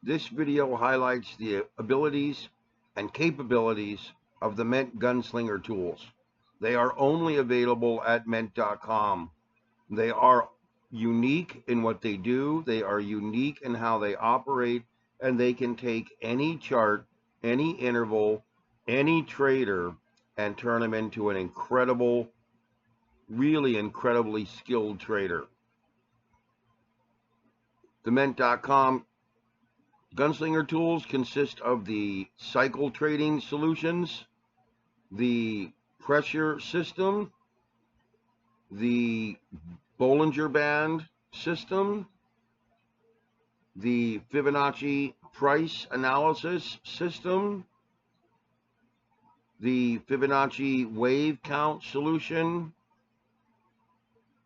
This video highlights the abilities and capabilities of the MENT Gunslinger Tools. They are only available at MENT.com. They are unique in what they do, they are unique in how they operate, and they can take any chart, any interval, any trader, and turn them into an incredible, really incredibly skilled trader. The MENT.com Gunslinger Tools consist of the cycle trading solutions, the pressure system, the Bollinger Band system, the Fibonacci price analysis system, the Fibonacci wave count solution,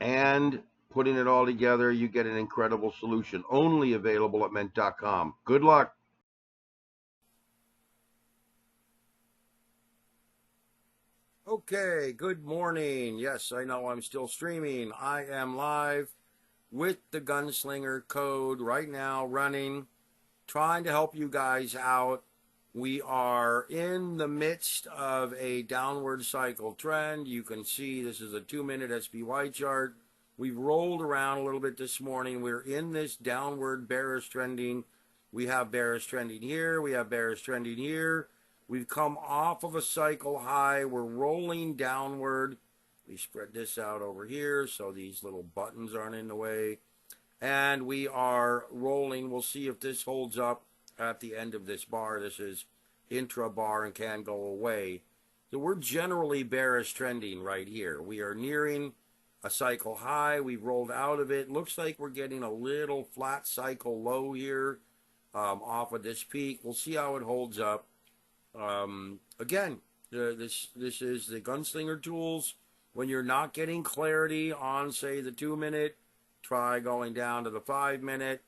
and putting it all together, you get an incredible solution, only available at MENT.com. Good luck. Okay, good morning. Yes, I know I'm still streaming. I am live with the Gunslinger code right now running, trying to help you guys out. We are in the midst of a downward cycle trend. You can see this is a 2-minute SPY chart. We've rolled around a little bit this morning. We're in this downward bearish trending. We have bearish trending here. We have bearish trending here. We've come off of a cycle high. We're rolling downward. We spread this out over here so these little buttons aren't in the way. And we are rolling. We'll see if this holds up at the end of this bar. This is intra bar and can go away. So we're generally bearish trending right here. We are nearing a cycle high. We've rolled out of it. Looks like we're getting a little flat cycle low here off of this peak. We'll see how it holds up. Again, this is the Gunslinger Tools. When you're not getting clarity on, say, the 2-minute, try going down to the 5-minute.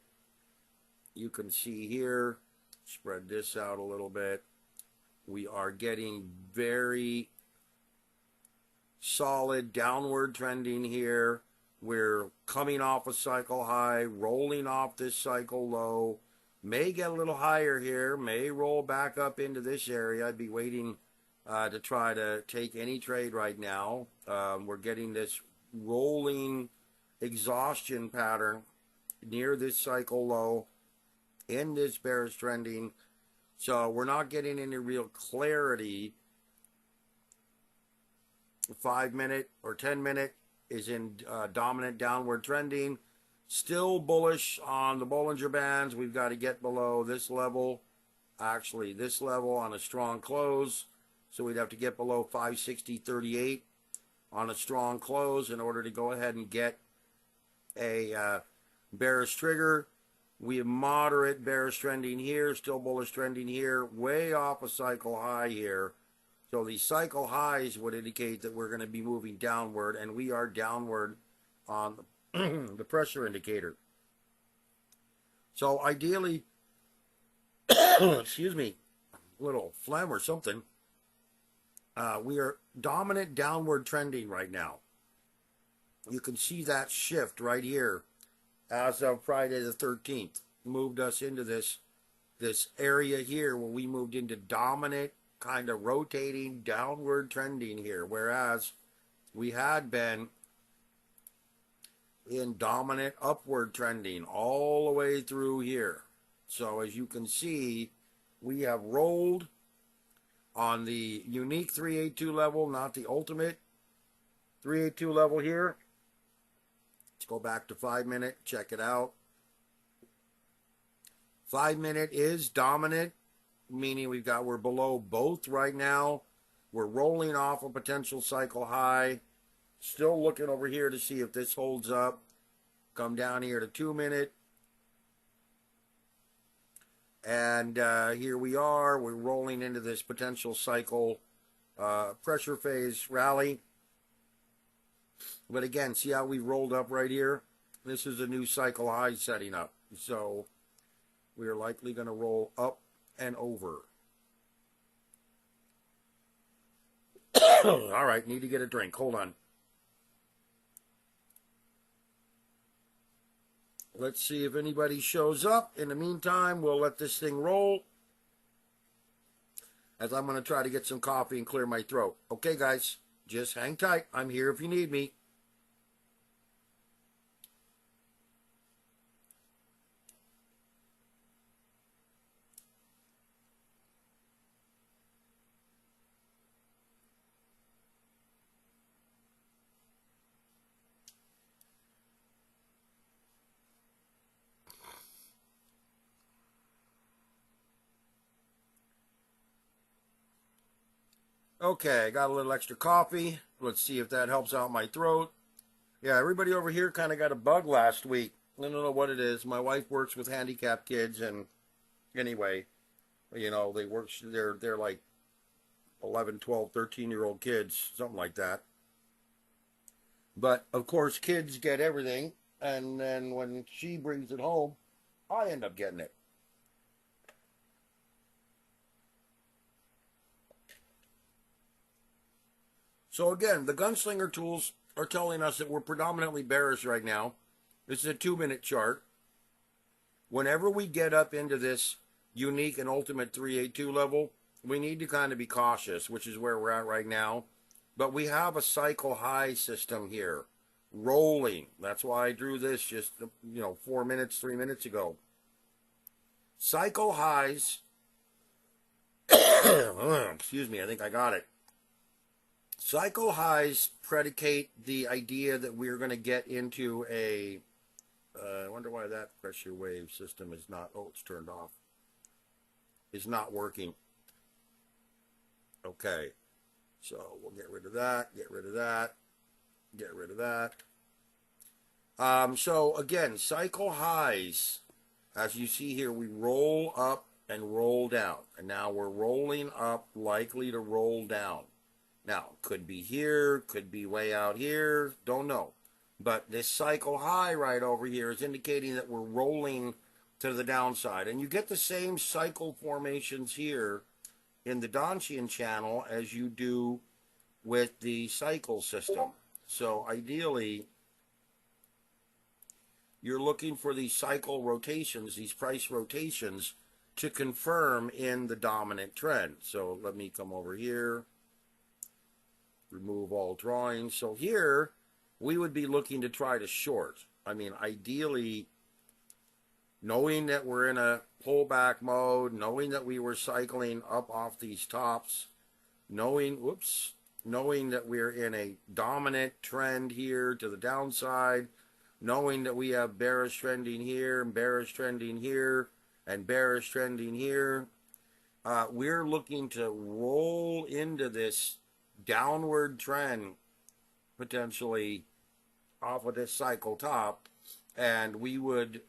You can see here, spread this out a little bit. We are getting very solid downward trending here. We're coming off a cycle high, rolling off this cycle low. May get a little higher here, may roll back up into this area. I'd be waiting to try to take any trade right now. We're getting this rolling exhaustion pattern near this cycle low in this bearish trending. So we're not getting any real clarity. 5-minute or 10-minute is in dominant downward trending. Still bullish on the Bollinger Bands. We've got to get below this level. Actually, this level on a strong close. So we'd have to get below 560.38 on a strong close in order to go ahead and get a bearish trigger. We have moderate bearish trending here. Still bullish trending here. Way off a cycle high here. So the cycle highs would indicate that we're going to be moving downward, and we are downward on the pressure indicator. So ideally, excuse me, a little phlegm or something. We are dominant downward trending right now. You can see that shift right here as of Friday the 13th. Moved us into this area here where we moved into dominant kind of rotating downward trending here, whereas we had been in dominant upward trending all the way through here. So as you can see, we have rolled on the unique 382 level, not the ultimate 382 level here. Let's go back to 5-minute, check it out. 5-minute is dominant, meaning we're below both right now. We're rolling off a potential cycle high. Still looking over here to see if this holds up. Come down here to 2-minute. And here we are. We're rolling into this potential cycle pressure phase rally. But again, see how we rolled up right here? This is a new cycle high setting up. So we are likely going to roll up and over. All right, need to get a drink. Hold on. Let's see if anybody shows up. In the meantime, we'll let this thing roll, as I'm going to try to get some coffee and clear my throat. Okay, guys, just hang tight. I'm here if you need me. Okay, I got a little extra coffee. Let's see if that helps out my throat. Yeah, everybody over here kind of got a bug last week. I don't know what it is. My wife works with handicapped kids, and anyway, you know, they're like 11, 12, 13-year-old kids, something like that. But of course, kids get everything, and then when she brings it home, I end up getting it. So again, the Gunslinger Tools are telling us that we're predominantly bearish right now. This is a 2-minute chart. Whenever we get up into this unique and ultimate 382 level, we need to kind of be cautious, which is where we're at right now. But we have a cycle high system here, rolling. That's why I drew this just, 3 minutes ago. Cycle highs, excuse me, I think I got it. Cycle highs predicate the idea that we're going to get into a, I wonder why that pressure wave system is not, oh, it's turned off, is not working. Okay, so we'll get rid of that, get rid of that, get rid of that. So again, cycle highs, as you see here, we roll up and roll down. And now we're rolling up, likely to roll down. Now, could be here, could be way out here, don't know. But this cycle high right over here is indicating that we're rolling to the downside. And you get the same cycle formations here in the Donchian channel as you do with the cycle system. So ideally, you're looking for these cycle rotations, these price rotations, to confirm in the dominant trend. So let me come over here, remove all drawings. So here, we would be looking to try to short. I mean, ideally, knowing that we're in a pullback mode, knowing that we were cycling up off these tops, knowing that we're in a dominant trend here to the downside, knowing that we have bearish trending here and bearish trending here and bearish trending here, we're looking to roll into this downward trend potentially off of this cycle top, and we would,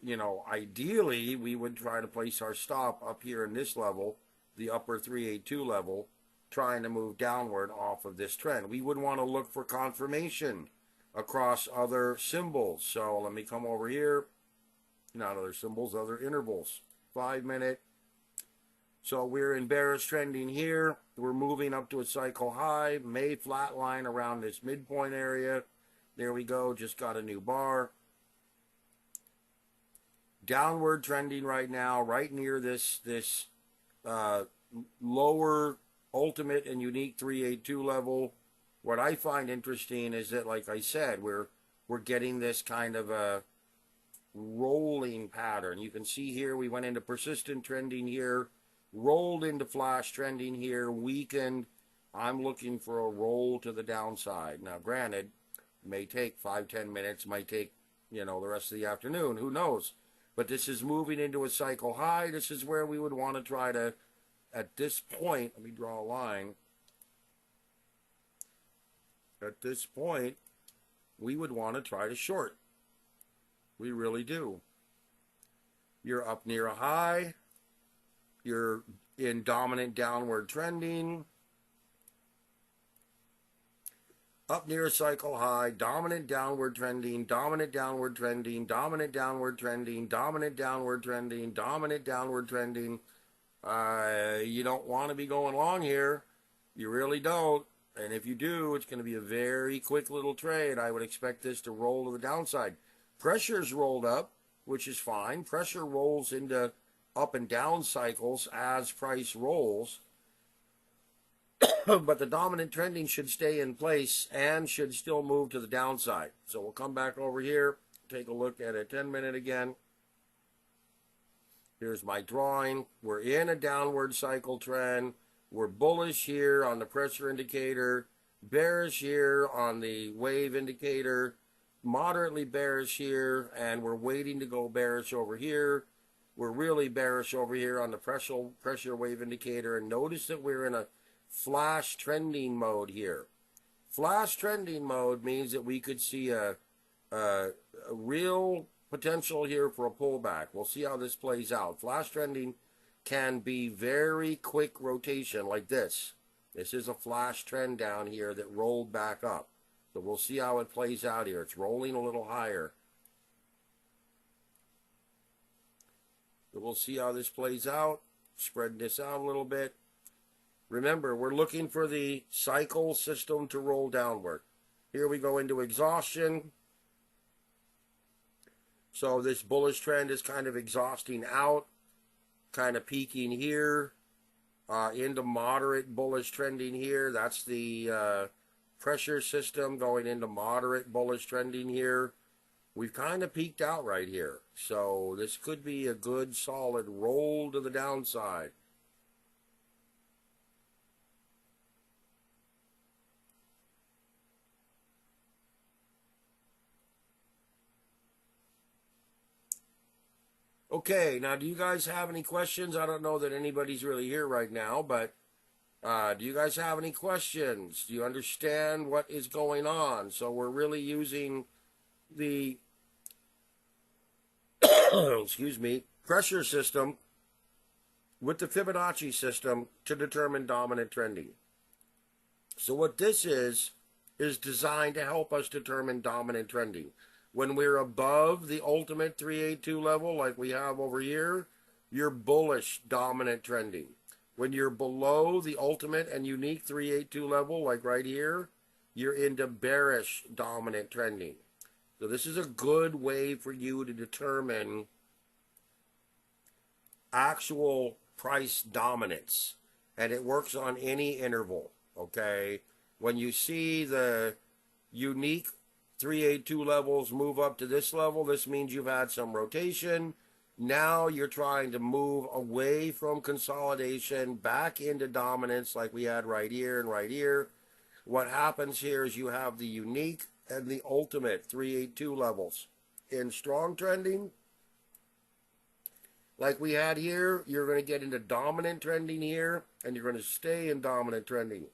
ideally we would try to place our stop up here in this level, the upper 382 level, trying to move downward off of this trend. We would want to look for confirmation across other symbols. So let me come over here, not other symbols, other intervals. 5 minute. So we're in bearish trending here. We're moving up to a cycle high, may flatline around this midpoint area. There we go, just got a new bar. Downward trending right now, right near this lower ultimate and unique 382 level. What I find interesting is that, like I said, we're getting this kind of a rolling pattern. You can see here we went into persistent trending here, rolled into flash trending here, weakened. I'm looking for a roll to the downside. Now, granted, it may take 5-10 minutes, might take, the rest of the afternoon, who knows? But this is moving into a cycle high. This is where we would want to try to, at this point, let me draw a line. At this point, we would want to try to short. We really do. You're up near a high. You're in dominant downward trending. Up near a cycle high, dominant downward trending, dominant downward trending, dominant downward trending, dominant downward trending, dominant downward trending. You don't want to be going long here. You really don't. And if you do, it's going to be a very quick little trade. I would expect this to roll to the downside. Pressure's rolled up. which is fine. Pressure rolls into up and down cycles as price rolls. But the dominant trending should stay in place and should still move to the downside. So we'll come back over here, take a look at a 10-minute again. Here's my drawing. We're in a downward cycle trend. We're bullish here on the pressure indicator, bearish here on the wave indicator, moderately bearish here, and we're waiting to go bearish over here. We're really bearish over here on the pressure wave indicator, and notice that we're in a flash trending mode here. Flash trending mode means that we could see a real potential here for a pullback. We'll see how this plays out. Flash trending can be very quick rotation like this. This is a flash trend down here that rolled back up. So we'll see how it plays out here. It's rolling a little higher. So we'll see how this plays out. Spread this out a little bit. Remember, we're looking for the cycle system to roll downward. Here we go into exhaustion. So this bullish trend is kind of exhausting out, kind of peaking here, into moderate bullish trending here. That's the pressure system going into moderate bullish trending here. We've kind of peaked out right here. So this could be a good solid roll to the downside. Okay, now do you guys have any questions? I don't know that anybody's really here right now, but do you guys have any questions? Do you understand what is going on? So we're really using the excuse me, pressure system with the Fibonacci system to determine dominant trending. So what this is designed to help us determine dominant trending. When we're above the ultimate 382 level, like we have over here, you're bullish dominant trending. When you're below the ultimate and unique 382 level, like right here, you're into bearish dominant trending. So this is a good way for you to determine actual price dominance. And it works on any interval, okay? When you see the unique 382 levels move up to this level, this means you've had some rotation. Now you're trying to move away from consolidation back into dominance like we had right here and right here. What happens here is you have the unique and the ultimate 382 levels. In strong trending, like we had here, you're going to get into dominant trending here, and you're going to stay in dominant trending.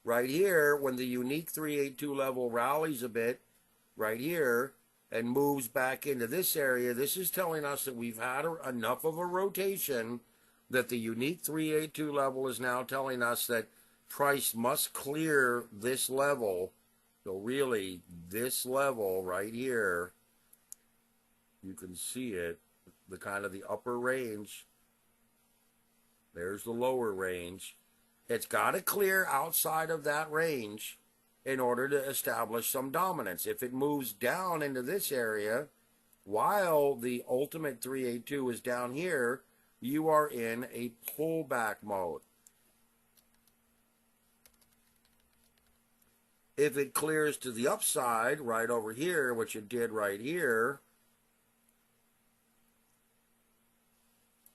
Right here, when the unique 382 level rallies a bit, right here, and moves back into this area, this is telling us that we've had enough of a rotation that the unique 382 level is now telling us that price must clear this level. So really, this level right here, you can see it, the kind of the upper range. There's the lower range. It's got to clear outside of that range in order to establish some dominance. If it moves down into this area, while the ultimate 382 is down here, you are in a pullback mode. If it clears to the upside, right over here, which it did right here,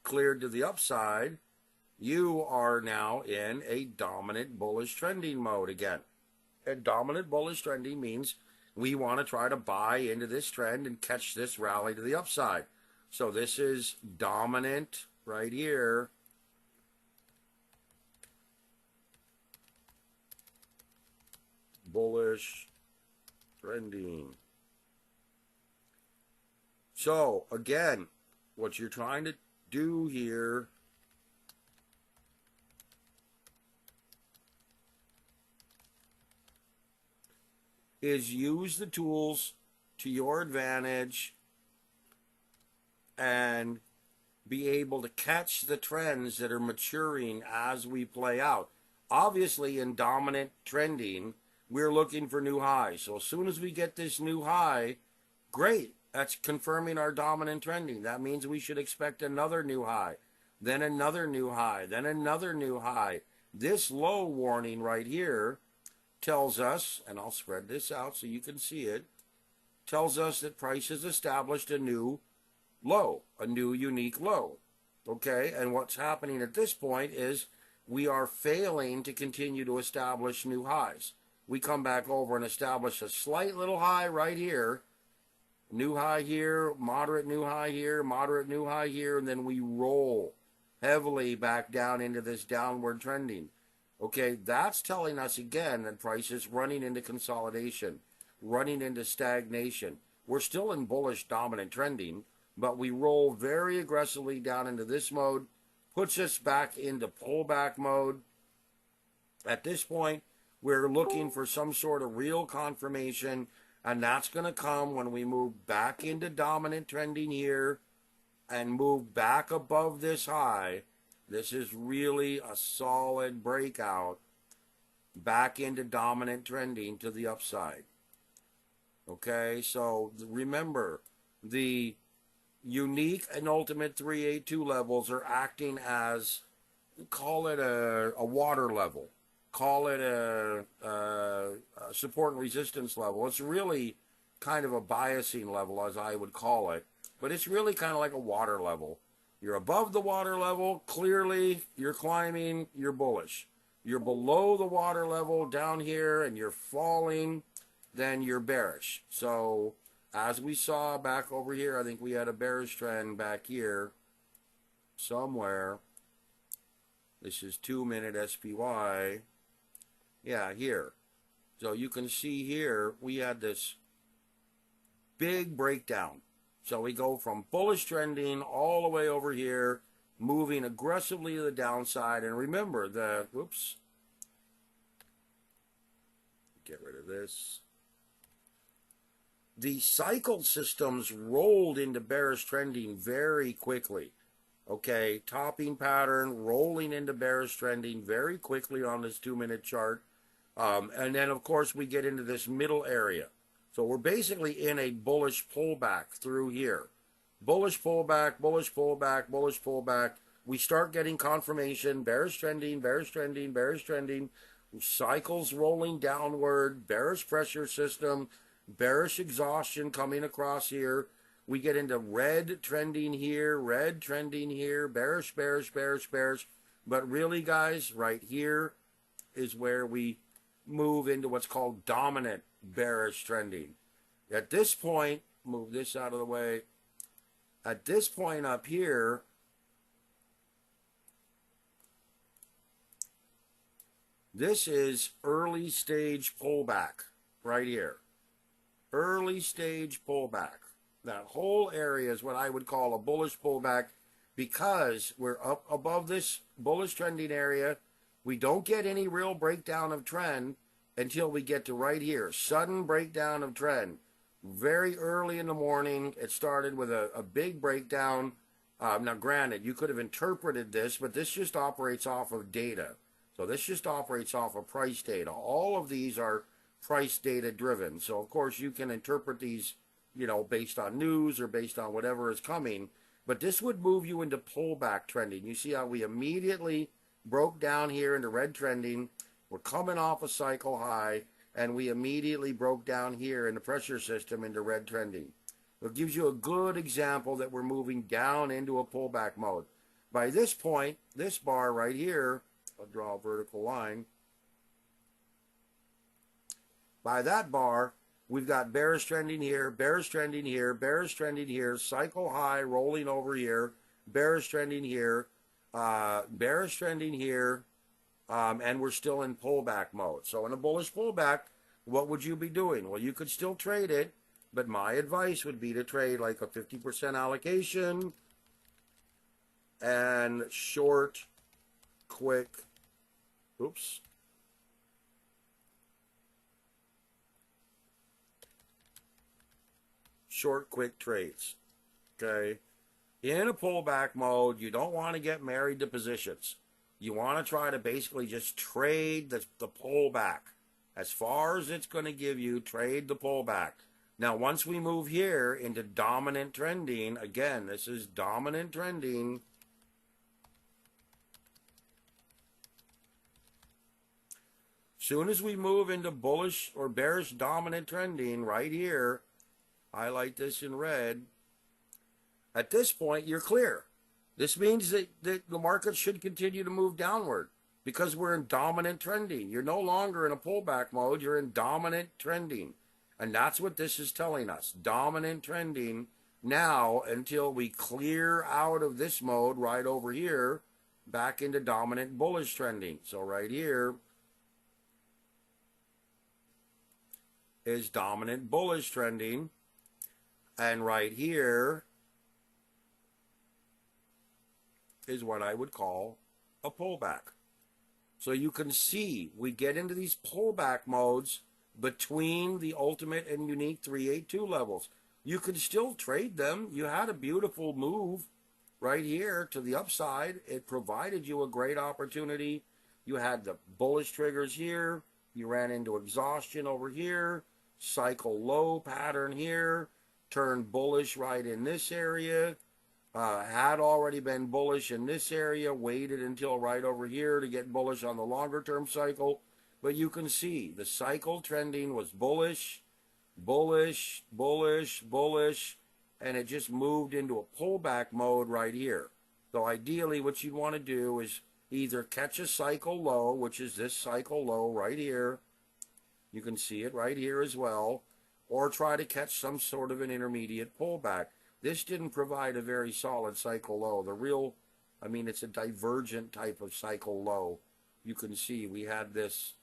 cleared to the upside, you are now in a dominant bullish trending mode again. And dominant bullish trending means we want to try to buy into this trend and catch this rally to the upside. So this is dominant right here. Bullish trending. So again, what you're trying to do here is use the tools to your advantage and be able to catch the trends that are maturing as we play out. Obviously, in dominant trending, we're looking for new highs. So as soon as we get this new high, Great. That's confirming our dominant trending. That means we should expect another new high, then another new high, then another new high. This low warning right here tells us, and I'll spread this out so you can see it, tells us that price has established a new low, a new unique low. Okay, and what's happening at this point is we are failing to continue to establish new highs. We come back over and establish a slight little high right here, new high here, moderate new high here, moderate new high here, and then we roll heavily back down into this downward trending. Okay, that's telling us again that price is running into consolidation, running into stagnation. We're still in bullish dominant trending, but we roll very aggressively down into this mode, puts us back into pullback mode. At this point, we're looking for some sort of real confirmation, and that's going to come when we move back into dominant trending here and move back above this high. This is really a solid breakout back into dominant trending to the upside. Okay, so remember, the unique and ultimate 382 levels are acting as, call it a water level, call it a support and resistance level. It's really kind of a biasing level, as I would call it, but it's really kind of like a water level. You're above the water level, clearly you're climbing, you're bullish. You're below the water level down here and you're falling, then you're bearish. So as we saw back over here, I think we had a bearish trend back here somewhere. This is 2-minute SPY. Yeah, here. So you can see here, we had this big breakdown. So we go from bullish trending all the way over here, moving aggressively to the downside. And remember, whoops, get rid of this. The cycle systems rolled into bearish trending very quickly. Okay, topping pattern, rolling into bearish trending very quickly on this 2-minute chart. And then, of course, we get into this middle area. So we're basically in a bullish pullback through here. Bullish pullback, bullish pullback, bullish pullback. We start getting confirmation, bearish trending, bearish trending, bearish trending. Cycles rolling downward, bearish pressure system, bearish exhaustion coming across here. We get into red trending here, bearish, bearish, bearish, bearish. But really, guys, right here is where we move into what's called dominant bearish trending. At this point, move this out of the way. At this point up here, this is early stage pullback right here. Early stage pullback. That whole area is what I would call a bullish pullback because we're up above this bullish trending area. We don't get any real breakdown of trend until we get to right here. Sudden breakdown of trend. Very early in the morning, it started with a big breakdown. Now, granted, you could have interpreted this, but this just operates off of data. So this just operates off of price data. All of these are price data driven. So, of course, you can interpret these, you know, based on news or based on whatever is coming. But this would move you into pullback trending. You see how we immediately broke down here into red trending. We're coming off a cycle high, and we immediately broke down here in the pressure system into red trending. It gives you a good example that we're moving down into a pullback mode. By this point, this bar right here, I'll draw a vertical line. By that bar, we've got bearish trending here, bearish trending here, bearish trending here, cycle high rolling over here, bearish trending here, bearish trending here, and we're still in pullback mode. So in a bullish pullback, what would you be doing? Well, you could still trade it, but my advice would be to trade like a 50% allocation and short, quick, short, quick trades. Okay? In a pullback mode, you don't want to get married to positions. You want to try to basically just trade the pullback. As far as it's going to give you, trade the pullback. Now, once we move here into dominant trending, again, this is dominant trending. Soon as we move into bullish or bearish dominant trending right here, highlight this in red, at this point, you're clear. This means that the market should continue to move downward because we're in dominant trending. You're no longer in a pullback mode. You're in dominant trending. And that's what this is telling us. Dominant trending now until we clear out of this mode right over here back into dominant bullish trending. So right here is dominant bullish trending. And right here is what I would call a pullback. So you can see we get into these pullback modes between the ultimate and unique 382 levels. You can still trade them. You had a beautiful move right here to the upside. It provided you a great opportunity. You had the bullish triggers here. You ran into exhaustion over here. Cycle low pattern here. Turned bullish right in this area. Had already been bullish in this area, waited until right over here to get bullish on the longer term cycle. But you can see the cycle trending was bullish, bullish, bullish, bullish, and it just moved into a pullback mode right here. So ideally what you'd want to do is either catch a cycle low, which is this cycle low right here. You can see it right here as well, or try to catch some sort of an intermediate pullback. This didn't provide a very solid cycle low. The real, I mean, it's a divergent type of cycle low. You can see we had this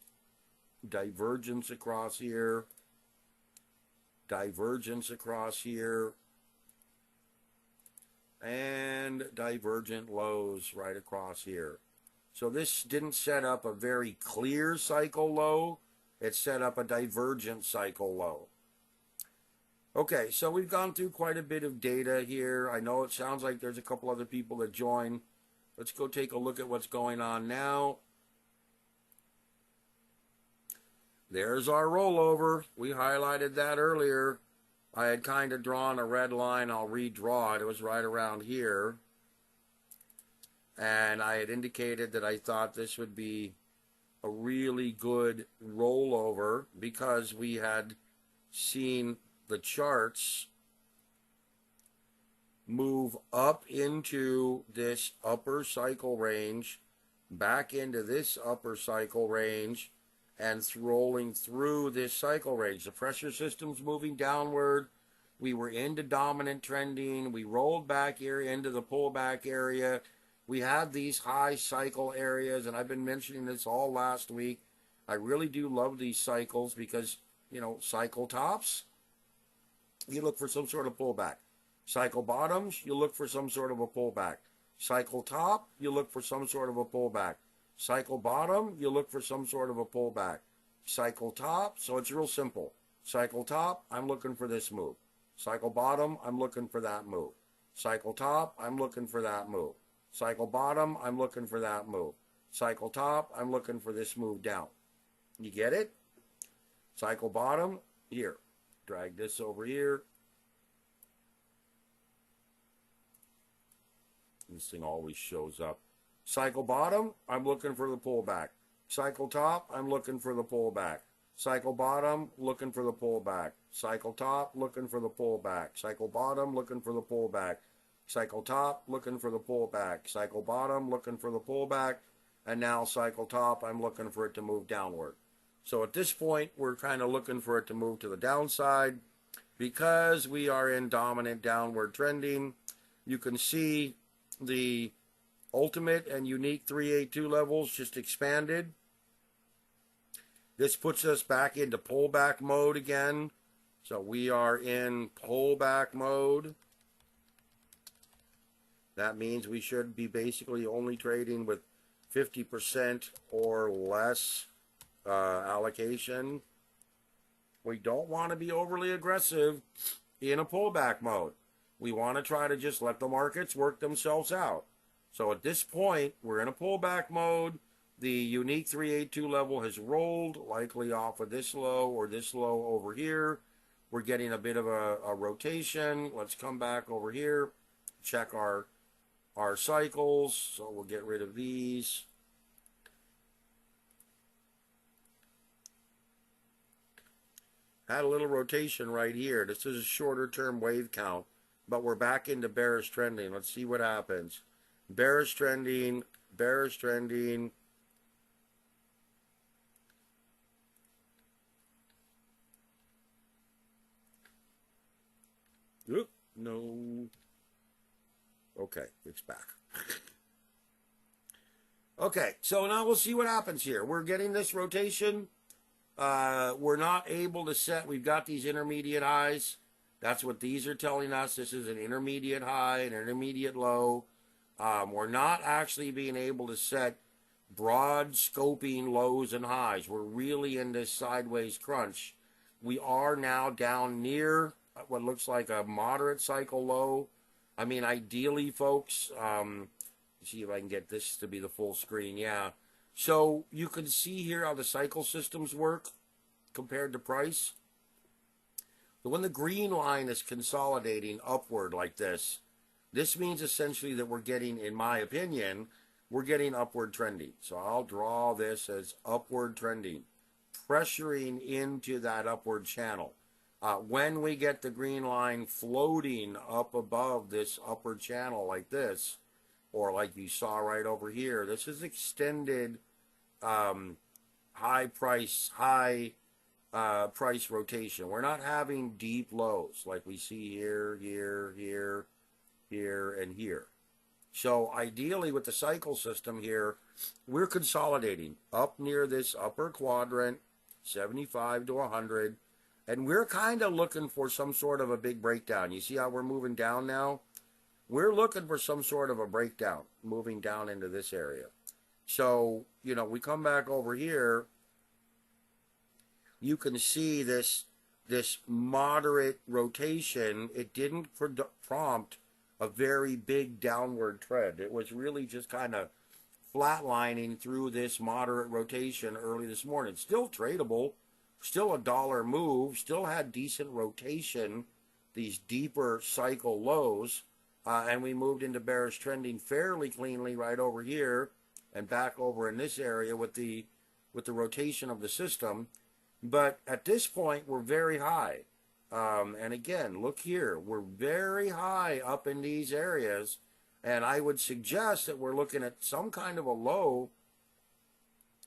divergence across here, divergence across here, and divergent lows right across here. So this didn't set up a very clear cycle low. It set up a divergent cycle low. Okay, so we've gone through quite a bit of data here. I know it sounds like there's a couple other people that join. Let's go take a look at what's going on now. There's our rollover. We highlighted that earlier. I had kind of drawn a red line. I'll redraw it. It was right around here. And I had indicated that I thought this would be a really good rollover because we had seen the charts move up into this upper cycle range, back into this upper cycle range, and rolling through this cycle range. The pressure system's moving downward. We were into dominant trending. We rolled back here into the pullback area. We had these high cycle areas, and I've been mentioning this all last week. I really do love these cycles because, you know, cycle tops, you look for some sort of pullback. Cycle bottoms, you look for some sort of a pullback. Cycle top, you look for some sort of a pullback. Cycle bottom, you look for some sort of a pullback. Cycle top, so it's real simple. Cycle top, I'm looking for this move. Cycle bottom, I'm looking for that move. Cycle top, I'm looking for that move. Cycle bottom, I'm looking for that move. Cycle top, I'm looking for this move down. You get it? Cycle bottom, here. Drag this over here. This thing always shows up. Cycle bottom, I'm looking for the pullback. Cycle top, I'm looking for the pullback. Cycle bottom, looking for the pullback. Cycle top, looking for the pullback. Cycle bottom, looking for the pullback. Cycle top, looking for the pullback. Cycle bottom, looking for the pullback. And now cycle top, I'm looking for it to move downward. So at this point, we're kind of looking for it to move to the downside because we are in dominant downward trending. You can see the ultimate and unique 382 levels just expanded. This puts us back into pullback mode again. So we are in pullback mode. That means we should be basically only trading with 50% or less allocation. We don't want to be overly aggressive in a pullback mode. We want to try to just let the markets work themselves out. So at this point, we're in a pullback mode. The unique 382 level has rolled, likely off of this low or this low over here. we're getting a bit of a rotation. Let's come back over here, check our cycles. So we'll get rid of these. Had a little rotation right here. This is a shorter term wave count, but we're back into bearish trending. Let's see what happens. Bearish trending, bearish trending. Oop, no. Okay, it's back. Okay, so now we'll see what happens here. We're getting this rotation. We're not able to set, we've got these intermediate highs. That's what these are telling us. This is an intermediate high, an intermediate low. We're not actually being able to set broad scoping lows and highs. We're really in this sideways crunch. We are now down near what looks like a moderate cycle low. I mean, ideally, folks, see if I can get this to be the full screen. Yeah. So you can see here how the cycle systems work compared to price. So when the green line is consolidating upward like this means essentially that we're getting, in my opinion, we're getting upward trending. So I'll draw this as upward trending, pressuring into that upward channel. When we get the green line floating up above this upward channel like this, or like you saw right over here, this is extended high price rotation. We're not having deep lows like we see here, here, here, here, and here. So ideally with the cycle system here, we're consolidating up near this upper quadrant, 75 to 100, and we're kind of looking for some sort of a big breakdown. You see how we're moving down now? We're looking for some sort of a breakdown, moving down into this area. So, you know, we come back over here, you can see this moderate rotation. It didn't prompt a very big downward trend. It was really just kind of flatlining through this moderate rotation early this morning. Still tradable, still a dollar move, still had decent rotation, these deeper cycle lows. And we moved into bearish trending fairly cleanly right over here and back over in this area with the rotation of the system. But at this point, we're very high. And again, look here, we're very high up in these areas. And I would suggest that we're looking at some kind of a low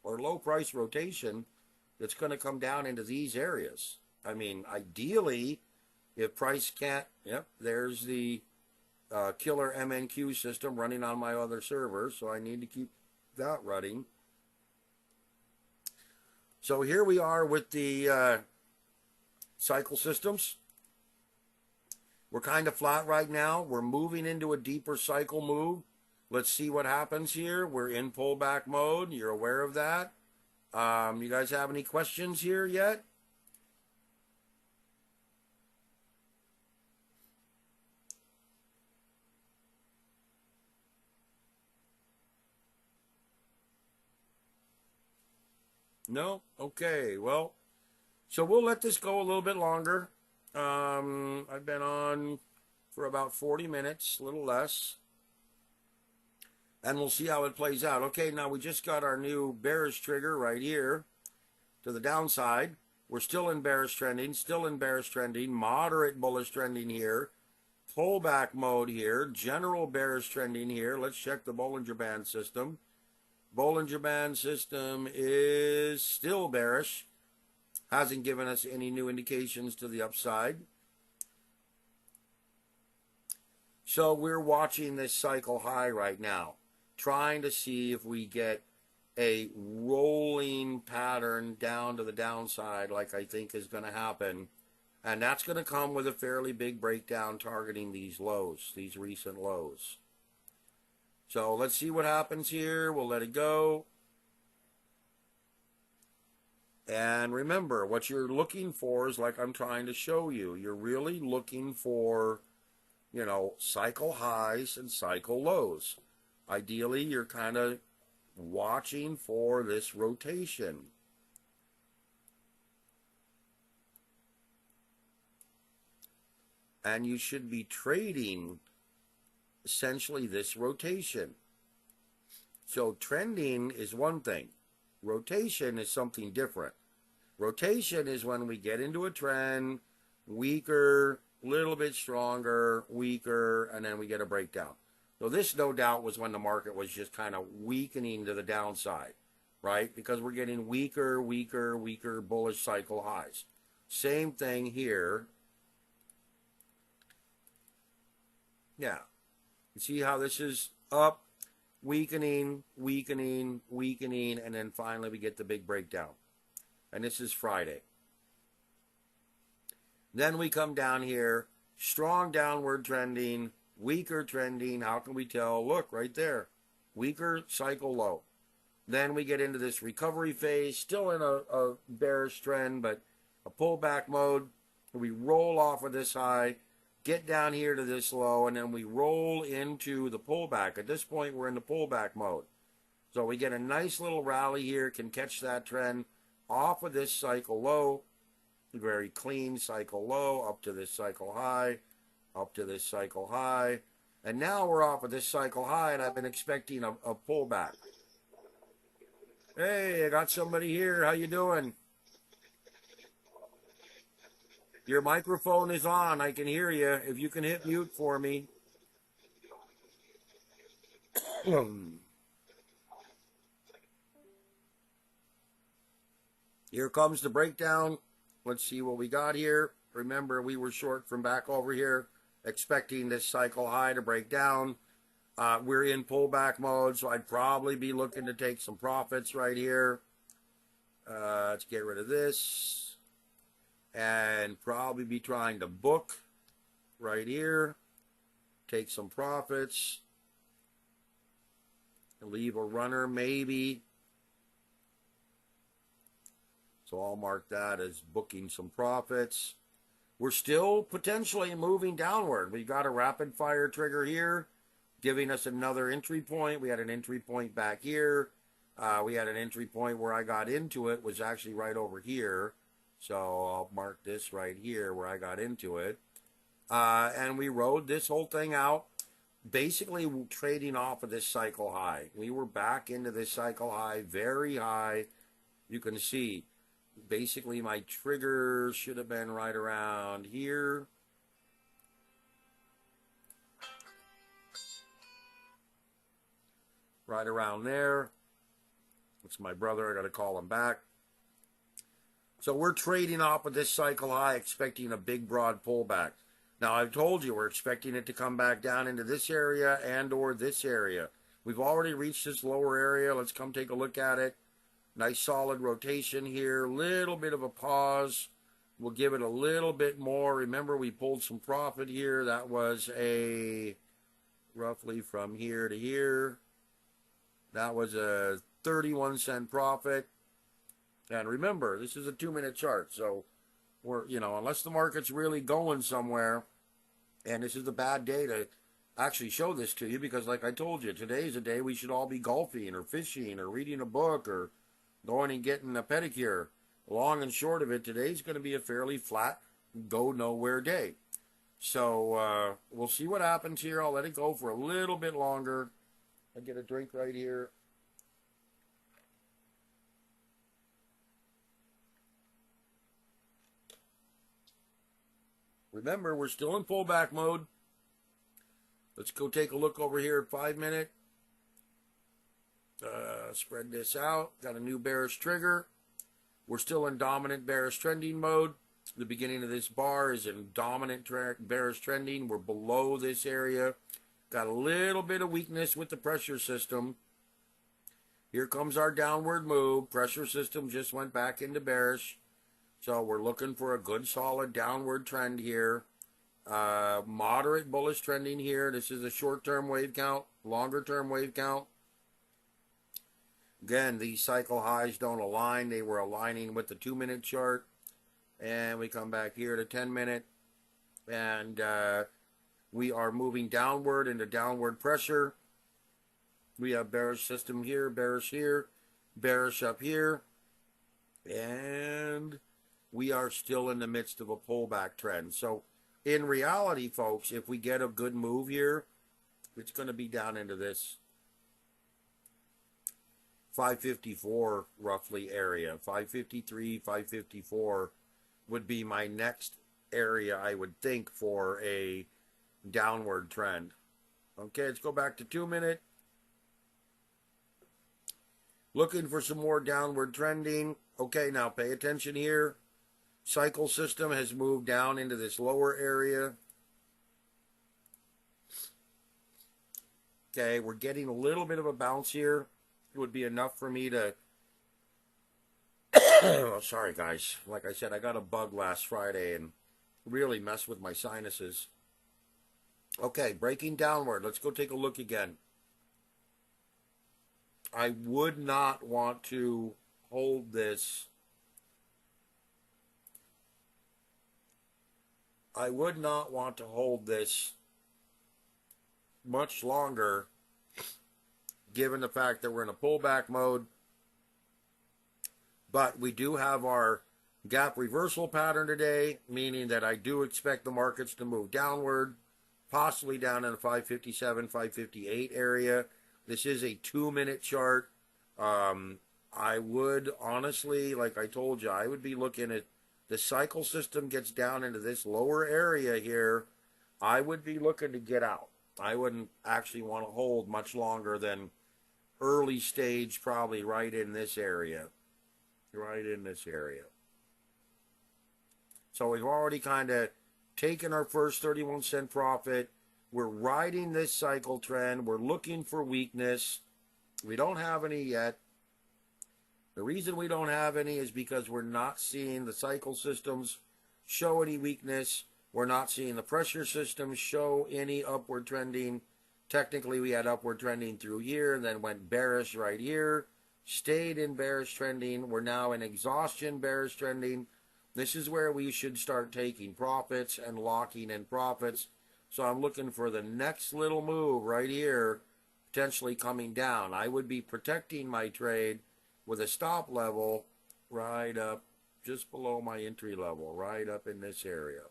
or low price rotation that's going to come down into these areas. I mean, ideally, if price can't, yep, there's the killer MNQ system running on my other server, so I need to keep that running. So here we are with the cycle systems. We're kind of flat right now. We're moving into a deeper cycle move. Let's see what happens here. We're in pullback mode. You're aware of that. You guys have any questions here yet? No? Okay, well, so we'll let this go a little bit longer. I've been on for about 40 minutes, a little less. And we'll see how it plays out. Okay, now we just got our new bearish trigger right here to the downside. We're still in bearish trending, moderate bullish trending here, pullback mode here, general bearish trending here. Let's check the Bollinger Band system. Bollinger Band system is still bearish. Hasn't given us any new indications to the upside. So we're watching this cycle high right now, trying to see if we get a rolling pattern down to the downside like I think is going to happen. And that's going to come with a fairly big breakdown targeting these lows, these recent lows. So let's see what happens here. We'll let it go. And remember, what you're looking for is like I'm trying to show you. You're really looking for, you know, cycle highs and cycle lows. Ideally, you're kind of watching for this rotation. and you should be trading essentially this rotation. So trending is one thing. Rotation is something different. Rotation is when we get into a trend, weaker, little bit stronger, weaker, and then we get a breakdown. So this, no doubt, was when the market was just kind of weakening to the downside, right? Because we're getting weaker, weaker, weaker bullish cycle highs. Same thing here. Yeah. You see how this is up, weakening, weakening, weakening, and then finally we get the big breakdown. And this is Friday. Then we come down here, strong downward trending, weaker trending. How can we tell? Look, right there. Weaker cycle low. Then we get into this recovery phase, still in a bearish trend, but a pullback mode. We roll off of this high, get down here to this low, and then we roll into the pullback. At this point, we're in the pullback mode. So we get a nice little rally here, can catch that trend off of this cycle low, very clean cycle low, up to this cycle high, up to this cycle high. And now we're off of this cycle high, and I've been expecting a pullback. Hey, I got somebody here. How you doing? Your microphone is on. I can hear you. If you can hit mute for me. Here comes the breakdown. Let's see what we got here. Remember, we were short from back over here, expecting this cycle high to break down. We're in pullback mode, so I'd probably be looking to take some profits right here. Let's get rid of this. And probably be trying to book right here. Take some profits. Leave a runner, maybe. So I'll mark that as booking some profits. We're still potentially moving downward. We've got a rapid fire trigger here, giving us another entry point. We had an entry point back here. We had an entry point where I got into it, was actually right over here. So I'll mark this right here where I got into it. And we rode this whole thing out, basically trading off of this cycle high. We were back into this cycle high, very high. You can see, basically my trigger should have been right around here. Right around there. It's my brother. I got to call him back. So we're trading off of this cycle high, expecting a big, broad pullback. Now, I've told you we're expecting it to come back down into this area and or this area. We've already reached this lower area. Let's come take a look at it. Nice solid rotation here. Little bit of a pause. We'll give it a little bit more. Remember, we pulled some profit here. That was a roughly from here to here. That was a 31-cent profit. And remember, this is a 2-minute chart. So we're, unless the market's really going somewhere, and this is a bad day to actually show this to you, because like I told you, today's a day we should all be golfing or fishing or reading a book or going and getting a pedicure. Long and short of it, today's going to be a fairly flat, go nowhere day. So we'll see what happens here. I'll let it go for a little bit longer. I get a drink right here. Remember, we're still in pullback mode. Let's go take a look over here at 5-minute. Spread this out. Got a new bearish trigger. We're still in dominant bearish trending mode. The beginning of this bar is in dominant bearish trending. We're below this area. Got a little bit of weakness with the pressure system. Here comes our downward move. Pressure system just went back into bearish. So we're looking for a good solid downward trend here. Moderate bullish trending here. This is a short-term wave count, longer-term wave count. Again, these cycle highs don't align. They were aligning with the 2-minute chart. And we come back here to 10-minute. And we are moving downward into downward pressure. We have bearish system here, bearish up here. And we are still in the midst of a pullback trend. So in reality, folks, if we get a good move here, it's going to be down into this 554 roughly area. 553, 554 would be my next area, I would think, for a downward trend. Okay, let's go back to 2 minute. Looking for some more downward trending. Okay, now pay attention here. Cycle system has moved down into this lower area. Okay, we're getting a little bit of a bounce here. It would be enough for me to... Oh, sorry, guys. Like I said, I got a bug last Friday and really messed with my sinuses. Okay, breaking downward. Let's go take a look again. I would not want to hold this. I would not want to hold this much longer, given the fact that we're in a pullback mode. But we do have our gap reversal pattern today, meaning that I do expect the markets to move downward, possibly down in the 557, 558 area. This is a 2 minute chart. I would honestly, like I told you, I would be looking at the cycle system gets down into this lower area here. I would be looking to get out. I wouldn't actually want to hold much longer than early stage, probably right in this area. Right in this area. So we've already kind of taken our first 31-cent profit. We're riding this cycle trend. We're looking for weakness. We don't have any yet. The reason we don't have any is because we're not seeing the cycle systems show any weakness. We're not seeing the pressure systems show any upward trending. Technically, we had upward trending through here, then went bearish right here. Stayed in bearish trending. We're now in exhaustion bearish trending. This is where we should start taking profits and locking in profits. So I'm looking for the next little move right here, potentially coming down. I would be protecting my trade with a stop level right up just below my entry level, right up in this area.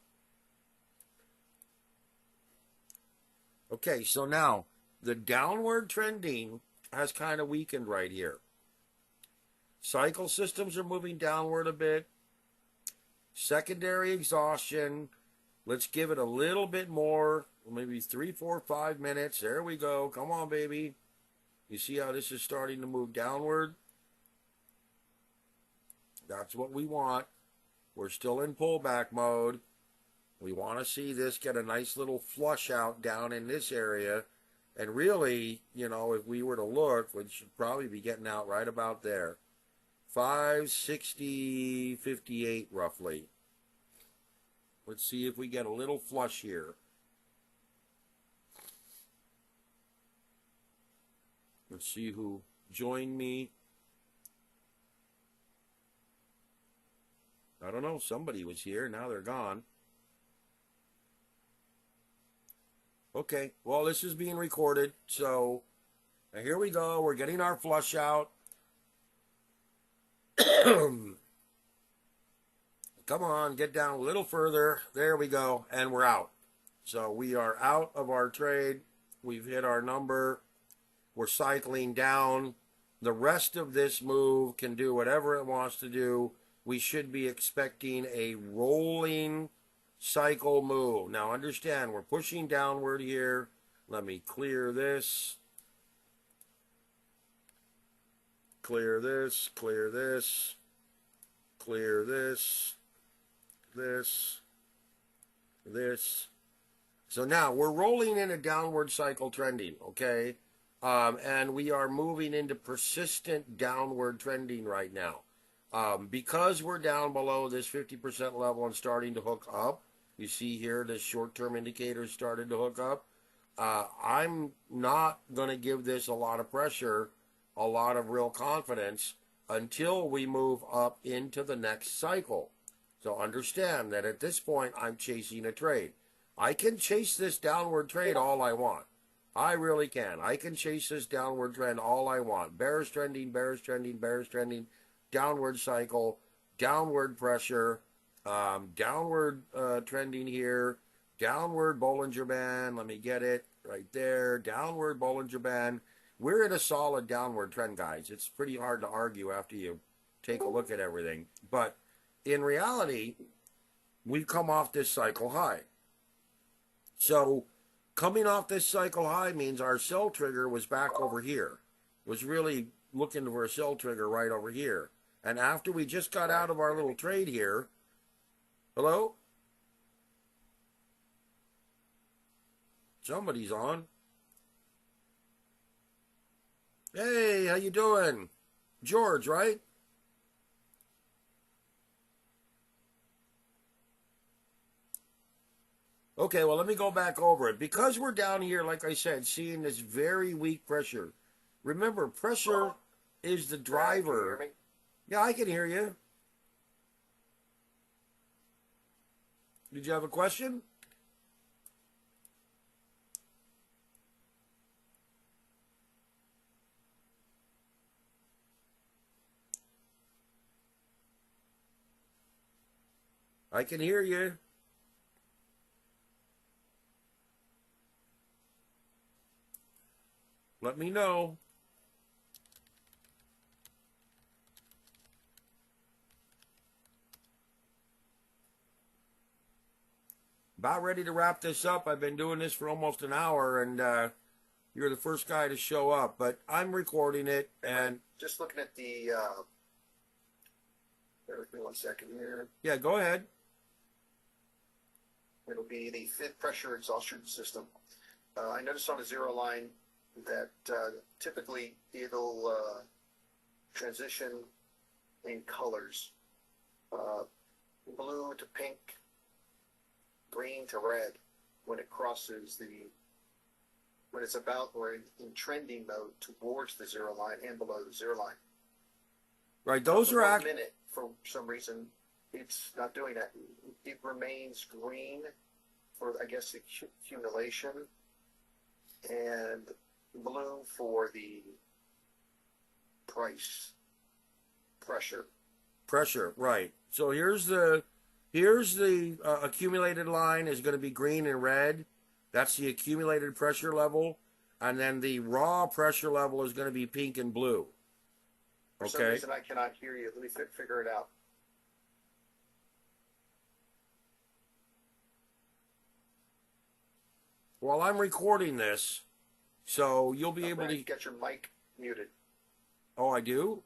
Okay, so now the downward trending has kind of weakened right here. Cycle systems are moving downward a bit. Secondary exhaustion. Let's give it a little bit more, maybe 3, 4, 5 minutes. There we go. Come on, baby. You see how this is starting to move downward? That's what we want. We're still in pullback mode. We want to see this get a nice little flush out down in this area. And really, you know, if we were to look, we should probably be getting out right about there. 560, 58 roughly. Let's see if we get a little flush here. Let's see who joined me. I don't know, somebody was here, now they're gone. Okay, well, this is being recorded, so here we go. We're getting our flush out. Come on, get down a little further. There we go, and we're out. So we are out of our trade. We've hit our number. We're cycling down. The rest of this move can do whatever it wants to do. We should be expecting a rolling cycle move. Now understand, we're pushing downward here. Let me clear this. Clear this, clear this, clear this, this. So now we're rolling in a downward cycle trending, okay? And we are moving into persistent downward trending right now. Because we're down below this 50% level and starting to hook up, you see here the short-term indicators started to hook up. I'm not going to give this a lot of pressure, a lot of real confidence until we move up into the next cycle. So understand that at this point, I'm chasing a trade. I can chase this downward trade all I want. I really can. I can chase this downward trend all I want. Bearish trending, bearish trending, bearish trending, downward cycle, downward pressure, downward trending here, Downward Bollinger Band. Let me get it right there. Downward Bollinger Band. We're in a solid downward trend, guys. It's pretty hard to argue after you take a look at everything. But in reality, we've come off this cycle high. So coming off this cycle high means our sell trigger was back over here. Was really looking for a sell trigger right over here. And after we just got out of our little trade here, hello? Somebody's on. Hey, how you doing? George, right? Okay, well, let me go back over it. Because we're down here, like I said, seeing this very weak pressure. Remember, pressure is the driver. Can you hear me? Yeah, I can hear you. Did you have a question? I can hear you. Let me know. About ready to wrap this up. I've been doing this for almost an hour, and you're the first guy to show up. But I'm recording it, and Just looking at the, bear with me 1 second here. yeah, go ahead. It'll be the fifth pressure exhaustion system. I noticed on the zero line that typically it'll transition in colors. Blue to pink, green to red when it crosses when it's about or in trending mode towards the zero line and below the zero line. Right, those For are 1 minute, for some reason, it's not doing that. It remains green for, I guess, accumulation, and blue for the price pressure. pressure, right. So here's the accumulated line is going to be green and red. That's the accumulated pressure level, and then the raw pressure level is going to be pink and blue. For some Okay. reason, I cannot hear you. Let me figure it out. Well, I'm recording this, so you'll be able to. Get your mic muted. Oh, I do?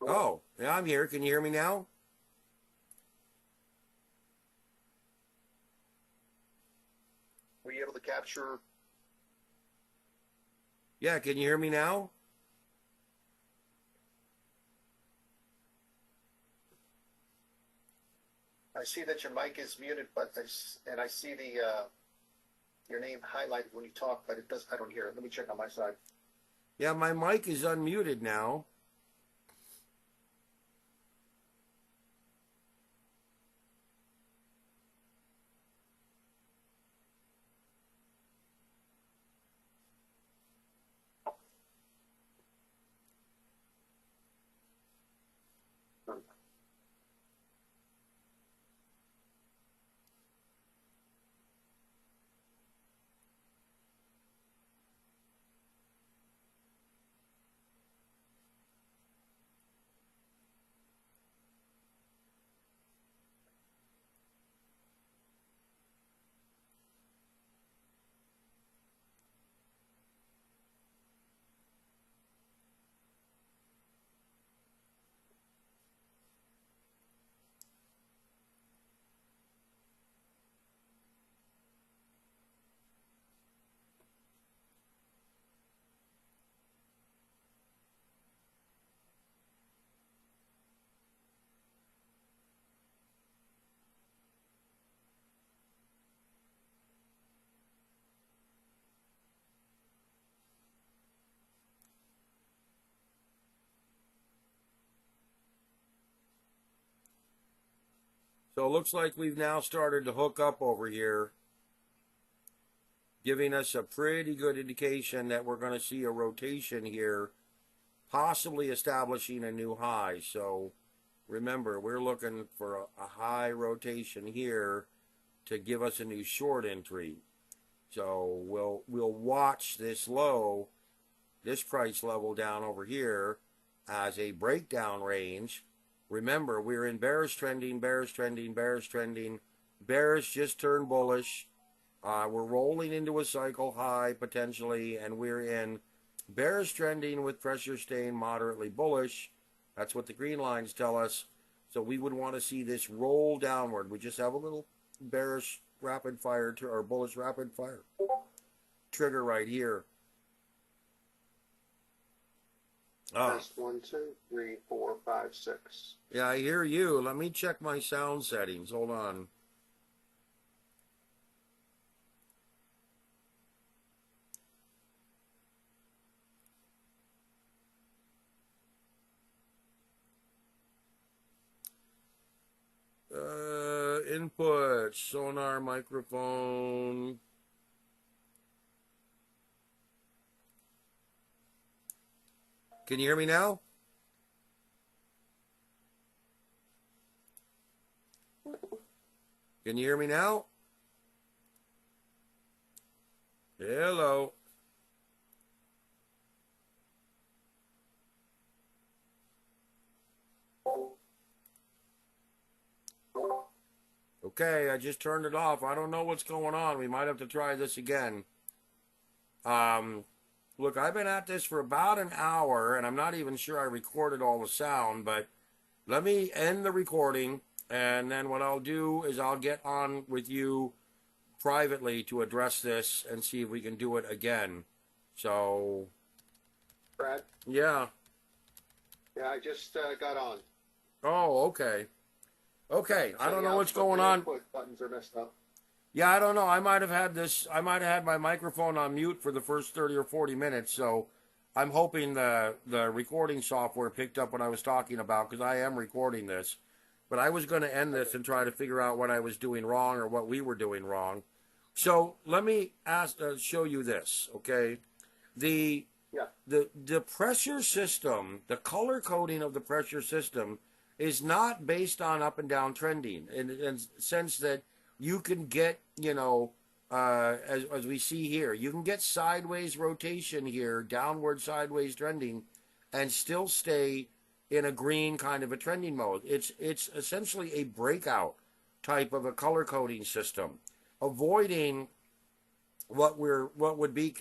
Oh, yeah, I'm here. Can you hear me now? Were you able to capture? Yeah, can you hear me now? I see that your mic is muted, but I see the your name highlighted when you talk, but it does. I don't hear it. Let me check on my side. Yeah, my mic is unmuted now. So it looks like we've now started to hook up over here, giving us a pretty good indication that we're going to see a rotation here possibly establishing a new high. So remember, we're looking for a high rotation here to give us a new short entry. So we'll watch this low, this price level down over here as a breakdown range. Remember, we're in bearish trending, bearish trending, bearish trending. Bearish just turned bullish. We're rolling into a cycle high potentially, and we're in bearish trending with pressure staying moderately bullish. That's what the green lines tell us. So we would want to see this roll downward. We just have a little bearish rapid fire or bullish rapid fire trigger right here. Test 1, 2, 3, 4, 5, 6. Yeah, I hear you. Let me check my sound settings. Hold on. Input, sonar, microphone. Can you hear me now? Can you hear me now? Hello. Okay, I just turned it off. I don't know what's going on. We might have to try this again. Look, I've been at this for about an hour, and I'm not even sure I recorded all the sound, but let me end the recording, and then what I'll do is I'll get on with you privately to address this and see if we can do it again. So, Brad? yeah. Yeah, I just got on. Oh, okay. Okay, I don't know what's going The on. input buttons are messed up. Yeah, I don't know. I might have had my microphone on mute for the first 30 or 40 minutes, so I'm hoping the recording software picked up what I was talking about, because I am recording this. But I was going to end this and try to figure out what I was doing wrong or what we were doing wrong. So let me show you this, okay? The pressure system, the color coding of the pressure system is not based on up and down trending in the sense that you can get, as we see here, you can get sideways rotation here, downward sideways trending, and still stay in a green kind of a trending mode. It's essentially a breakout type of a color coding system, avoiding what would be,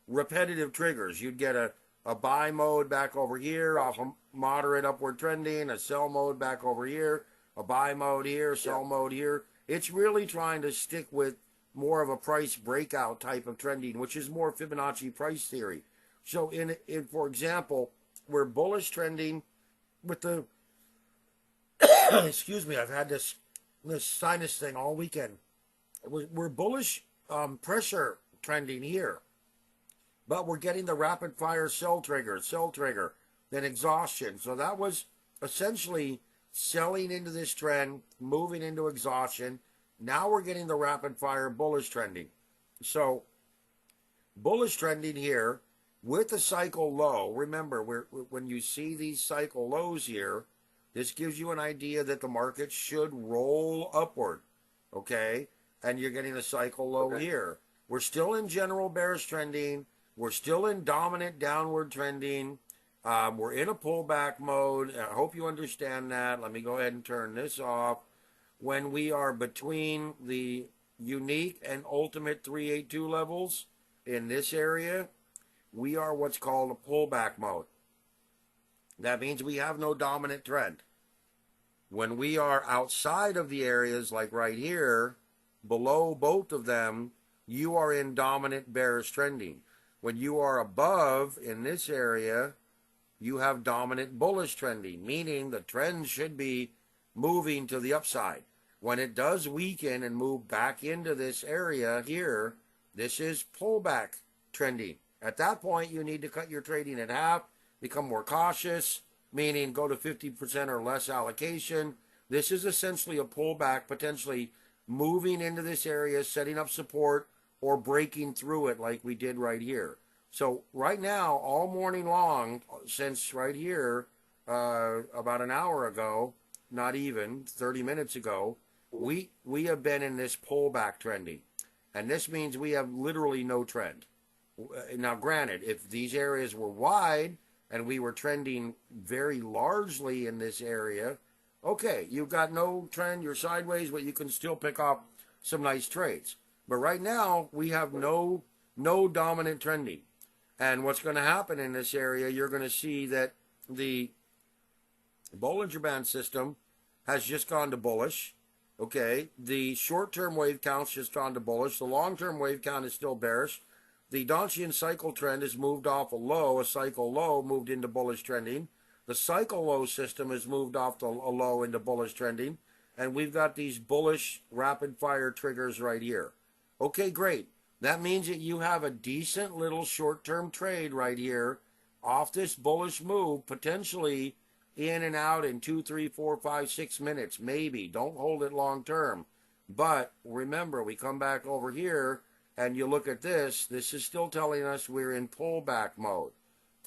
repetitive triggers. You'd get a buy mode back over here off a moderate upward trending, a sell mode back over here, a buy mode here, sell mode here. It's really trying to stick with more of a price breakout type of trending, which is more Fibonacci price theory. So in for example, we're bullish trending with the excuse me, I've had this sinus thing all weekend. We're bullish pressure trending here, but we're getting the rapid fire sell trigger, then exhaustion. So that was essentially selling into this trend, moving into exhaustion. Now we're getting the rapid fire bullish trending. So bullish trending here with the cycle low. Remember, when you see these cycle lows here, this gives you an idea that the market should roll upward, okay? And you're getting a cycle low here. We're still in general bearish trending. We're still in dominant downward trending. We're in a pullback mode. I hope you understand that. Let me go ahead and turn this off. When we are between the unique and ultimate 382 levels in this area, we are what's called a pullback mode. That means we have no dominant trend. When we are outside of the areas like right here, below both of them, you are in dominant bearish trending. When you are above in this area, you have dominant bullish trending, meaning the trend should be moving to the upside. When it does weaken and move back into this area here, this is pullback trending. At that point, you need to cut your trading in half, become more cautious, meaning go to 50% or less allocation. This is essentially a pullback, potentially moving into this area, setting up support, or breaking through it like we did right here. So right now, all morning long, since right here, about an hour ago, not even 30 minutes ago, we have been in this pullback trending. And this means we have literally no trend. Now, granted, if these areas were wide and we were trending very largely in this area, okay, you've got no trend, you're sideways, but you can still pick up some nice trades. But right now, we have no dominant trending. And what's going to happen in this area, you're going to see that the Bollinger Band system has just gone to bullish. Okay, the short-term wave count's just gone to bullish. The long-term wave count is still bearish. The Donchian cycle trend has moved off a low, a cycle low, moved into bullish trending. The cycle low system has moved off a low into bullish trending. And we've got these bullish rapid-fire triggers right here. Okay, great. That means that you have a decent little short-term trade right here off this bullish move, potentially in and out in 2, 3, 4, 5, 6 minutes, maybe. Don't hold it long-term. But remember, we come back over here and you look at this. This is still telling us we're in pullback mode.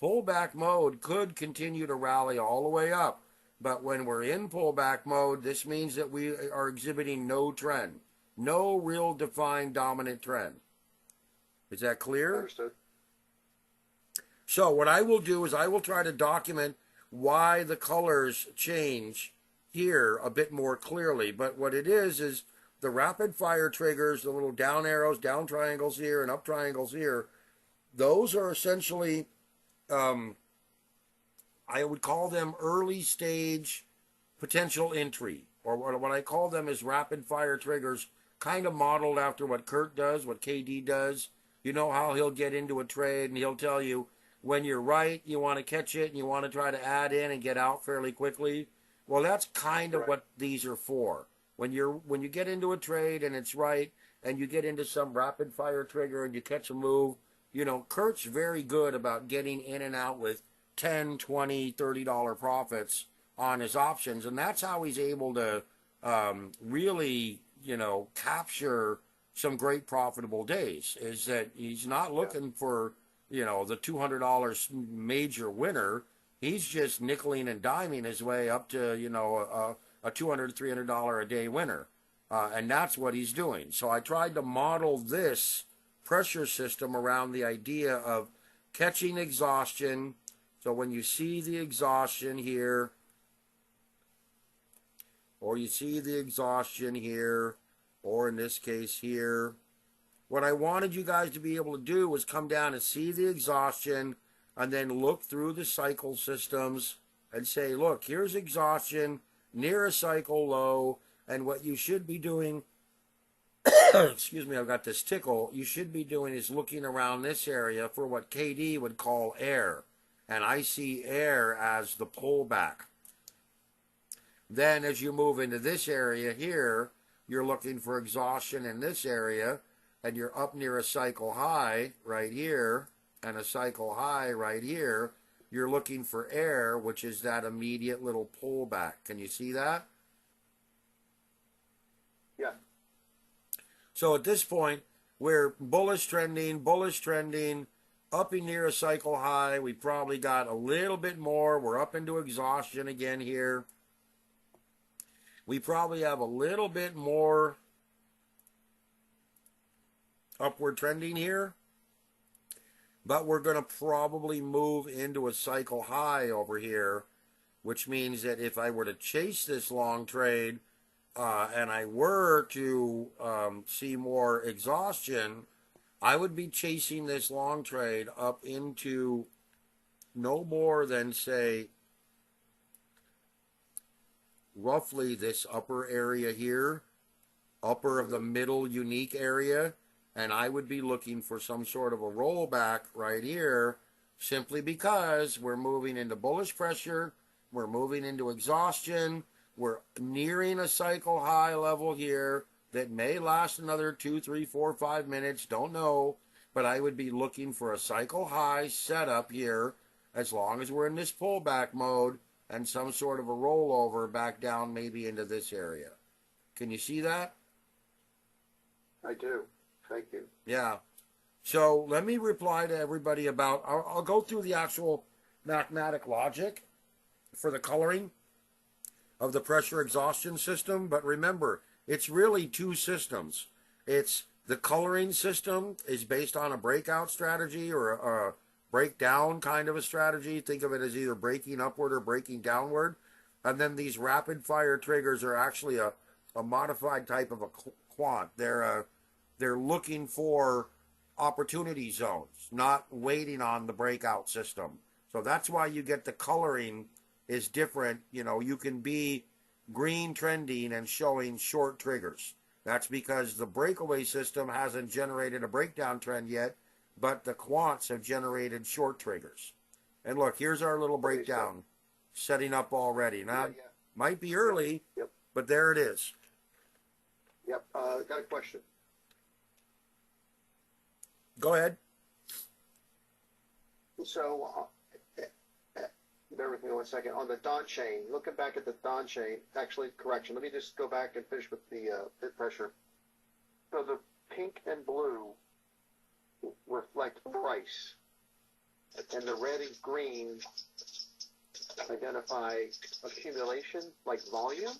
Pullback mode could continue to rally all the way up. But when we're in pullback mode, this means that we are exhibiting no trend. No real defined dominant trend. Is that clear? Understood. So what I will do is I will try to document why the colors change here a bit more clearly. But what it is the rapid fire triggers, the little down arrows, down triangles here and up triangles here, those are essentially, I would call them early stage potential entry. Or what I call them is rapid fire triggers, kind of modeled after what Kurt does, what KD does. You know how he'll get into a trade and he'll tell you when you're right, you want to catch it and you want to try to add in and get out fairly quickly. Well, that's kind of what these are for. When you get into a trade and it's right and you get into some rapid fire trigger and you catch a move, you know, Kurt's very good about getting in and out with $10, $20, $30 profits on his options. And that's how he's able to really, you know, capture some great profitable days, is that he's not looking for, you know, the $200 major winner. He's just nickeling and diming his way up to, you know, a $200, $300 a day winner. And that's what he's doing. So I tried to model this pressure system around the idea of catching exhaustion. So when you see the exhaustion here, or you see the exhaustion here, or in this case here, what I wanted you guys to be able to do was come down and see the exhaustion and then look through the cycle systems and say, look, here's exhaustion near a cycle low, and what you should be doing, excuse me, I've got this tickle, you should be doing is looking around this area for what KD would call air. And I see air as the pullback. Then as you move into this area here, you're looking for exhaustion in this area, and you're up near a cycle high right here, and a cycle high right here. You're looking for air, which is that immediate little pullback. Can you see that? Yeah. So at this point, we're bullish trending, upping near a cycle high. We probably got a little bit more. We're up into exhaustion again here. We probably have a little bit more upward trending here, but we're going to probably move into a cycle high over here, which means that if I were to chase this long trade and I were to see more exhaustion, I would be chasing this long trade up into no more than, say, roughly this upper area here, upper of the middle unique area, and I would be looking for some sort of a rollback right here, simply because we're moving into bullish pressure, we're moving into exhaustion, we're nearing a cycle high level here that may last another 2, 3, 4, 5 minutes, don't know, but I would be looking for a cycle high setup here as long as we're in this pullback mode, and some sort of a rollover back down maybe into this area. Can you see that? I do. Thank you. Yeah. So let me reply to everybody about, I'll go through the actual mathematic logic for the coloring of the pressure exhaustion system. But remember, it's really two systems. It's the coloring system is based on a breakout strategy or a breakdown kind of a strategy. Think of it as either breaking upward or breaking downward. And then these rapid fire triggers are actually a modified type of a quant. They're looking for opportunity zones, not waiting on the breakout system. So that's why you get the coloring is different. You know, you can be green trending and showing short triggers. That's because the breakaway system hasn't generated a breakdown trend yet, but the quants have generated short triggers. And look, here's our little breakdown setting up already. Now, might be early, Yep. but there it is. Yep. Got a question. Go ahead. So, bear with me 1 second. On the Don chain, looking back at the Don chain, actually, correction. Let me just go back and finish with the bit pressure. So the pink and blue reflect price, and the red and green identify accumulation, like volume.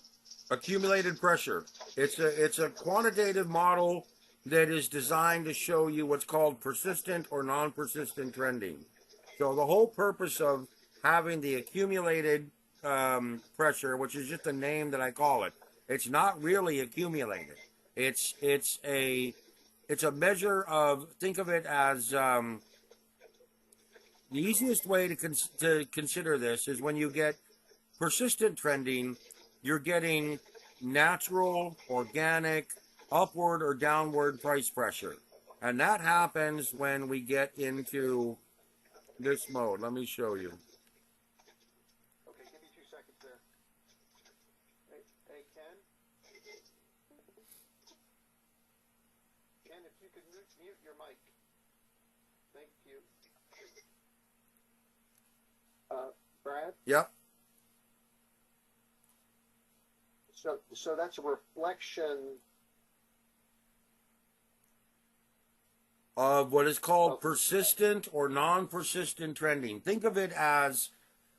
Accumulated pressure. It's a quantitative model that is designed to show you what's called persistent or non-persistent trending. So the whole purpose of having the accumulated pressure, which is just a name that I call it, it's not really accumulated. It's a measure of, think of it as the easiest way to consider this is when you get persistent trending, you're getting natural, organic, upward or downward price pressure. And that happens when we get into this mode. Let me show you. Okay, give me 2 seconds there. Hey, Ken? Ken, if you could mute your mic. Thank you. Brad? Yep. So that's a reflection of what is called persistent or non-persistent trending. Think of it as,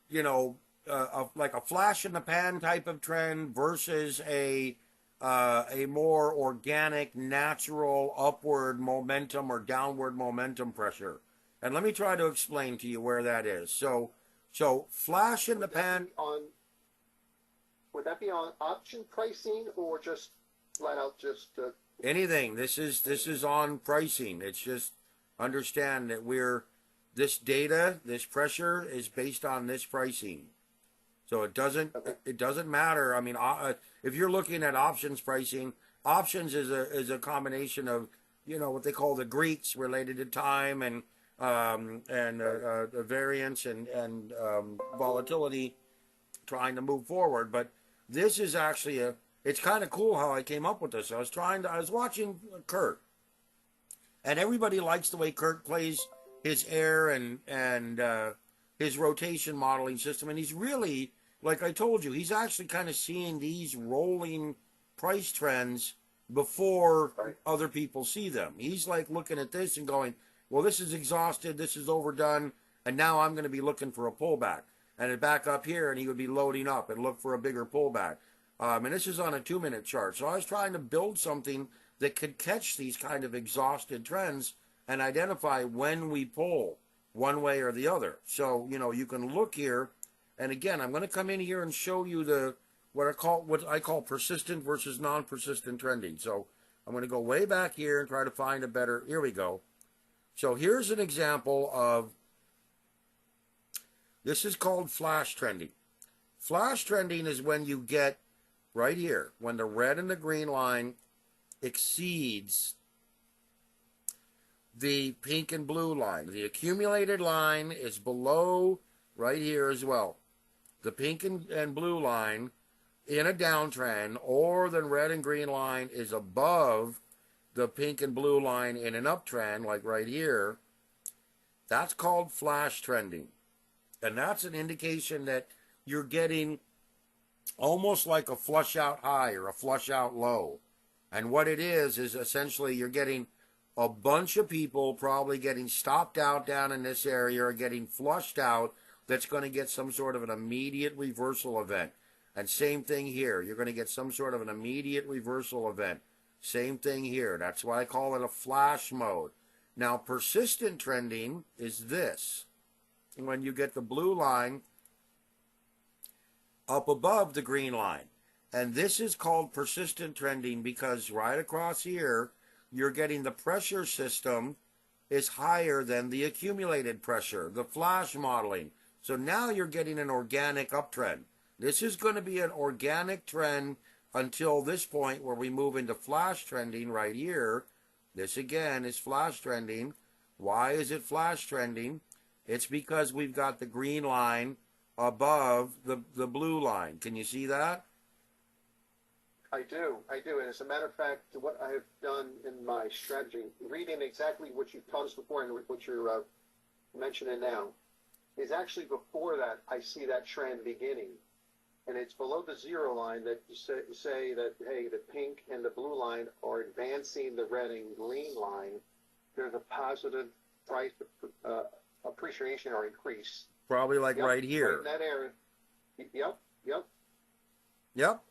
you know, like a flash in the pan type of trend versus a more organic, natural upward momentum or downward momentum pressure. And let me try to explain to you where that is. So flash in the pan. Would that be on option pricing or just flat out just anything? This is on pricing. It's just understand that this data, this pressure is based on this pricing. So it doesn't matter. I mean, if you're looking at options pricing, options is a combination of, you know, what they call the Greeks related to time and variance and volatility, trying to move forward. But this is actually it's kind of cool how I came up with this. I was watching Kurt, and everybody likes the way Kurt plays his air and his rotation modeling system. And he's really, like I told you, he's actually kind of seeing these rolling price trends before other people see them. He's like looking at this and going, well, this is exhausted, this is overdone, and now I'm going to be looking for a pullback. And it back up here, and he would be loading up and look for a bigger pullback. And this is on a 2-minute chart. So I was trying to build something that could catch these kind of exhausted trends and identify when we pull one way or the other. So, you know, you can look here. And again, I'm going to come in here and show you what I call persistent versus non-persistent trending. So I'm going to go way back here and try to find a better. Here we go. So here's an example of. This is called flash trending. Flash trending is when you get right here, when the red and the green line exceeds the pink and blue line. The accumulated line is below right here as well. The pink and blue line in a downtrend, or the red and green line is above the pink and blue line in an uptrend, like right here. That's called flash trending. And that's an indication that you're getting almost like a flush out high or a flush out low. And what it is essentially you're getting a bunch of people probably getting stopped out down in this area or getting flushed out that's going to get some sort of an immediate reversal event. And same thing here. You're going to get some sort of an immediate reversal event. Same thing here. That's why I call it a flash mode. Now, persistent trending is this. When you get the blue line up above the green line. And this is called persistent trending because right across here, you're getting the pressure system is higher than the accumulated pressure, the flash modeling. So now you're getting an organic uptrend. This is going to be an organic trend until this point where we move into flash trending right here. This again is flash trending. Why is it flash trending? It's because we've got the green line above the blue line. Can you see that? I do. And as a matter of fact, what I have done in my strategy, reading exactly what you've taught us before and what you're mentioning now, is actually before that I see that trend beginning. And it's below the zero line that you say that, hey, the pink and the blue line are advancing the red and green line. There's a positive price appreciation or increase. Probably like right here. Right in that area. Yep.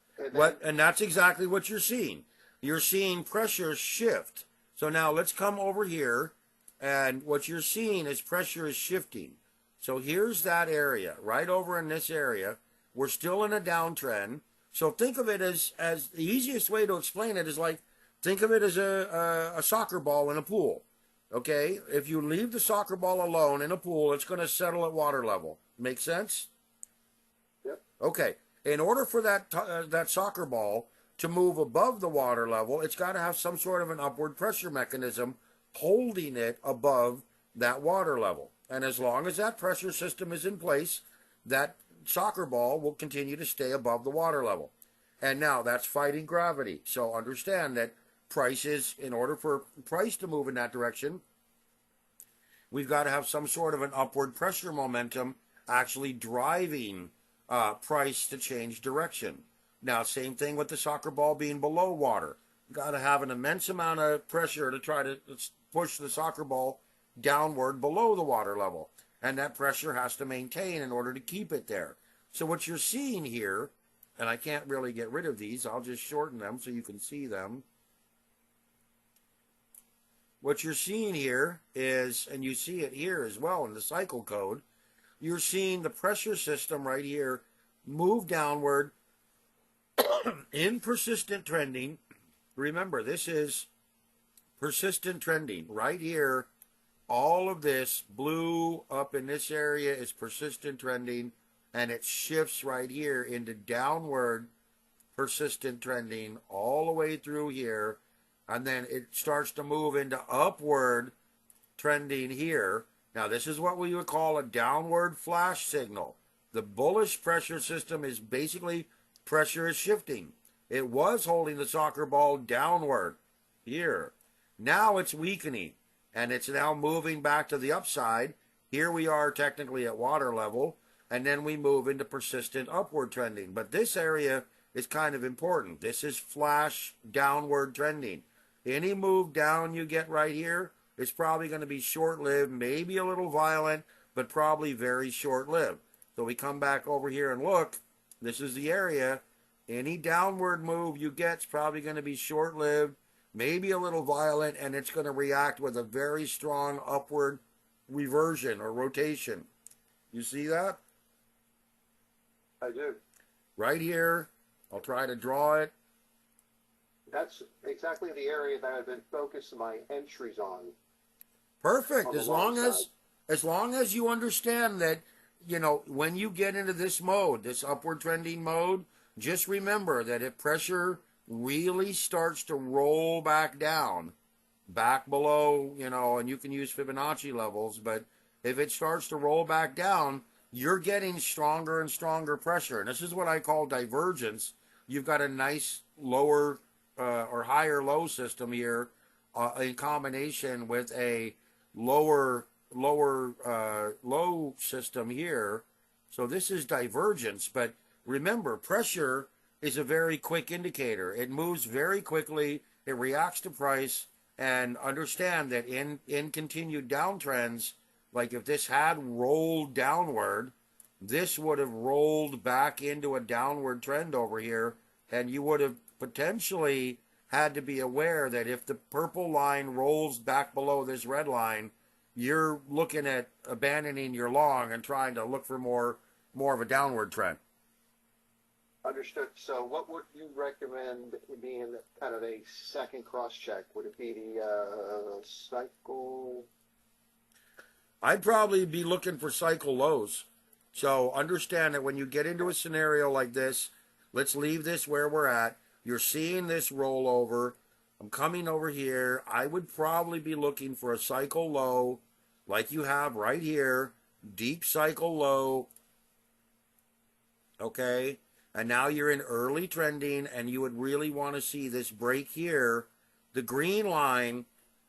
And that's exactly what you're seeing. You're seeing pressure shift. So now let's come over here, and what you're seeing is pressure is shifting. So here's that area, right over in this area. We're still in a downtrend. So think of it as the easiest way to explain it is like, think of it as a soccer ball in a pool. Okay? If you leave the soccer ball alone in a pool, it's going to settle at water level. Make sense? Yep. Okay. In order for that soccer ball to move above the water level, it's got to have some sort of an upward pressure mechanism holding it above that water level. And as long as that pressure system is in place, that soccer ball will continue to stay above the water level. And now that's fighting gravity. So understand that prices, in order for price to move in that direction, we've got to have some sort of an upward pressure momentum actually driving price to change direction. Now, same thing with the soccer ball being below water. You've got to have an immense amount of pressure to try to push the soccer ball downward below the water level. And that pressure has to maintain in order to keep it there. So what you're seeing here, and I can't really get rid of these, I'll just shorten them so you can see them. What you're seeing here is, and you see it here as well in the cycle code, you're seeing the pressure system right here move downward in persistent trending. Remember, this is persistent trending. Right here, all of this blue up in this area is persistent trending, and it shifts right here into downward persistent trending all the way through here, and then it starts to move into upward trending here. Now, this is what we would call a downward flash signal. The bullish pressure system is basically pressure is shifting. It was holding the soccer ball downward here. Now it's weakening, and it's now moving back to the upside. Here we are technically at water level, and then we move into persistent upward trending. But this area is kind of important. This is flash downward trending. Any move down you get right here, it's probably going to be short-lived, maybe a little violent, but probably very short-lived. So we come back over here and look. This is the area. Any downward move you get is probably going to be short-lived, maybe a little violent, and it's going to react with a very strong upward reversion or rotation. You see that? I do. Right here. I'll try to draw it. That's exactly the area that I've been focusing my entries on. Perfect. As long as you understand that, you know, when you get into this mode, this upward trending mode, just remember that if pressure really starts to roll back down, back below, you know, and you can use Fibonacci levels, but if it starts to roll back down, you're getting stronger and stronger pressure. And this is what I call divergence. You've got a nice lower or higher low system here in combination with a lower low system here. So this is divergence, but remember, pressure is a very quick indicator. It moves very quickly, it reacts to price, And understand that in continued downtrends, like if this had rolled downward, this would have rolled back into a downward trend over here, and you would have potentially had to be aware that if the purple line rolls back below this red line, you're looking at abandoning your long and trying to look for more of a downward trend. Understood. So what would you recommend being kind of a second cross-check? Would it be the cycle? I'd probably be looking for cycle lows. So understand that when you get into a scenario like this, let's leave this where we're at. You're seeing this roll over. I'm coming over here. I would probably be looking for a cycle low like you have right here. Deep cycle low. Okay. And now you're in early trending, and you would really want to see this break here. The green line,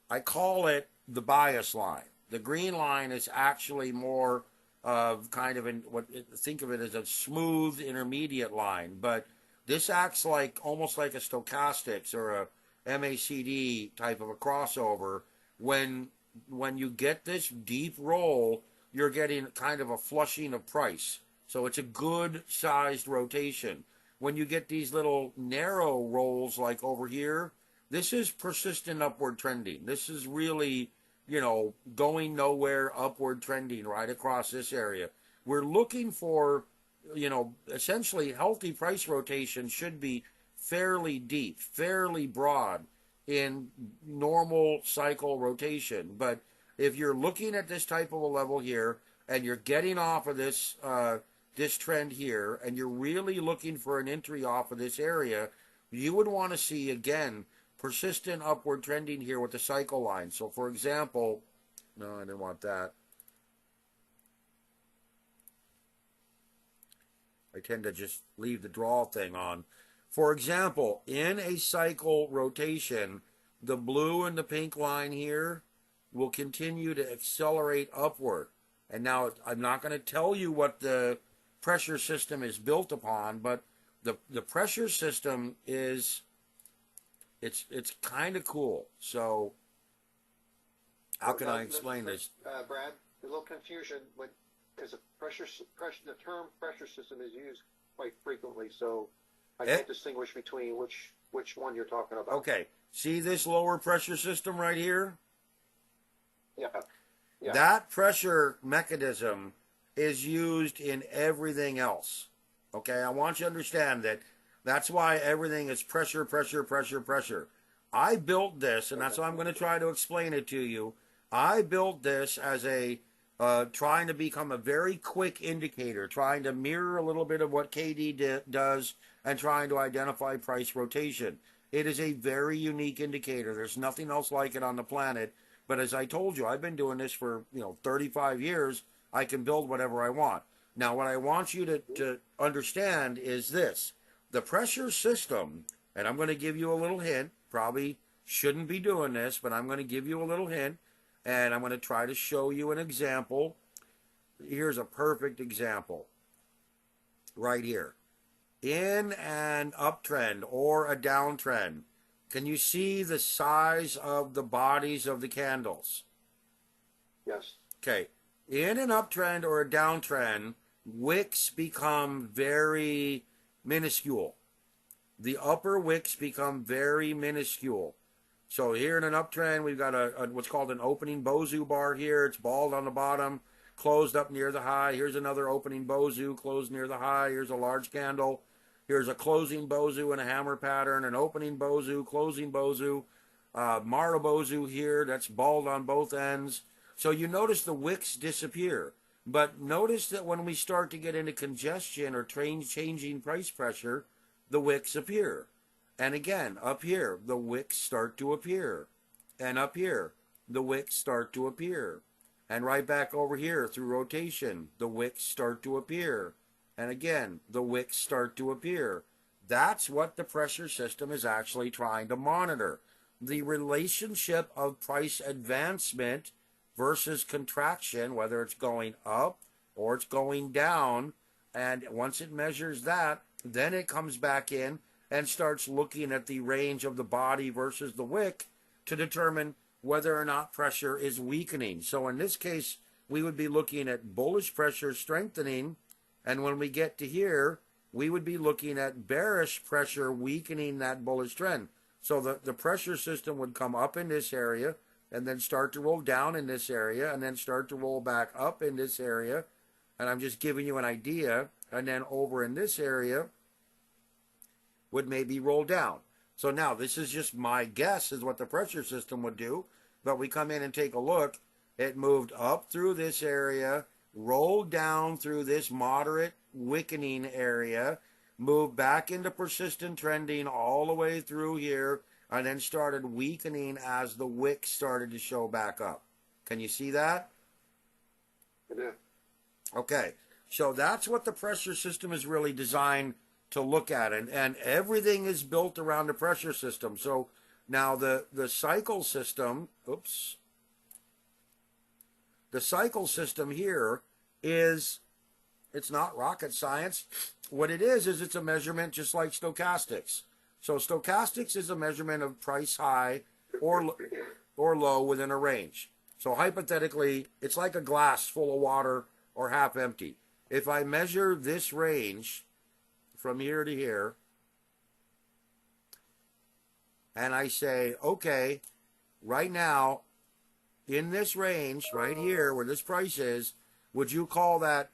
I call it the bias line. The green line is actually more of kind of think of it as a smooth intermediate line, but this acts like almost like a stochastics or a MACD type of a crossover. When you get this deep roll, you're getting kind of a flushing of price. So it's a good sized rotation. When you get these little narrow rolls like over here, this is persistent upward trending. This is really, going nowhere, upward trending right across this area. We're looking for, essentially healthy price rotation should be fairly deep, fairly broad in normal cycle rotation. But if you're looking at this type of a level here and you're getting off of this trend here, and you're really looking for an entry off of this area, you would want to see, again, persistent upward trending here with the cycle line. So, for example, no, I didn't want that. I tend to just leave the draw thing on. For example, in a cycle rotation, the blue and the pink line here will continue to accelerate upward. And now, I'm not going to tell you what the pressure system is built upon, but the pressure system is it's kind of cool. So how can I explain this? Brad, a little confusion because the term pressure system is used quite frequently, so I can't distinguish between which one you're talking about. Okay, see this lower pressure system right here? Yeah. That pressure mechanism is used in everything else. Okay, I want you to understand that that's why everything is pressure, pressure, pressure, pressure. I built this, and that's why I'm going to try to explain it to you. I built this as a trying to become a very quick indicator, trying to mirror a little bit of what KD does and trying to identify price rotation. It is a very unique indicator. There's nothing else like it on the planet. But as I told you, I've been doing this for 35 years. I can build whatever I want. Now, what I want you to understand is this. The pressure system, and I'm going to give you a little hint, probably shouldn't be doing this, but I'm going to give you a little hint, and I'm going to try to show you an example. Here's a perfect example right here. In an uptrend or a downtrend, can you see the size of the bodies of the candles? Yes. Okay. In an uptrend or a downtrend, wicks become very minuscule. The upper wicks become very minuscule. So here in an uptrend, we've got a what's called an opening Bozu bar here. It's bald on the bottom, closed up near the high. Here's another opening Bozu, closed near the high. Here's a large candle. Here's a closing Bozu in a hammer pattern, an opening Bozu, closing Bozu, Marubozu here. That's bald on both ends. So you notice the wicks disappear. But notice that when we start to get into congestion or changing price pressure, the wicks appear. And again, up here, the wicks start to appear. And up here, the wicks start to appear. And right back over here through rotation, the wicks start to appear. And again, the wicks start to appear. That's what the pressure system is actually trying to monitor. The relationship of price advancement versus contraction, whether it's going up or it's going down. And once it measures that, then it comes back in and starts looking at the range of the body versus the wick. to determine whether or not pressure is weakening. So in this case, we would be looking at bullish pressure strengthening, and when we get to here, we would be looking at bearish pressure weakening that bullish trend. So the pressure system would come up in this area and then start to roll down in this area and then start to roll back up in this area. And I'm just giving you an idea. And then over in this area would maybe roll down. So now this is just my guess is what the pressure system would do. But we come in and take a look. It moved up through this area, rolled down through this moderate weakening area, moved back into persistent trending all the way through here, and then started weakening as the wick started to show back up. Can you see that? Yeah. Okay, so that's what the pressure system is really designed to look at, and everything is built around the pressure system. So now the cycle system, the cycle system here is, it's not rocket science. What it is it's a measurement just like stochastics. So stochastics is a measurement of price high or low within a range. So hypothetically, it's like a glass full of water or half empty. If I measure this range from here to here, and I say, okay, right now, in this range, right here, where this price is, would you call that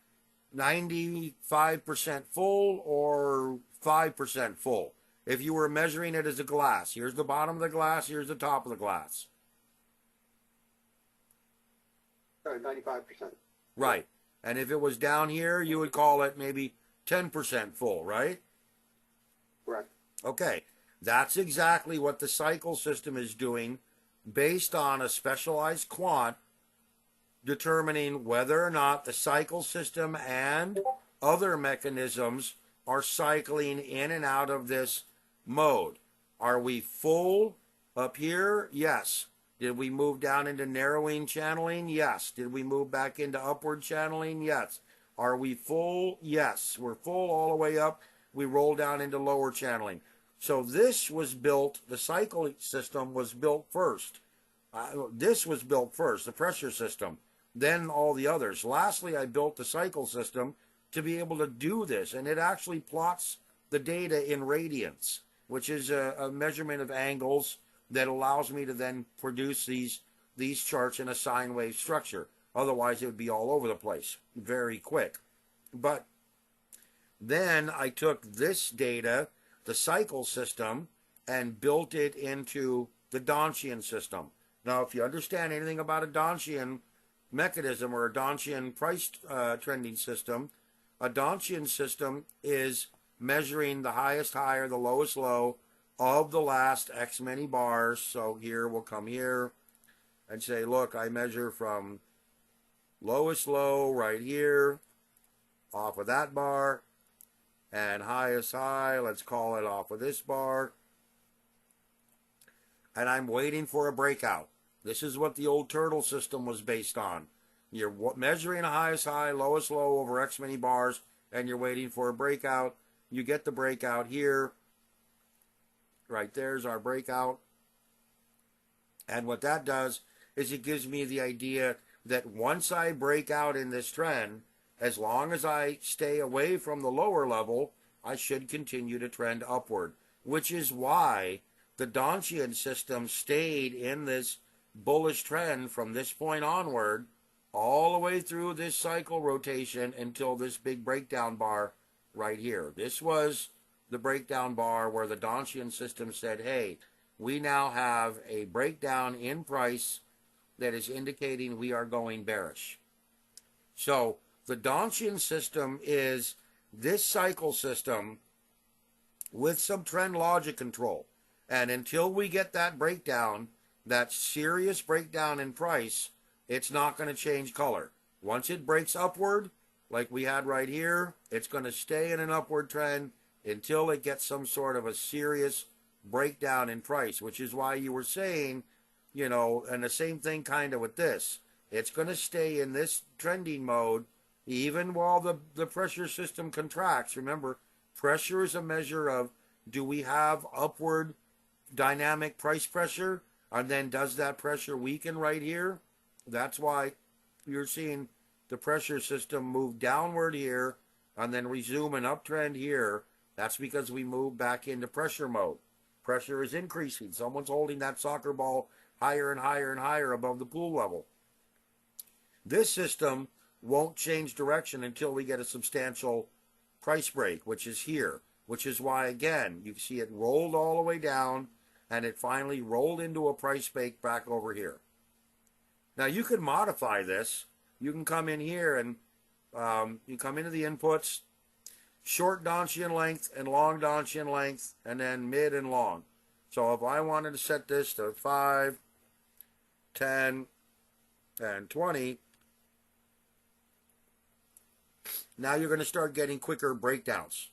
95% full or 5% full? If you were measuring it as a glass, here's the bottom of the glass, here's the top of the glass. 95%. Right. And if it was down here, you would call it maybe 10% full, right? Right. Okay. That's exactly what the cycle system is doing based on a specialized quant determining whether or not the cycle system and other mechanisms are cycling in and out of this mode. Are we full up here? Yes. Did we move down into narrowing channeling? Yes. Did we move back into upward channeling? Yes. Are we full? Yes. We're full all the way up. We roll down into lower channeling. So this was built, the cycle system was built first. This was built first, the pressure system, then all the others. Lastly, I built the cycle system to be able to do this, and it actually plots the data in radians, which is a measurement of angles that allows me to then produce these charts in a sine wave structure. Otherwise, it would be all over the place very quick. But then I took this data, the cycle system, and built it into the Donchian system. Now, if you understand anything about a Donchian mechanism or a Donchian price trending system, a Donchian system is measuring the highest high or the lowest low of the last X many bars. So here we'll come here and say, look, I measure from lowest low right here off of that bar, and highest high, let's call it off of this bar, and I'm waiting for a breakout. This is what the old turtle system was based on. You're measuring a highest high, lowest low over X many bars, and you're waiting for a breakout. You get the breakout here. Right there's our breakout. And what that does is it gives me the idea that once I break out in this trend, as long as I stay away from the lower level, I should continue to trend upward, which is why the Donchian system stayed in this bullish trend from this point onward all the way through this cycle rotation until this big breakdown bar right here. This was the breakdown bar where the Donchian system said, hey, we now have a breakdown in price that is indicating we are going bearish. So the Donchian system is this cycle system with some trend logic control. And until we get that breakdown, that serious breakdown in price, it's not going to change color. Once it breaks upward, like we had right here, it's going to stay in an upward trend until it gets some sort of a serious breakdown in price, which is why you were saying, you know, and the same thing kind of with this. It's going to stay in this trending mode even while the pressure system contracts. Remember, pressure is a measure of, do we have upward dynamic price pressure, and then does that pressure weaken right here? That's why you're seeing the pressure system move downward here and then resume an uptrend here. That's because we move back into pressure mode. Pressure is increasing. Someone's holding that soccer ball higher and higher and higher above the pool level. This system won't change direction until we get a substantial price break, which is here, which is why, again, you see it rolled all the way down and it finally rolled into a price break back over here. Now, you can modify this. You can come in here and you come into the inputs, short Donchian length and long Donchian length, and then mid and long. So if I wanted to set this to 5, 10, and 20, now you're going to start getting quicker breakdowns.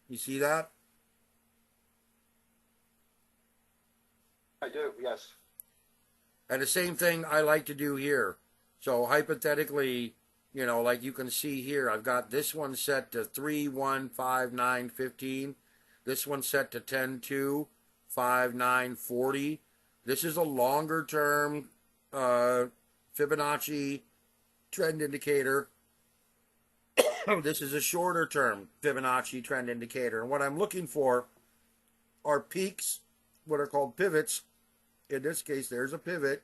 You see that? I do, yes. And the same thing I like to do here. So hypothetically, you know, like you can see here, I've got this one set to 3, 1, 5, 9, 15. This one set to 10, 2, 5, 9, 40. This is a longer term Fibonacci trend indicator. This is a shorter term Fibonacci trend indicator. And what I'm looking for are peaks, what are called pivots. In this case, there's a pivot.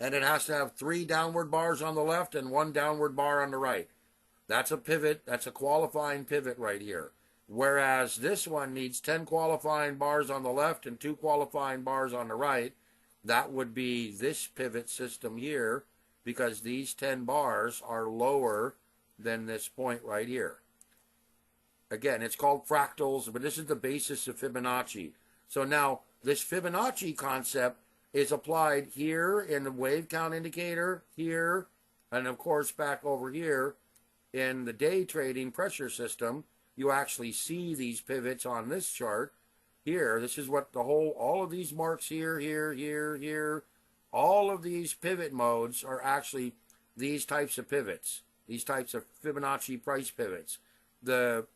And it has to have 3 downward bars on the left and 1 downward bar on the right. That's a pivot. That's a qualifying pivot right here. Whereas this one needs 10 qualifying bars on the left and 2 qualifying bars on the right. That would be this pivot system here, because these 10 bars are lower than this point right here. Again, it's called fractals, but this is the basis of Fibonacci. So now, this Fibonacci concept is applied here in the wave count indicator, here, and of course back over here in the day trading pressure system. You actually see these pivots on this chart here. This is what all of these marks here, here, all of these pivot modes are actually these types of pivots, these types of Fibonacci price pivots. The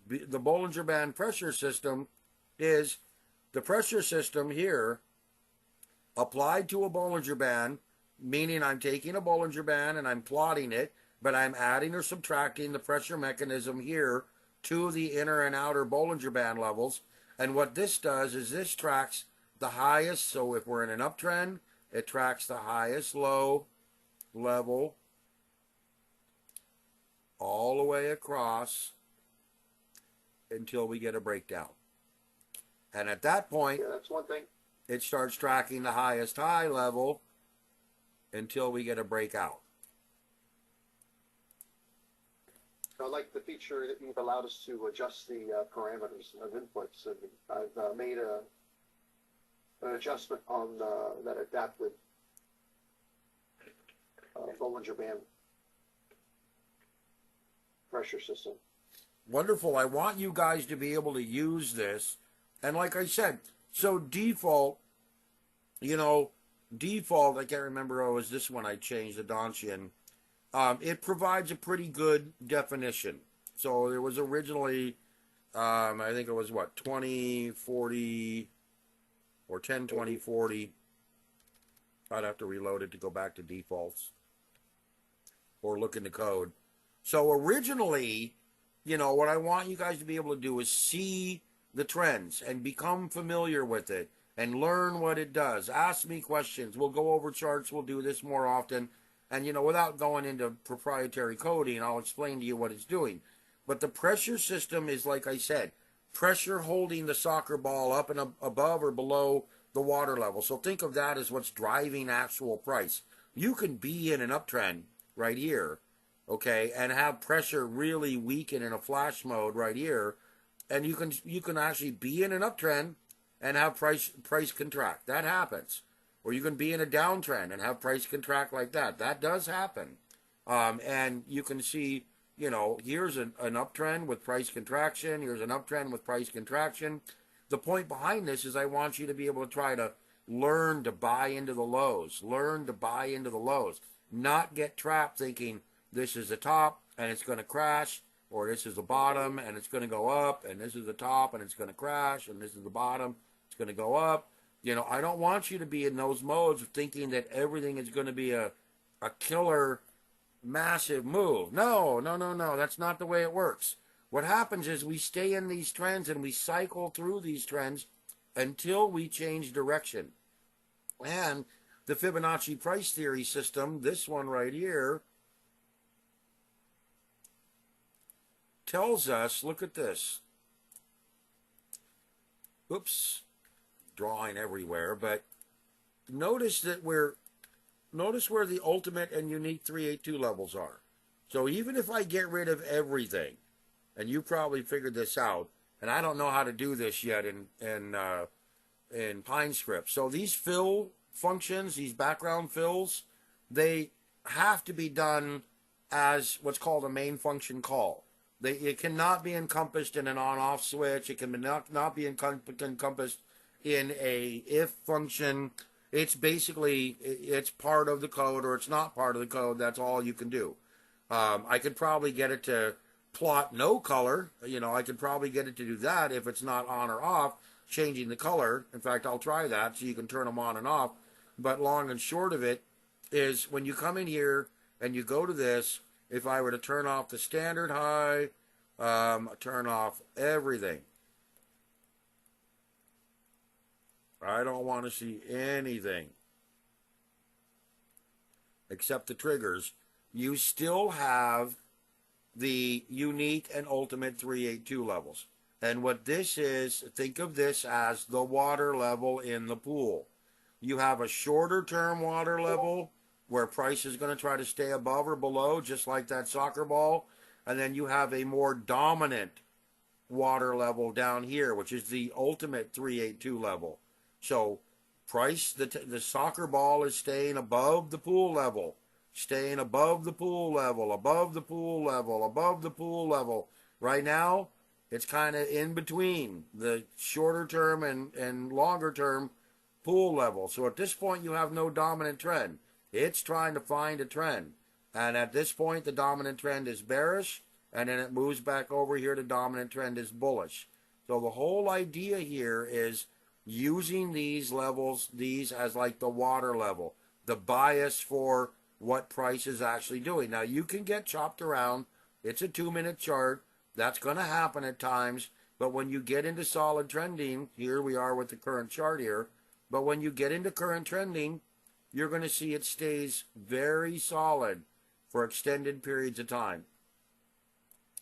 Bollinger Band pressure system is the pressure system here applied to a Bollinger Band, meaning I'm taking a Bollinger Band and I'm plotting it, but I'm adding or subtracting the pressure mechanism here to the inner and outer Bollinger Band levels. And what this does is this tracks the highest, so if we're in an uptrend, it tracks the highest low level all the way across until we get a breakdown. And at that point, Yeah, that's one thing. it starts tracking the highest high level until we get a breakout. I like the feature that you've allowed us to adjust the parameters of inputs. And I've made an adjustment on that adaptive Bollinger Band pressure system. Wonderful. I want you guys to be able to use this. And like I said, so default, I can't remember, it was this one I changed, the Donchian. It provides a pretty good definition. So there was originally, I think it was 20, 40, or 10, 20, 40. I'd have to reload it to go back to defaults or look in the code. So originally, what I want you guys to be able to do is see the trends and become familiar with it and learn what it does. Ask me questions. We'll go over charts. We'll do this more often. And, without going into proprietary coding, I'll explain to you what it's doing. But the pressure system is, like I said, pressure holding the soccer ball up and above or below the water level. So think of that as what's driving actual price. You can be in an uptrend right here, okay, and have pressure really weaken in a flash mode right here. And you can actually be in an uptrend and have price contract. That happens. Or you can be in a downtrend and have price contract like that. That does happen. And you can see, here's an uptrend with price contraction. Here's an uptrend with price contraction. The point behind this is I want you to be able to try to learn to buy into the lows. Learn to buy into the lows. Not get trapped thinking this is the top and it's going to crash, or this is the bottom and it's going to go up, and this is the top and it's going to crash, and this is the bottom, it's going to go up. You know, I don't want you to be in those modes of thinking that everything is going to be a killer, massive move. No, no, no, no. That's not the way it works. What happens is we stay in these trends and we cycle through these trends until we change direction. And the Fibonacci price theory system, this one right here, tells us, look at this. Oops, drawing everywhere, but notice that notice where the ultimate and unique 382 levels are. So even if I get rid of everything, and you probably figured this out, and I don't know how to do this yet in PineScript. So these fill functions, these background fills, they have to be done as what's called a main function call. It cannot be encompassed in an on-off switch. It can not be encompassed in a if function. It's basically, it's part of the code or it's not part of the code. That's all you can do. I could probably get it to plot no color. You know, I could probably get it to do that if it's not on or off, changing the color. In fact, I'll try that so you can turn them on and off. But long and short of it is when you come in here and you go to this, if I were to turn off the standard high, turn off everything. I don't want to see anything except the triggers. You still have the unique and ultimate 382 levels. And what this is, think of this as the water level in the pool. You have a shorter term water level where price is going to try to stay above or below, just like that soccer ball. And then you have a more dominant water level down here, which is the ultimate 382 level. So price, the soccer ball is staying above the pool level, staying above the pool level, above the pool level, above the pool level. Right now, it's kind of in between the shorter term and longer term pool level. So at this point, you have no dominant trend. It's trying to find a trend. And at this point, the dominant trend is bearish, and then it moves back over here. The dominant trend is bullish. So the whole idea here is using these levels, these as like the water level, the bias for what price is actually doing. Now, you can get chopped around. It's a 2-minute chart. That's going to happen at times. But when you get into solid trending, here we are with the current chart here. But when you get into current trending, you're going to see it stays very solid for extended periods of time.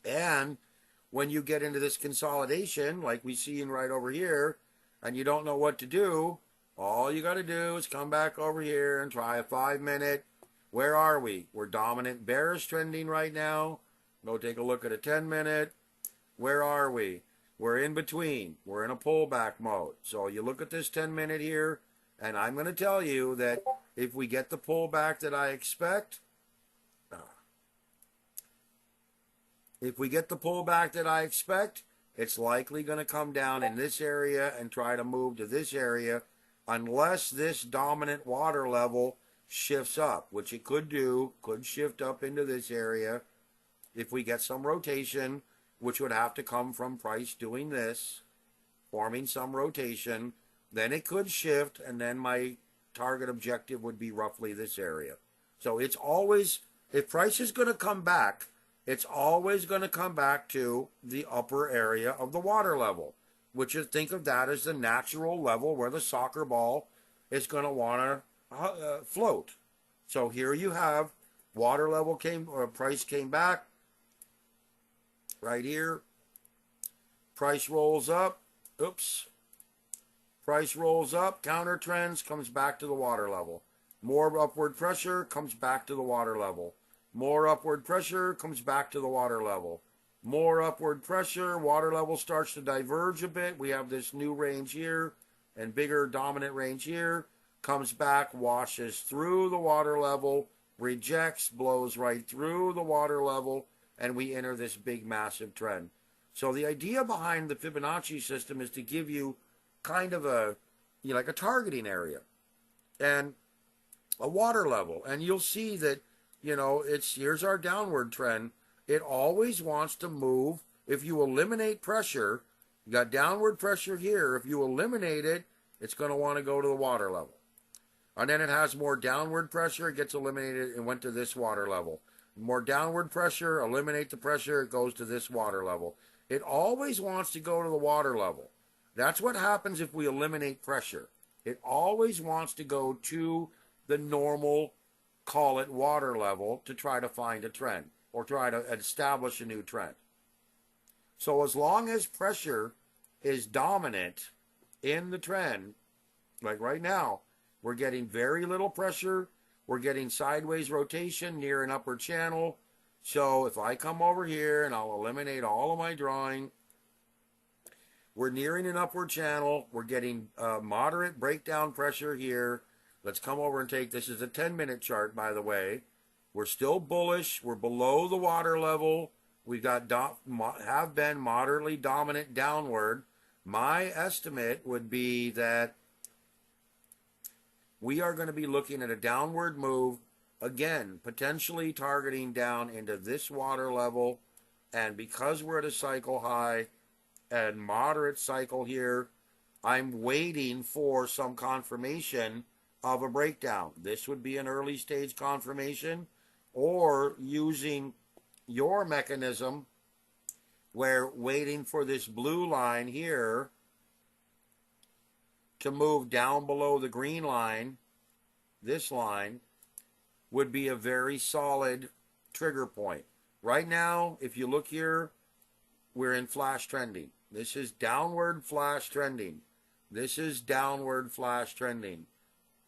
And when you get into this consolidation, like we see in right over here, and you don't know what to do, all you got to do is come back over here and try a 5-minute. Where are we? We're dominant bearish trending right now. Go take a look at a 10-minute. Where are we? We're in between. We're in a pullback mode. So you look at this 10-minute here, and I'm going to tell you that if we get the pullback that I expect, it's likely going to come down in this area and try to move to this area unless this dominant water level shifts up, which it could do, could shift up into this area if we get some rotation, which would have to come from price doing this, forming some rotation. Then it could shift, and then my target objective would be roughly this area. So it's always, if price is going to come back, it's always going to come back to the upper area of the water level, which is, think of that as the natural level where the soccer ball is going to want to float. So here you have water level came, or price came back right here. Price rolls up. Oops. Price rolls up. Counter trends, comes back to the water level. More upward pressure, comes back to the water level. More upward pressure, comes back to the water level. More upward pressure, water level starts to diverge a bit. We have this new range here and bigger dominant range here. Comes back, washes through the water level, rejects, blows right through the water level, and we enter this big massive trend. So the idea behind the Fibonacci system is to give you kind of a, you know, like a targeting area and a water level. And you'll see that, you know, here's our downward trend. It always wants to move. If you eliminate pressure, you got downward pressure here. If you eliminate it, it's going to want to go to the water level. And then it has more downward pressure, it gets eliminated and went to this water level. More downward pressure, eliminate the pressure, it goes to this water level. It always wants to go to the water level. That's what happens if we eliminate pressure. It always wants to go to the normal, call it water level, to try to find a trend or try to establish a new trend. So as long as pressure is dominant in the trend, like right now, we're getting very little pressure. We're getting sideways rotation near an upper channel. So if I come over here and I'll eliminate all of my drawing, we're nearing an upward channel. We're getting moderate breakdown pressure here. Let's come over and take, this is a 10-minute chart, by the way. We're still bullish. We're below the water level. We've got have been moderately dominant downward. My estimate would be that we are going to be looking at a downward move, again, potentially targeting down into this water level. And because we're at a cycle high and moderate cycle here, I'm waiting for some confirmation of a breakdown. This would be an early stage confirmation, or using your mechanism where waiting for this blue line here to move down below the green line, this line, would be a very solid trigger point. Right now, if you look here, we're in flash trending. This is downward flash trending. This is downward flash trending.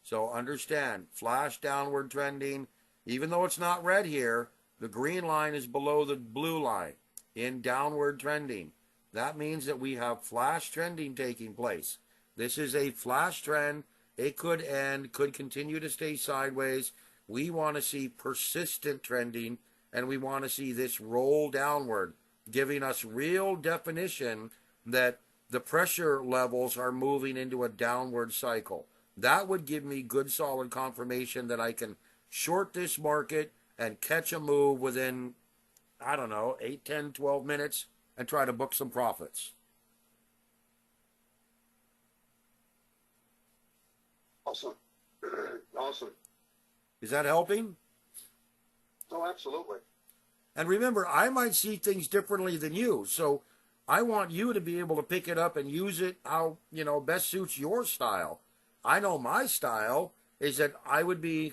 So understand, flash downward trending, even though it's not red here, the green line is below the blue line in downward trending. That means that we have flash trending taking place. This is a flash trend. It could end, could continue to stay sideways. We want to see persistent trending, and we want to see this roll downward, giving us real definition that the pressure levels are moving into a downward cycle. That would give me good solid confirmation that I can short this market and catch a move within, I don't know, 8, 10, 12 minutes and try to book some profits. Awesome. Awesome. Is that helping? Oh, absolutely. And remember, I might see things differently than you. So I want you to be able to pick it up and use it how, best suits your style. I know my style is that I would be,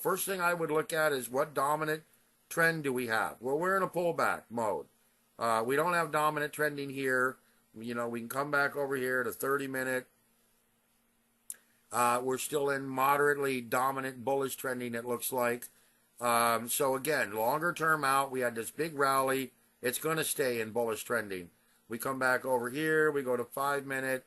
first thing I would look at is what dominant trend do we have? Well, we're in a pullback mode. We don't have dominant trending here. We can come back over here to 30-minute. We're still in moderately dominant bullish trending, it looks like. So again, longer term out, we had this big rally. It's going to stay in bullish trending. We come back over here, we go to 5-minute,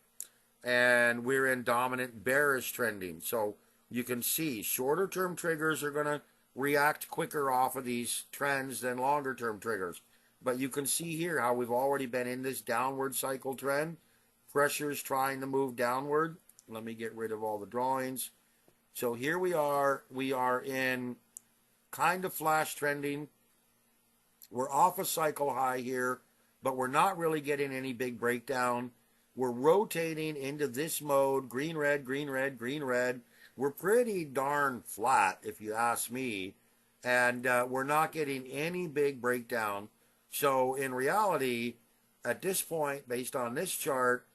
and we're in dominant bearish trending. So you can see shorter term triggers are going to react quicker off of these trends than longer term triggers. But you can see here how we've already been in this downward cycle trend. Pressure's trying to move downward. Let me get rid of all the drawings. So here we are in kind of flash trending. We're off a cycle high here, but we're not really getting any big breakdown. We're rotating into this mode, green, red, green, red, green, red. We're pretty darn flat, if you ask me, and we're not getting any big breakdown. So in reality, at this point, based on this chart,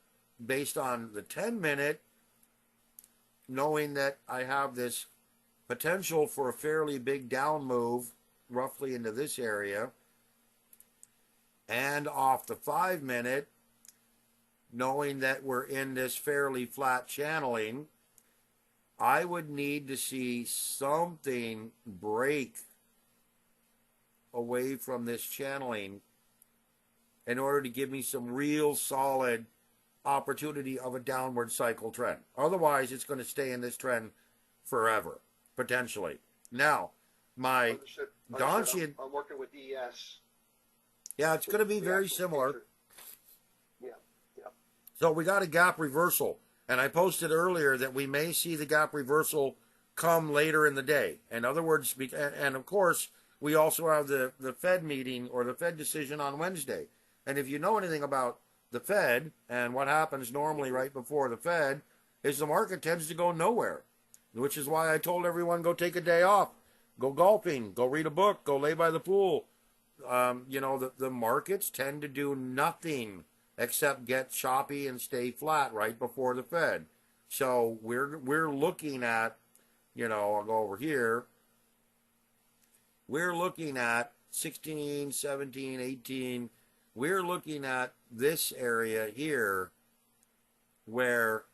based on the 10-minute, knowing that I have this potential for a fairly big down move, roughly into this area, and off the 5-minute, knowing that we're in this fairly flat channeling, I would need to see something break away from this channeling in order to give me some real solid opportunity of a downward cycle trend. Otherwise, it's going to stay in this trend forever, potentially. Now, my Gaussian... I'm working with ES. Yeah, it's going to be very similar. Yeah. So we got a gap reversal. And I posted earlier that we may see the gap reversal come later in the day. In other words, and of course, we also have the Fed meeting or the Fed decision on Wednesday. And if you know anything about the Fed and what happens normally right before the Fed, is the market tends to go nowhere, which is why I told everyone go take a day off, go golfing, go read a book, go lay by the pool. You know, the markets tend to do nothing except get choppy and stay flat right before the Fed. So we're looking at, you know, I'll go over here. We're looking at 16, 17, 18. We're looking at this area here where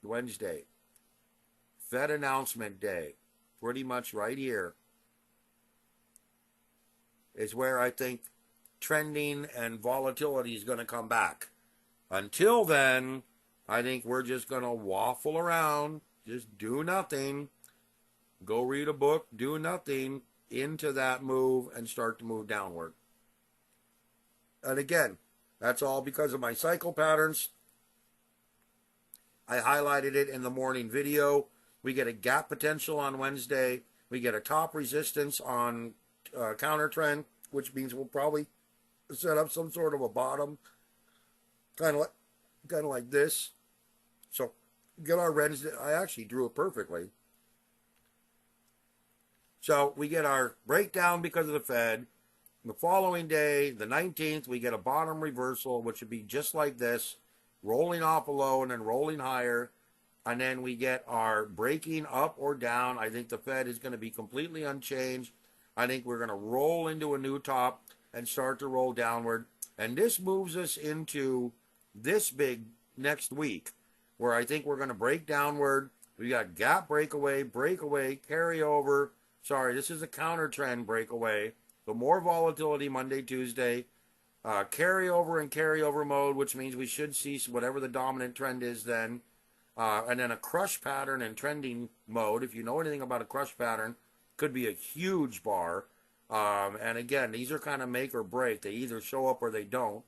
Wednesday, Fed announcement day, pretty much right here, is where I think trending and volatility is going to come back. Until then, I think we're just going to waffle around, just do nothing, go read a book, do nothing, into that move and start to move downward. And again, that's all because of my cycle patterns. I highlighted it in the morning video. We get a gap potential on Wednesday. We get a top resistance on counter trend, which means we'll probably set up some sort of a bottom, kind of like this. So get our Wednesday. I actually drew it perfectly. So we get our breakdown because of the Fed. The following day, the 19th, we get a bottom reversal, which would be just like this, rolling off a low and then rolling higher. And then we get our breaking up or down. I think the Fed is going to be completely unchanged. I think we're going to roll into a new top and start to roll downward. And this moves us into this big next week, where I think we're going to break downward. We got gap breakaway, carry over. Sorry, this is a counter trend breakaway. So more volatility Monday, Tuesday. Carryover and carryover mode, which means we should see whatever the dominant trend is then. And then a crush pattern and trending mode. If you know anything about a crush pattern, could be a huge bar. And again, these are kind of make or break. They either show up or they don't.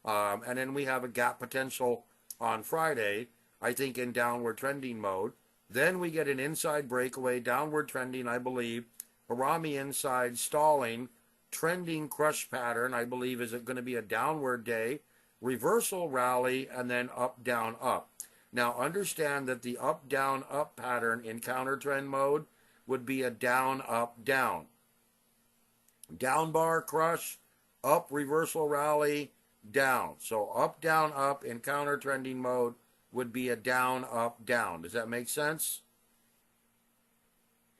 And then we have a gap potential on Friday, I think in downward trending mode. Then we get an inside breakaway, downward trending, I believe. Harami inside, stalling, trending crush pattern, I believe, is it going to be a downward day, reversal rally, and then up, down, up. Now, understand that the up, down, up pattern in counter trend mode would be a down, up, down. Down bar, crush, up, reversal rally, down. So up, down, up in counter trending mode would be a down, up, down. Does that make sense?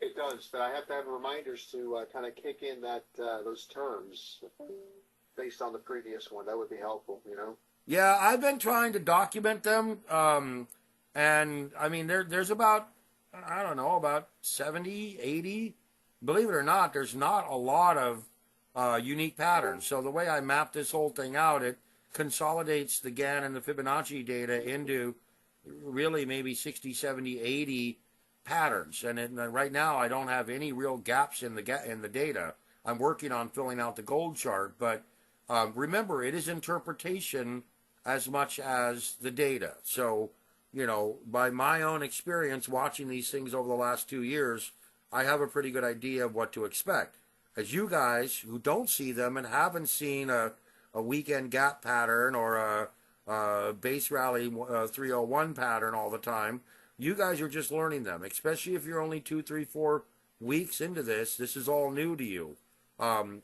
It does, but I have to have reminders to kind of kick in that those terms based on the previous one. That would be helpful, you know? Yeah, I've been trying to document them. And, I mean, there's about, I don't know, about 70, 80. Believe it or not, there's not a lot of unique patterns. So the way I map this whole thing out, it consolidates the Gann and the Fibonacci data into really maybe 60, 70, 80 patterns. And right now, I don't have any real gaps in the data. I'm working on filling out the gold chart. But remember, it is interpretation as much as the data. So, you know, by my own experience watching these things over the last 2 years, I have a pretty good idea of what to expect. As you guys who don't see them and haven't seen a weekend gap pattern or a base rally 301 pattern all the time, you guys are just learning them, especially if you're only 2, 3, 4 weeks into this. This is all new to you.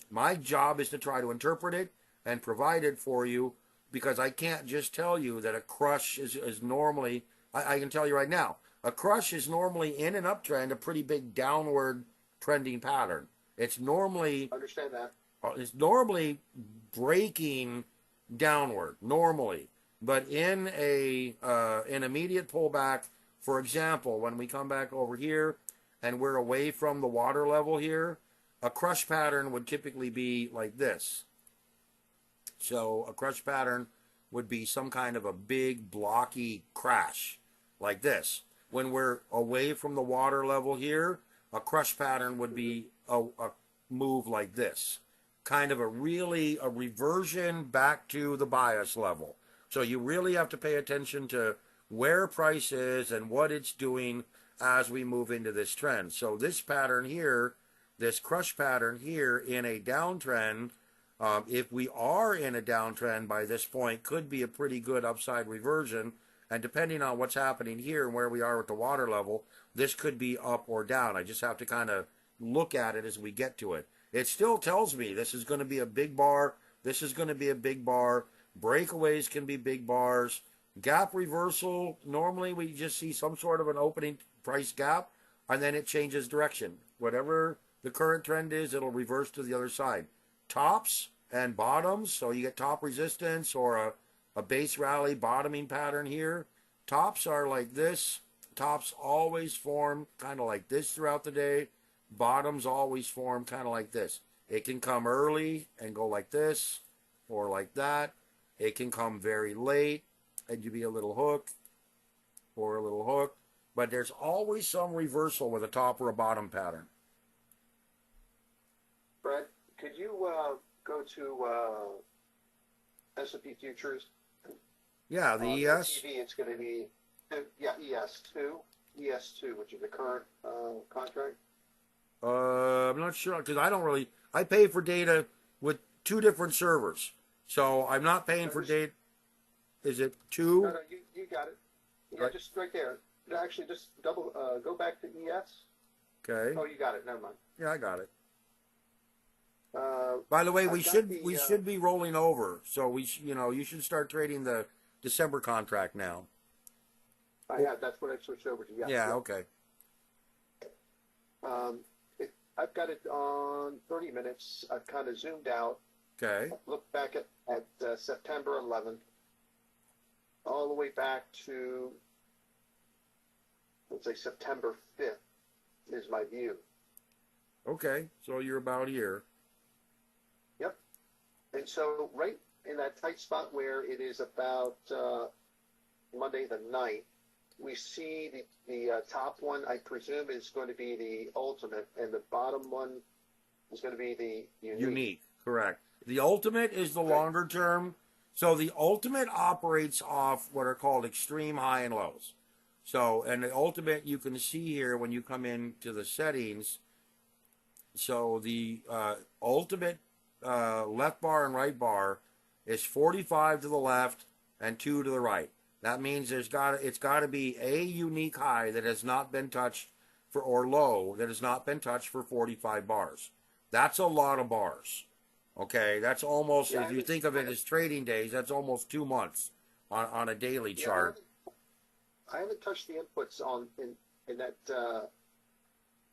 My job is to try to interpret it and provide it for you, because I can't just tell you that a crush is normally, I can tell you right now, a crush is normally in an uptrend, a pretty big downward trending pattern. It's normally, Understand that. It's normally breaking downward, normally. But in an immediate pullback, for example, when we come back over here and we're away from the water level here, a crush pattern would typically be like this. So a crush pattern would be some kind of a big blocky crash like this. When we're away from the water level here, a crush pattern would be a move like this. Kind of a reversion back to the bias level. So you really have to pay attention to where price is and what it's doing as we move into this trend. So this pattern here, this crush pattern here in a downtrend, if we are in a downtrend by this point, could be a pretty good upside reversion. And depending on what's happening here and where we are with the water level, this could be up or down. I just have to kind of look at it as we get to it. It still tells me this is going to be a big bar. This is going to be a big bar. Breakaways can be big bars. Gap reversal, normally we just see some sort of an opening price gap, and then it changes direction. Whatever the current trend is, it'll reverse to the other side. Tops and bottoms, so you get top resistance or a base rally bottoming pattern here. Tops are like this. Tops always form kind of like this throughout the day. Bottoms always form kind of like this. It can come early and go like this or like that. It can come very late and you be a little hook or a little hook. But there's always some reversal with a top or a bottom pattern. Brett, could you go to S&P Futures? Yeah, the ES. TV, it's going to be, ES2, which is the current contract. I'm not sure because I pay for data with two different servers. So I'm not paying for data. Is it two? No, you got it. Yeah, right. Just right there. Actually, just go back to ES. Okay. Oh, you got it. Never mind. Yeah, I got it. By the way, we should be rolling over. So you should start trading the December contract now. Yeah, that's what I switched over to. Yeah. Okay. I've got it on 30 minutes. I've kind of zoomed out. Okay. Look back at September 11th, all the way back to, let's say, September 5th is my view. Okay, so you're about here. Yep. And so right in that tight spot where it is about Monday the 9th, we see the top one, I presume, is going to be the ultimate, and the bottom one is going to be the unique. Unique, correct. The ultimate is the longer term. So the ultimate operates off what are called extreme high and lows. So, and the ultimate you can see here when you come into the settings. So the ultimate left bar and right bar is 45 to the left and 2 to the right. That means it's got to be a unique high that has not been touched or low that has not been touched for 45 bars. That's a lot of bars. Okay, that's almost, if you think of it as trading days, that's almost 2 months on a daily chart. I haven't touched the inputs in that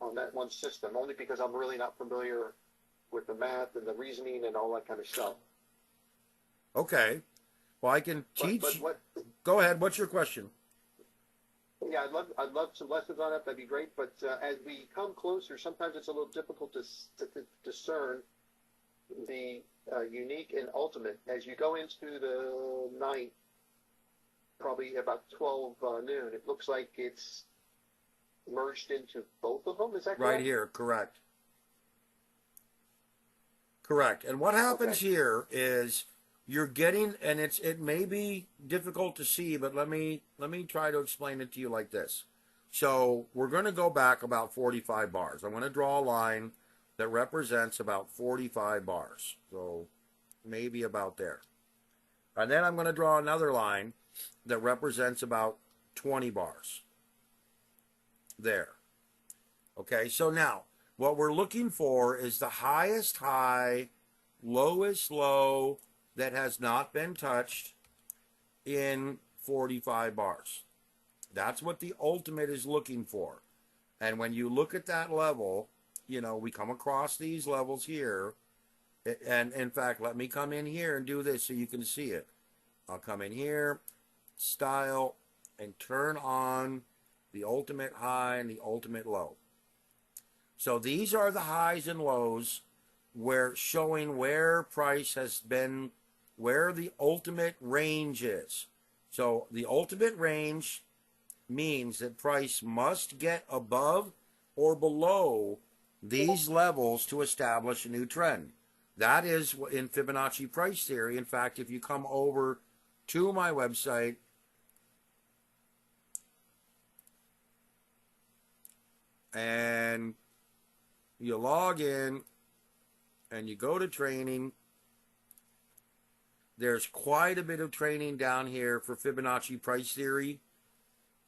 on that one system, only because I'm really not familiar with the math and the reasoning and all that kind of stuff. Okay. Well, I can teach. Go ahead. What's your question? Yeah, I'd love some lessons on it. That'd be great. But as we come closer, sometimes it's a little difficult to discern the unique and ultimate. As you go into the night, probably about 12 noon, it looks like it's merged into both of them. Is that correct? Right here, correct. Correct. And what happens here is you're getting, and it may be difficult to see, but let me try to explain it to you like this. So we're going to go back about 45 bars. I'm going to draw a line that represents about 45 bars. So maybe about there. And then I'm going to draw another line that represents about 20 bars. There. Okay, so now what we're looking for is the highest high, lowest low that has not been touched in 45 bars. That's what the ultimate is looking for. And when you look at that level, we come across these levels here. And in fact, let me come in here and do this so you can see it. I'll come in here, style, and turn on the ultimate high and the ultimate low. So these are the highs and lows where showing where price has been, where the ultimate range is. So the ultimate range means that price must get above or below these levels to establish a new trend. That is in Fibonacci price theory. In fact, if you come over to my website, and you log in and you go to training, There's quite a bit of training down here for Fibonacci price theory.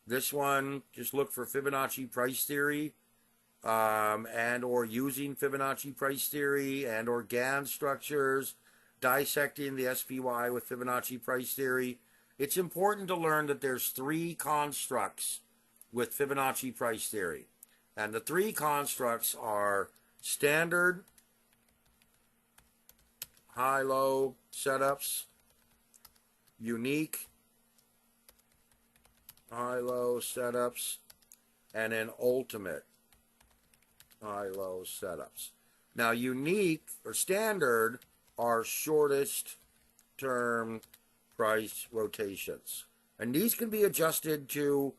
This one, just look for Fibonacci price theory, and or using Fibonacci price theory and or Gann structures, dissecting the SPY with Fibonacci price theory. It's important to learn that there's 3 constructs with Fibonacci price theory. And the 3 constructs are standard, high-low setups, unique, high-low setups, and then ultimate high-low setups. Now, unique or standard are shortest term price rotations. And these can be adjusted to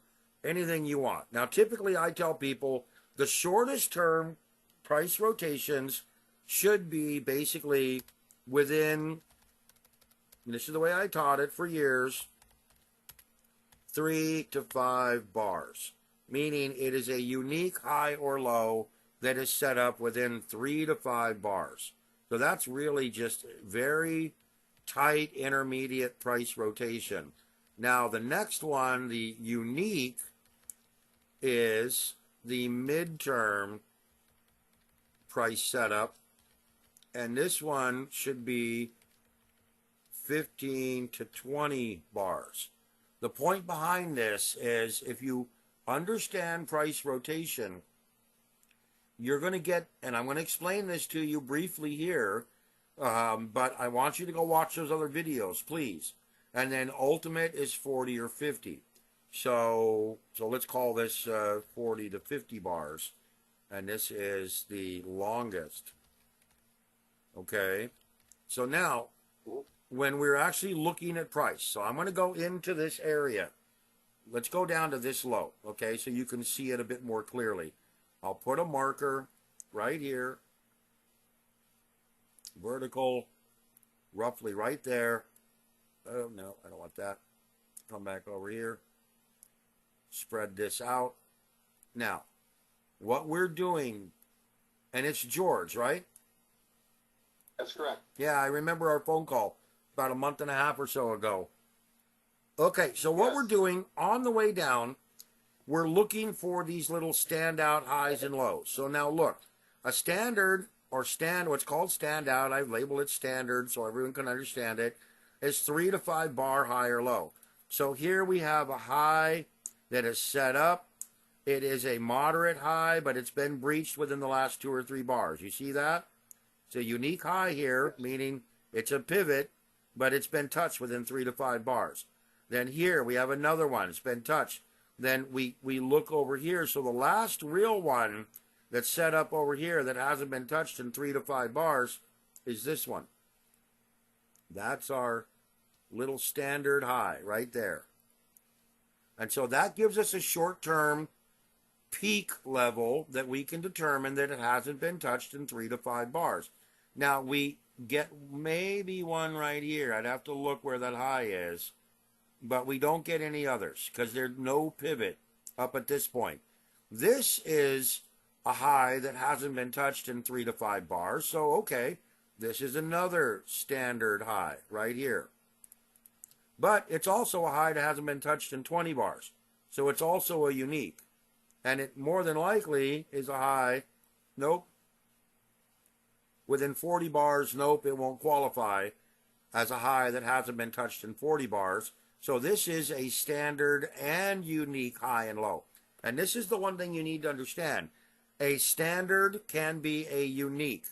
anything you want. Now, typically I tell people the shortest term price rotations should be basically within, and this is the way I taught it for years, 3 to 5 bars, meaning it is a unique high or low that is set up within 3 to 5 bars. So that's really just very tight intermediate price rotation. Now the next one, the unique, is the midterm price setup, and this one should be 15 to 20 bars. The point behind this is if you understand price rotation, you're going to get, and I'm going to explain this to you briefly here, but I want you to go watch those other videos, please. And then ultimate is 40 or 50. So let's call this 40 to 50 bars. And this is the longest. Okay. So now, when we're actually looking at price, so I'm going to go into this area. Let's go down to this low, okay, so you can see it a bit more clearly. I'll put a marker right here, vertical, roughly right there. Oh, no, I don't want that. Come back over here. Spread this out. Now, what we're doing, and it's George, right? That's correct. Yeah, I remember our phone call about a month and a half or so ago. Okay, so what we're doing on the way down, we're looking for these little standout highs and lows. So now look, a standard or what's called standout, I've labeled it standard so everyone can understand it, is 3 to 5 bar high or low. So here we have a high that is set up. It is a moderate high, but it's been breached within the last 2 or 3 bars. You see that? It's a unique high here, meaning it's a pivot, but it's been touched within 3 to 5 bars. Then here we have another one. It's been touched. Then we look over here. So the last real one that's set up over here that hasn't been touched in 3 to 5 bars is this one. That's our little standard high right there. And so that gives us a short-term peak level that we can determine that it hasn't been touched in 3 to 5 bars. Now we get maybe one right here. I'd have to look where that high is. But we don't get any others because there's no pivot up at this point. This is a high that hasn't been touched in 3 to 5 bars. So, okay, this is another standard high right here. But it's also a high that hasn't been touched in 20 bars. So it's also a unique. And it more than likely is a high. Nope. Within 40 bars, nope, it won't qualify as a high that hasn't been touched in 40 bars. So this is a standard and unique high and low. And this is the one thing you need to understand. A standard can be a unique.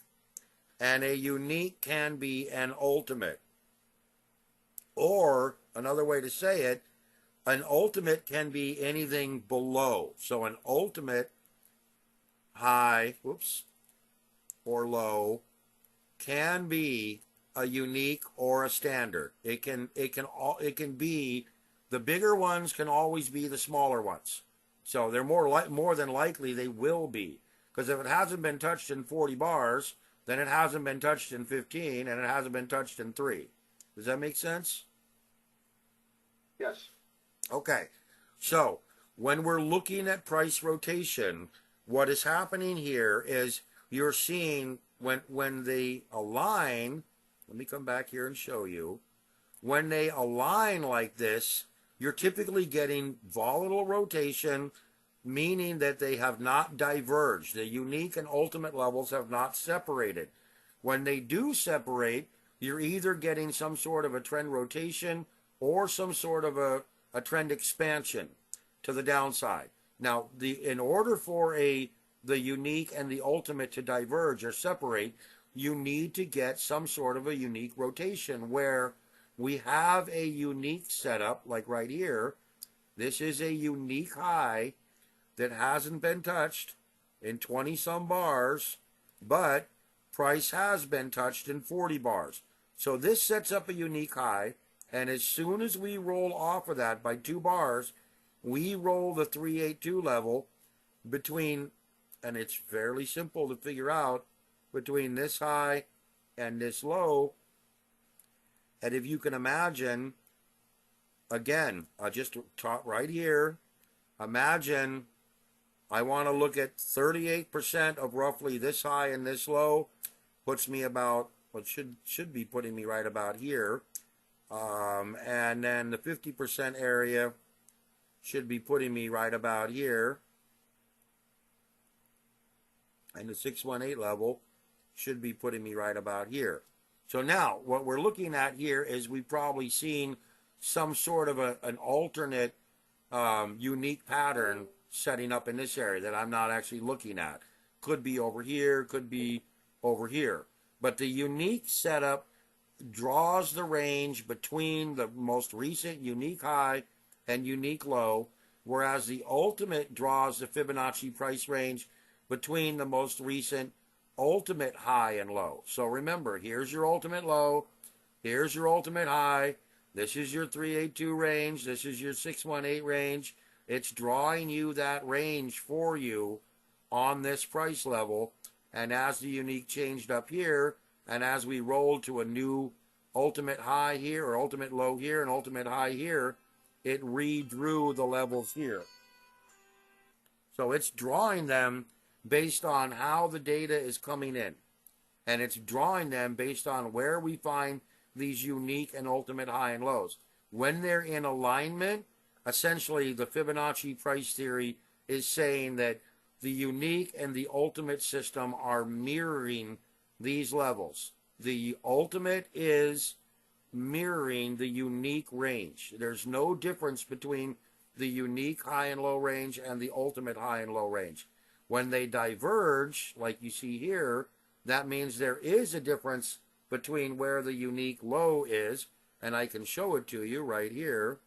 And a unique can be an ultimate. Or, another way to say it, an ultimate can be anything below. So an ultimate high, or low can be a unique or a standard. It can be, the bigger ones can always be the smaller ones. So they're more than likely they will be. Because if it hasn't been touched in 40 bars, then it hasn't been touched in 15 and it hasn't been touched in 3. Does that make sense? Yes. Okay. So when we're looking at price rotation, what is happening here is you're seeing when they align. Let me come back here and show you. when they align like this, you're typically getting volatile rotation, meaning that they have not diverged. The unique and ultimate levels have not separated. When they do separate, you're either getting some sort of a trend rotation or some sort of a trend expansion to the downside. Now, in order for the unique and the ultimate to diverge or separate, you need to get some sort of a unique rotation where we have a unique setup, like right here. This is a unique high that hasn't been touched in 20 some bars, but price has been touched in 40 bars. So this sets up a unique high, and as soon as we roll off of that by 2 bars, we roll the 382 level between, and it's fairly simple to figure out, between this high and this low. And if you can imagine, again, I just taught right here, imagine I want to look at 38% of roughly this high and this low, puts me about, well, should be putting me right about here. And then the 50% area should be putting me right about here. And the 618 level should be putting me right about here. So now what we're looking at here is we've probably seen some sort of an alternate unique pattern setting up in this area that I'm not actually looking at. Could be over here, could be over here. But the unique setup draws the range between the most recent unique high and unique low, whereas the ultimate draws the Fibonacci price range between the most recent ultimate high and low. So remember, here's your ultimate low, here's your ultimate high, this is your 382 range, this is your 618 range. It's drawing you that range for you on this price level. And as the unique changed up here, and as we rolled to a new ultimate high here, or ultimate low here, and ultimate high here, it redrew the levels here. So it's drawing them based on how the data is coming in. And it's drawing them based on where we find these unique and ultimate high and lows. When they're in alignment, essentially the Fibonacci price theory is saying that the unique and the ultimate system are mirroring these levels. The ultimate is mirroring the unique range. There's no difference between the unique high and low range and the ultimate high and low range. When they diverge, like you see here, that means there is a difference between where the unique low is, and I can show it to you right here.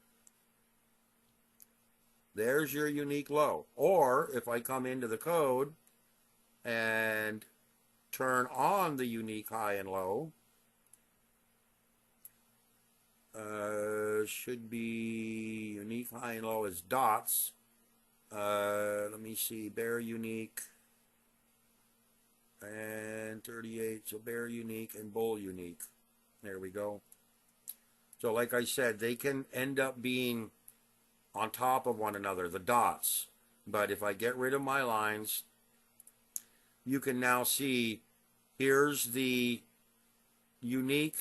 There's your unique low. Or if I come into the code and turn on the unique high and low, should be unique high and low is dots. Let me see, bear unique and 38, so bear unique and bull unique. There we go. So like I said, they can end up being on top of one another, the dots. But if I get rid of my lines, you can now see here's the unique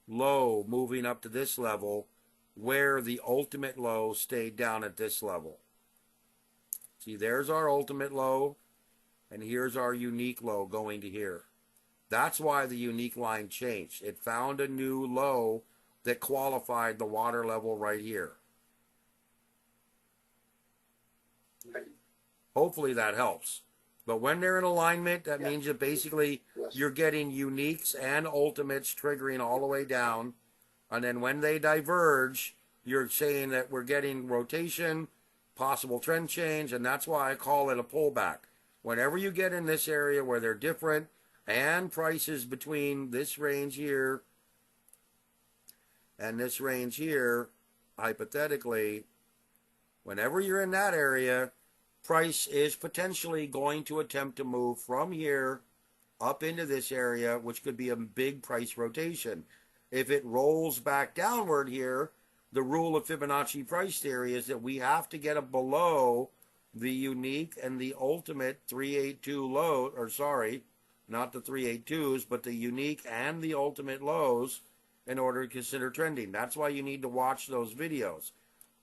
low moving up to this level where the ultimate low stayed down at this level. See, there's our ultimate low, and here's our unique low going to here. That's why the unique line changed. It found a new low that qualified the water level right here. Hopefully that helps. But when they're in alignment, that means that basically you're getting uniques and ultimates triggering all the way down. And then when they diverge, you're saying that we're getting rotation, possible trend change, and that's why I call it a pullback. Whenever you get in this area where they're different and prices between this range here and this range here, hypothetically, whenever you're in that area, price is potentially going to attempt to move from here up into this area, which could be a big price rotation. If it rolls back downward here, the rule of Fibonacci price theory is that we have to get it below the unique and the ultimate 382 low, or sorry, not the 382s, but the unique and the ultimate lows. in order to consider trending. That's why you need to watch those videos.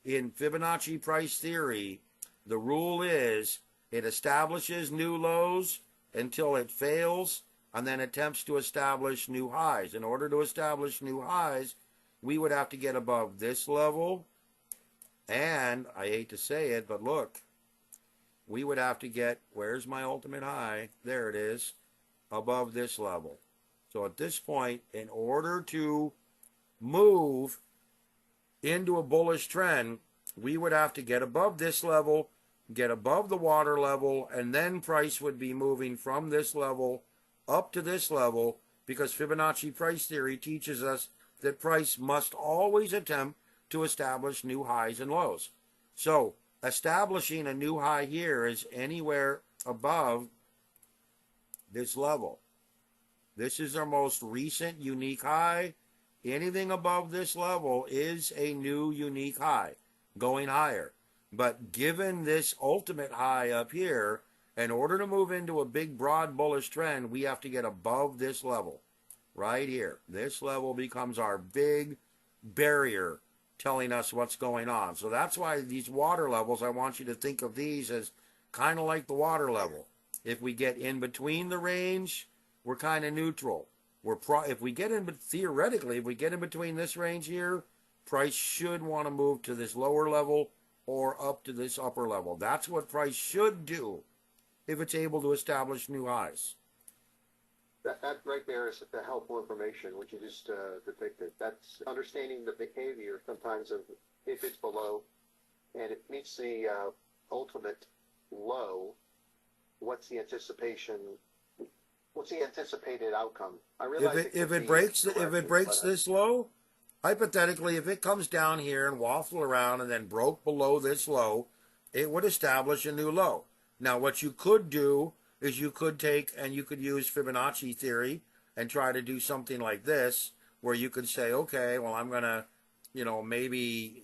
In Fibonacci price theory, the rule is it establishes new lows until it fails and then attempts to establish new highs. In order to establish new highs, we would have to get above this level, and I hate to say it, but look, we would have to get, where's my ultimate high? There it is, above this level. So at this point, in order to move into a bullish trend, we would have to get above this level, get above the water level, and then price would be moving from this level up to this level, because Fibonacci price theory teaches us that price must always attempt to establish new highs and lows. So establishing a new high here is anywhere above this level. This is our most recent unique high. Anything above this level is a new unique high, going higher. But given this ultimate high up here, in order to move into a big, broad, bullish trend, we have to get above this level right here. This level becomes our big barrier telling us what's going on. So that's why these water levels, I want you to think of these as kind of like the water level. If we get in between the range, we're kind of neutral. If we get in, theoretically, if we get in between this range here, price should want to move to this lower level or up to this upper level. That's what price should do if it's able to establish new highs. That right there is the helpful information, which you just depicted. That's understanding the behavior sometimes of if it's below and it meets the ultimate low, what's the anticipation? What's the anticipated outcome? I realize if it breaks this low, hypothetically, if it comes down here and waffle around and then broke below this low, it would establish a new low. Now, what you could do is you could take and you could use Fibonacci theory and try to do something like this, where you could say, okay, well, I'm going to, maybe,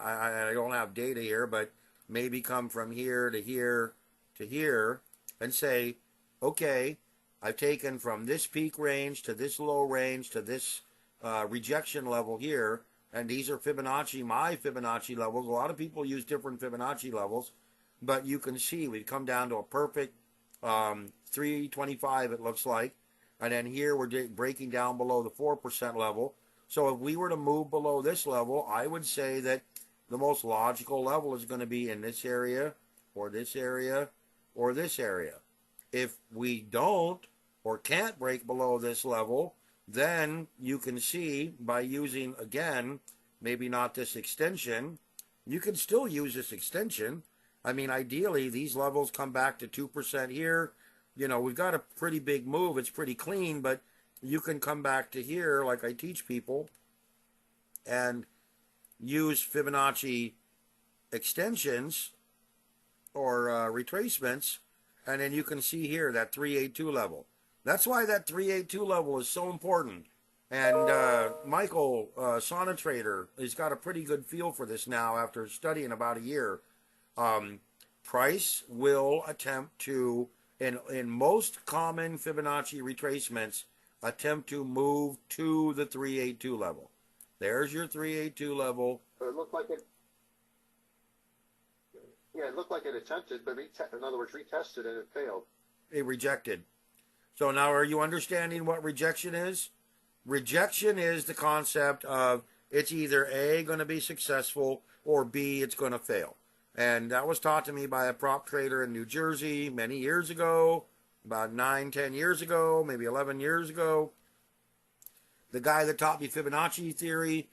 I don't have data here, but maybe come from here to here to here and say, okay, I've taken from this peak range to this low range to this rejection level here, and these are Fibonacci, my Fibonacci levels. A lot of people use different Fibonacci levels, but you can see we've come down to a perfect 325, it looks like, and then here we're breaking down below the 4% level. So if we were to move below this level, I would say that the most logical level is going to be in this area, or this area, or this area. If we don't or can't break below this level, then you can see by using, again, maybe not this extension, you can still use this extension. I mean, ideally, these levels come back to 2% here. We've got a pretty big move. It's pretty clean, but you can come back to here, like I teach people, and use Fibonacci extensions or retracements, and then you can see here that 382 level. That's why that 382 level is so important. And Michael, Sauna Trader, has got a pretty good feel for this now after studying about a year. Price will attempt to, in most common Fibonacci retracements, attempt to move to the 382 level. There's your 382 level. It looked like it. Yeah, it looked like it attempted, but in other words, retested and it failed. It rejected. So now, are you understanding what rejection is? Rejection is the concept of it's either A, going to be successful, or B, it's going to fail. And that was taught to me by a prop trader in New Jersey many years ago, about 9, 10 years ago, maybe 11 years ago. The guy that taught me Fibonacci theory,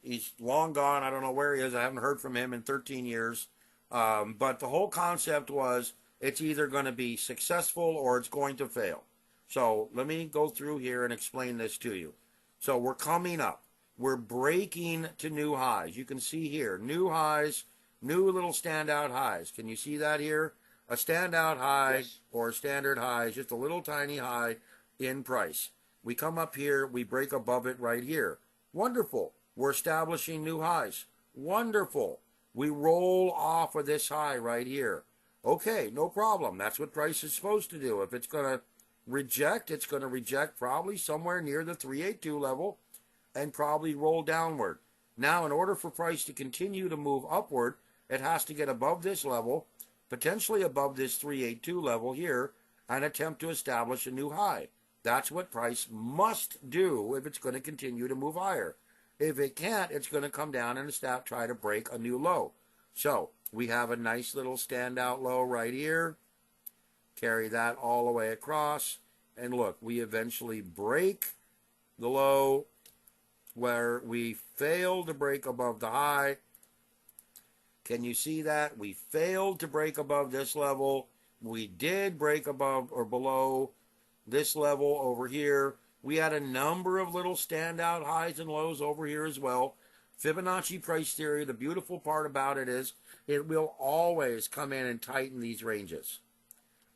he's long gone. I don't know where he is. I haven't heard from him in 13 years. But the whole concept was it's either going to be successful or it's going to fail. So let me go through here and explain this to you. So we're coming up. We're breaking to new highs. You can see here, new highs, new little standout highs. Can you see that here? A standout high, yes, or a standard high is just a little tiny high in price. We come up here, we break above it right here. Wonderful. We're establishing new highs. Wonderful. We roll off of this high right here. Okay, no problem. That's what price is supposed to do. If it's going to reject, it's going to reject probably somewhere near the 382 level and probably roll downward. Now, in order for price to continue to move upward, it has to get above this level, potentially above this 382 level here, and attempt to establish a new high. That's what price must do if it's going to continue to move higher. If it can't, it's going to come down and try to break a new low. So we have a nice little standout low right here. Carry that all the way across. And look, we eventually break the low where we failed to break above the high. Can you see that? We failed to break above this level. We did break above or below this level over here. We had a number of little standout highs and lows over here as well. Fibonacci price theory, the beautiful part about it is it will always come in and tighten these ranges.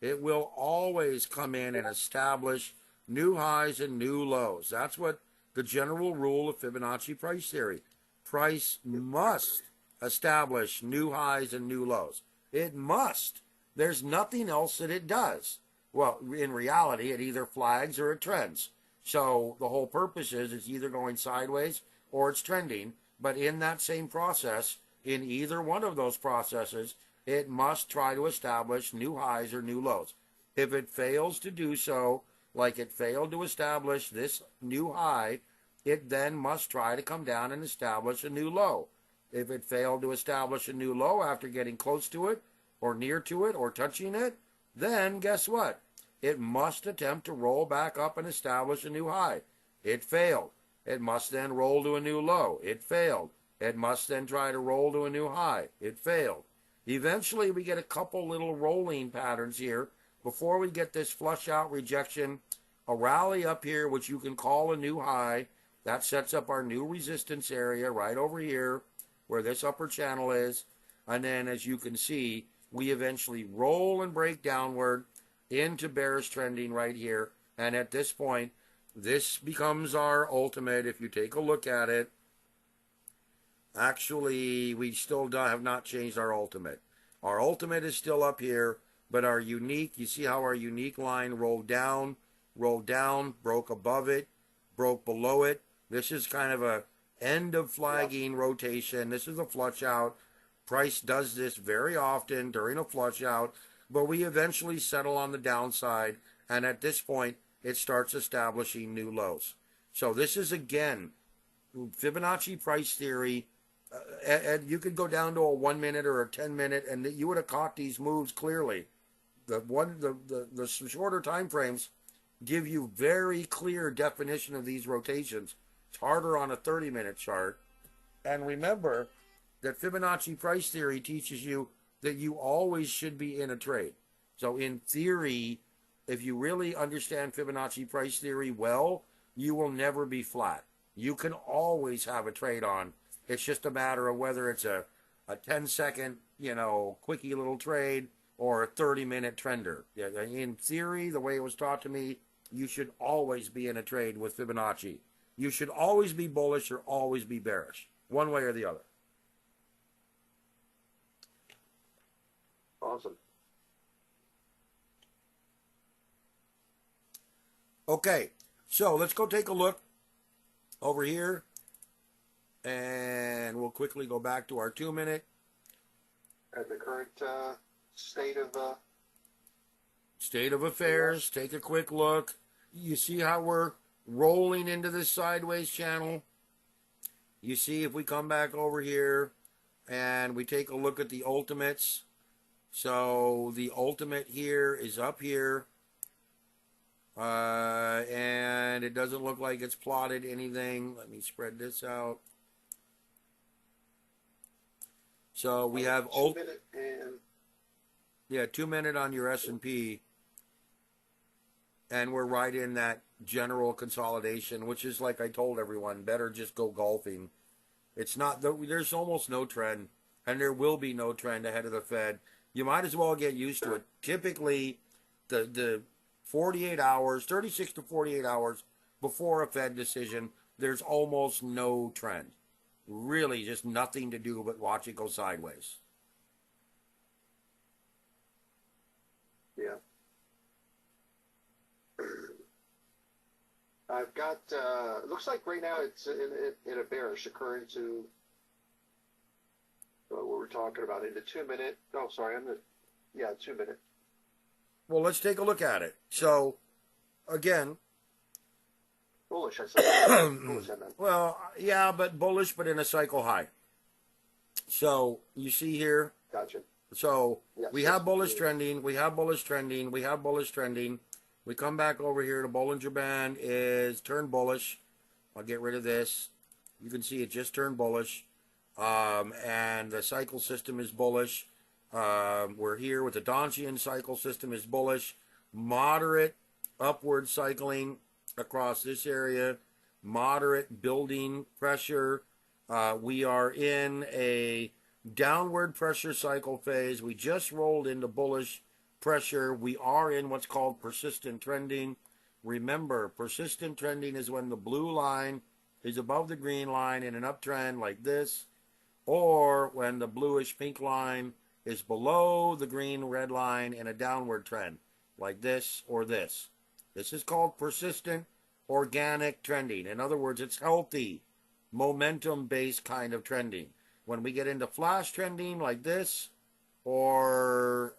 It will always come in and establish new highs and new lows. That's what the general rule of Fibonacci price theory. Price must establish new highs and new lows. It must. There's nothing else that it does. Well, in reality, it either flags or it trends. So the whole purpose is it's either going sideways or it's trending. But in that same process, in either one of those processes, it must try to establish new highs or new lows. If it fails to do so, like it failed to establish this new high, it then must try to come down and establish a new low. If it failed to establish a new low after getting close to it, or near to it, or touching it, then guess what? It must attempt to roll back up and establish a new high. It failed. It must then roll to a new low. It failed. It must then try to roll to a new high. It failed. Eventually, we get a couple little rolling patterns here before we get this flush out rejection, a rally up here, which you can call a new high. That sets up our new resistance area right over here where this upper channel is. And then, as you can see, we eventually roll and break downward into bearish trending right here. And at this point, this becomes our ultimate. If you take a look at it, actually, we still have not changed our ultimate. Our ultimate is still up here, but our unique, you see how our unique line rolled down, broke above it, broke below it. This is kind of a end of flagging rotation. This is a flush out. Price does this very often during a flush out, but we eventually settle on the downside, and at this point, it starts establishing new lows. So this is, again, Fibonacci price theory. And you could go down to a 1 minute or a 10 minute, and you would have caught these moves clearly. The shorter time frames give you very clear definition of these rotations. It's harder on a 30-minute chart. And remember that Fibonacci price theory teaches you that you always should be in a trade. So in theory, if you really understand Fibonacci price theory well, you will never be flat. You can always have a trade on. It's just a matter of whether it's a 10-second, quickie little trade or a 30-minute trender. In theory, the way it was taught to me, you should always be in a trade with Fibonacci. You should always be bullish or always be bearish, one way or the other. Awesome. Okay, so let's go take a look over here. And we'll quickly go back to our 2 minute. At the current state of affairs. Take a quick look. You see how we're rolling into this sideways channel? You see if we come back over here and we take a look at the ultimates. So the ultimate here is up here. And it doesn't look like it's plotted anything. Let me spread this out. So we have 2 minute and 2 minute on your S&P, and we're right in that general consolidation, which is, like I told everyone, better just go golfing. It's not, there's almost no trend, and there will be no trend ahead of the Fed. You might as well get used to it. Typically, the 48 hours, 36 to 48 hours before a Fed decision, there's almost no trend. Really just nothing to do but watch it go sideways. Yeah. I've got, it looks like right now it's in a bearish occurring to what we're talking about in the 2 minute. Oh, sorry, 2 minute. Well, let's take a look at it. So, again, Bullish, I said. Bullish, I meant. well, yeah, but bullish, but in a cycle high. So, you see here, Gotcha. so Yes, we have bullish trending, we have bullish trending, we have bullish trending. We come back over here, the Bollinger Band is turned bullish. I'll get rid of this. You can see it just turned bullish. And the cycle system is bullish. We're here with the Donchian cycle system is bullish. Moderate upward cycling across this area. Moderate building pressure. We are in a downward pressure cycle phase. We just rolled into bullish pressure. We are in what's called persistent trending. Remember, persistent trending is when the blue line is above the green line in an uptrend like this, or when the bluish pink line is below the green red line in a downward trend like this or this. This is called persistent organic trending. In other words, it's healthy, momentum-based kind of trending. When we get into flash trending like this, or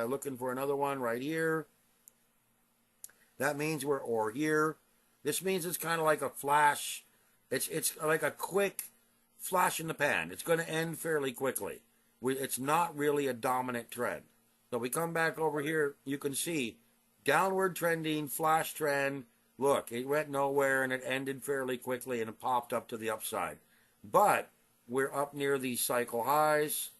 looking for another one right here, that means or here. This means it's kind of like a flash. It's like a quick flash in the pan. It's going to end fairly quickly. It's not really a dominant trend. So we come back over here, you can see downward trending, flash trend. Look, it went nowhere and it ended fairly quickly and it popped up to the upside. But we're up near these cycle highs.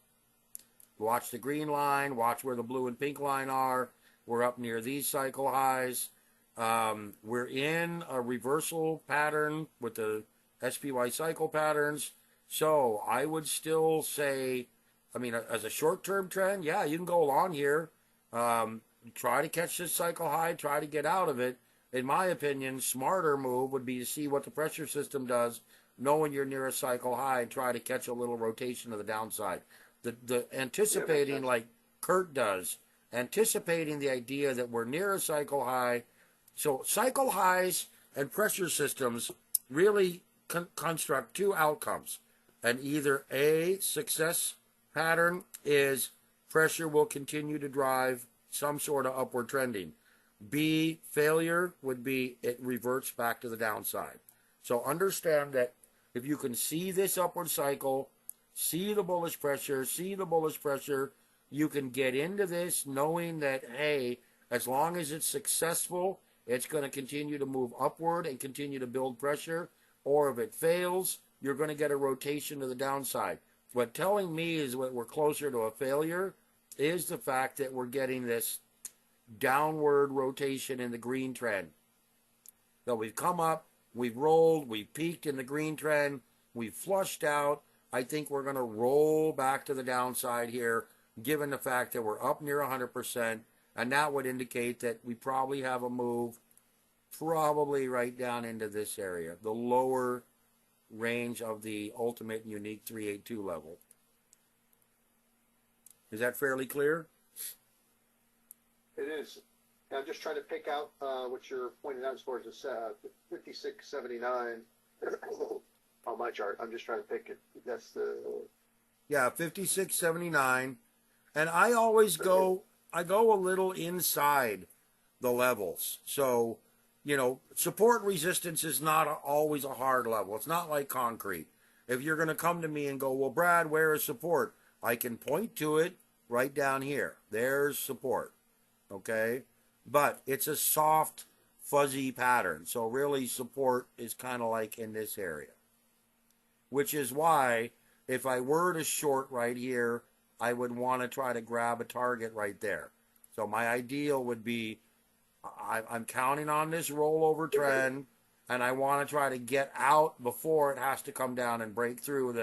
Watch the green line. Watch where the blue and pink line are. We're up near these cycle highs. We're in a reversal pattern with the SPY cycle patterns. So I would still say, I mean, as a short-term trend, yeah, you can go along here. Try to catch this cycle high. Try to get out of it. In my opinion, smarter move would be to see what the pressure system does, knowing you're near a cycle high, and try to catch a little rotation to the downside. The anticipating, like Kurt does, anticipating the idea that we're near a cycle high. So cycle highs and pressure systems really construct two outcomes. And either A, success pattern is pressure will continue to drive some sort of upward trending. B, failure would be it reverts back to the downside. So understand that if you can see this upward cycle, see the bullish pressure, you can get into this knowing that, hey, as long as it's successful, it's going to continue to move upward and continue to build pressure. Or if it fails, you're going to get a rotation to the downside. What telling me is what we're closer to a failure is the fact that we're getting this downward rotation in the green trend. So we've come up, we've rolled, we've peaked in the green trend, we've flushed out. I think we're going to roll back to the downside here, given the fact that we're up near 100%, and that would indicate that we probably have a move probably right down into this area, the lower range of the ultimate and unique 382 level. Is that fairly clear? It is. I'm just trying to pick out what you're pointing out as far as the 5679 on my chart. I'm just trying to pick it. That's the... Yeah, 5679. And I always go, I go a little inside the levels. So, you know, support resistance is not always a hard level. It's not like concrete. If you're going to come to me and go, well, Brad, where is support? I can point to it right down here. There's support. Okay? But it's a soft, fuzzy pattern. So really support is kind of like in this area. Which is why if I were to short right here, I would want to try to grab a target right there. So my ideal would be I'm counting on this rollover trend, and I want to try to get out before it has to come down and break through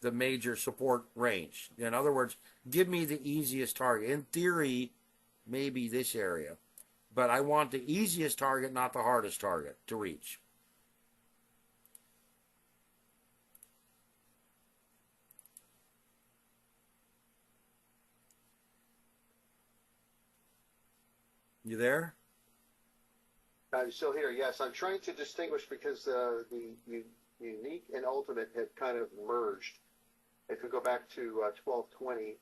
the major support range. In other words, give me the easiest target. In theory, maybe this area. But I want the easiest target, not the hardest target to reach. You there? I'm still here. Yes, I'm trying to distinguish because the unique and ultimate have kind of merged. If we go back to 1220,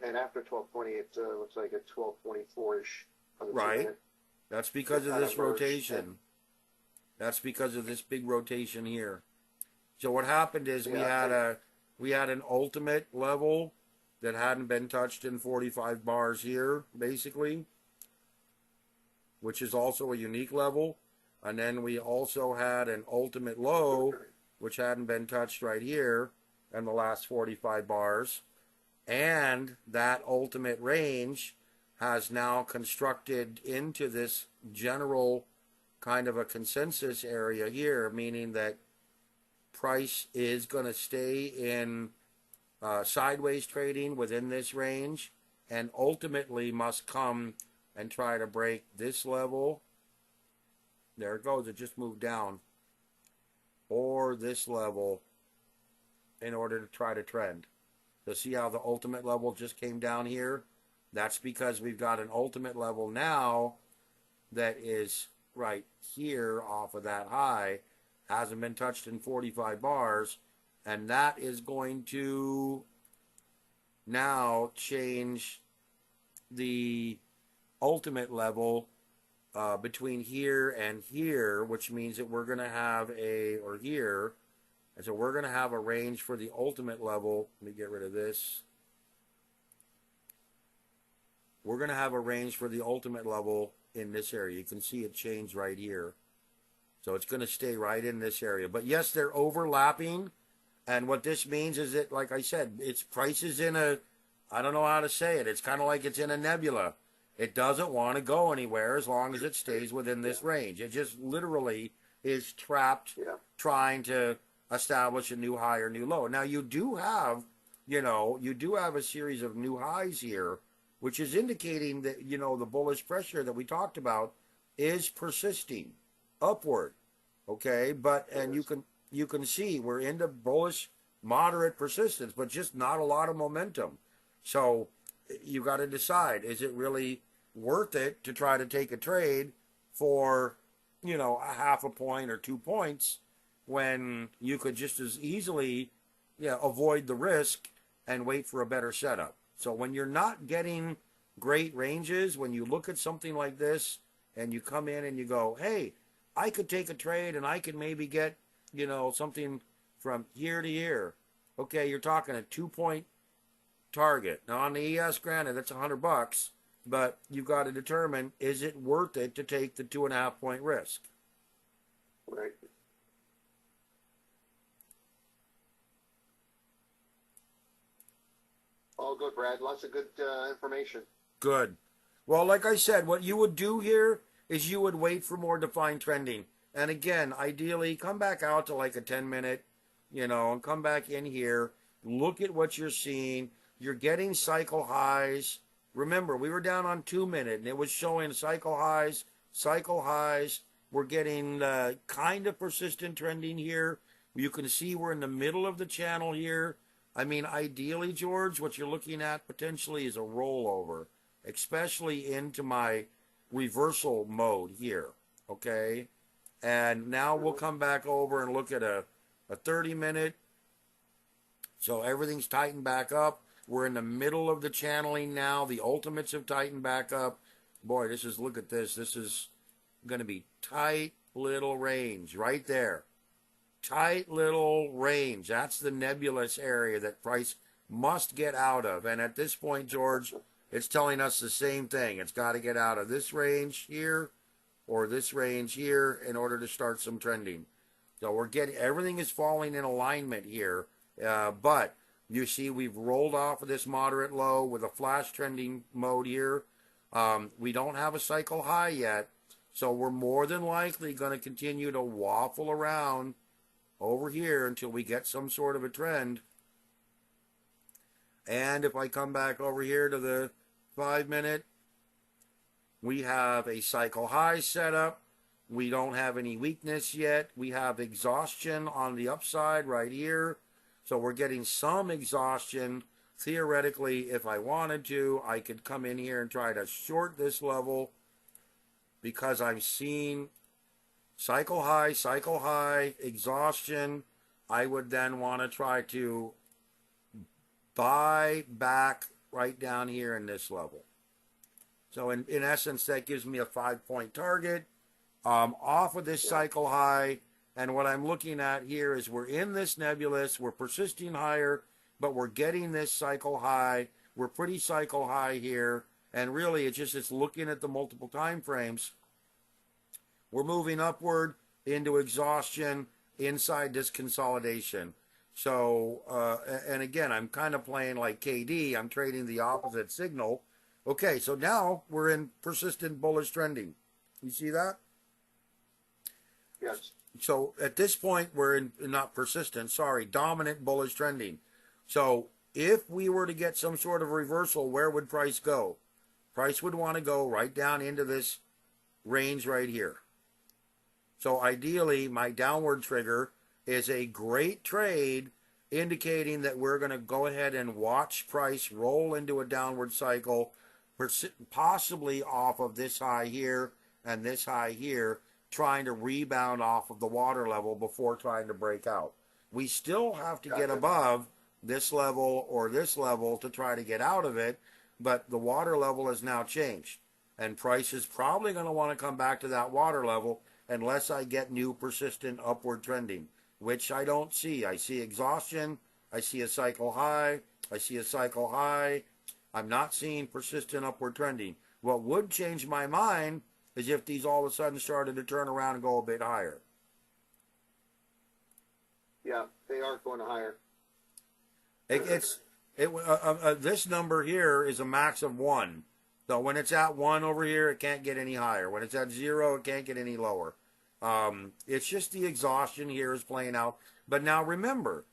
and after 1220, it looks like it's 1224-ish on the 2 Right. minute. That's because of Kind this of merged. rotation. That's because of this big rotation here. So what happened is we had an ultimate level that hadn't been touched in 45 bars here, basically, which is also a unique level. And then we also had an ultimate low, which hadn't been touched right here in the last 45 bars. And that ultimate range has now constructed into this general kind of a consensus area here, meaning that price is going to stay in sideways trading within this range and ultimately must come and try to break this level. There it goes. It just moved down. Or this level in order to try to trend. So see how the ultimate level just came down here? That's because we've got an ultimate level now that is right here off of that high. Hasn't been touched in 45 bars. And that is going to now change the ultimate level between here and here, which means that we're going to have and so we're going to have a range for the ultimate level. Let me get rid of this. We're going to have a range for the ultimate level in this area. You can see it change right here. So it's going to stay right in this area. But yes, they're overlapping. And what this means is that, like I said, its price is in a, I don't know how to say it. It's kind of like it's in a nebula. It doesn't want to go anywhere as long as it stays within this range. It just literally is trapped trying to establish a new high or new low. Now you do have a series of new highs here, which is indicating that, the bullish pressure that we talked about is persisting upward. Okay. And you can see we're into bullish moderate persistence, but just not a lot of momentum. So you got to decide, is it really worth it to try to take a trade for, a half a point or 2 points when you could just as easily avoid the risk and wait for a better setup? So when you're not getting great ranges, when you look at something like this and you come in and you go, hey, I could take a trade and I could maybe get, something from here to here. Okay, you're talking a 2-point target. Now on the ES, granted, that's $100, but you've got to determine, is it worth it to take the 2.5 point risk? Right. All good, Brad. Lots of good information. Good. Well, like I said, what you would do here is you would wait for more defined trending. And again, ideally, come back out to like a 10-minute, and come back in here. Look at what you're seeing. You're getting cycle highs. Remember, we were down on 2-minute, and it was showing cycle highs. We're getting kind of persistent trending here. You can see we're in the middle of the channel here. I mean, ideally, George, what you're looking at potentially is a rollover, especially into my reversal mode here, okay? And now we'll come back over and look at a 30-minute. So everything's tightened back up. We're in the middle of the channeling now. The ultimates have tightened back up. Boy, look at this. This is going to be tight little range right there. Tight little range. That's the nebulous area that price must get out of. And at this point, George, it's telling us the same thing. It's got to get out of this range here or this range here in order to start some trending. So everything is falling in alignment here. But you see we've rolled off of this moderate low with a flash trending mode here. We don't have a cycle high yet. So we're more than likely going to continue to waffle around over here until we get some sort of a trend. And if I come back over here to the 5-minute, we have a cycle high setup. We don't have any weakness yet. We have exhaustion on the upside right here. So we're getting some exhaustion. Theoretically, if I wanted to, I could come in here and try to short this level because I'm seeing cycle high, exhaustion. I would then want to try to buy back right down here in this level. So in essence, that gives me a 5-point target off of this cycle high. And what I'm looking at here is we're in this nebulous, we're persisting higher, but we're getting this cycle high. We're pretty cycle high here. And really, it's looking at the multiple time frames. We're moving upward into exhaustion inside this consolidation. So, and again, I'm kind of playing like KD. I'm trading the opposite signal. Okay, so now we're in persistent bullish trending. You see that? Yes. So at this point, we're in, not persistent, sorry, dominant bullish trending. So if we were to get some sort of reversal, where would price go? Price would want to go right down into this range right here. So ideally, my downward trigger is a great trade indicating that we're going to go ahead and watch price roll into a downward cycle, possibly off of this high here and this high here, trying to rebound off of the water level before trying to break out. We still have to get above this level or this level to try to get out of it, but the water level has now changed. And price is probably going to want to come back to that water level unless I get new persistent upward trending, which I don't see. I see exhaustion. I see a cycle high. I see a cycle high. I'm not seeing persistent upward trending. What would change my mind is if these all of a sudden started to turn around and go a bit higher. Yeah, they are going higher. This number here is a max of 1. So when it's at 1 over here, it can't get any higher. When it's at 0, it can't get any lower. It's just the exhaustion here is playing out. But now remember,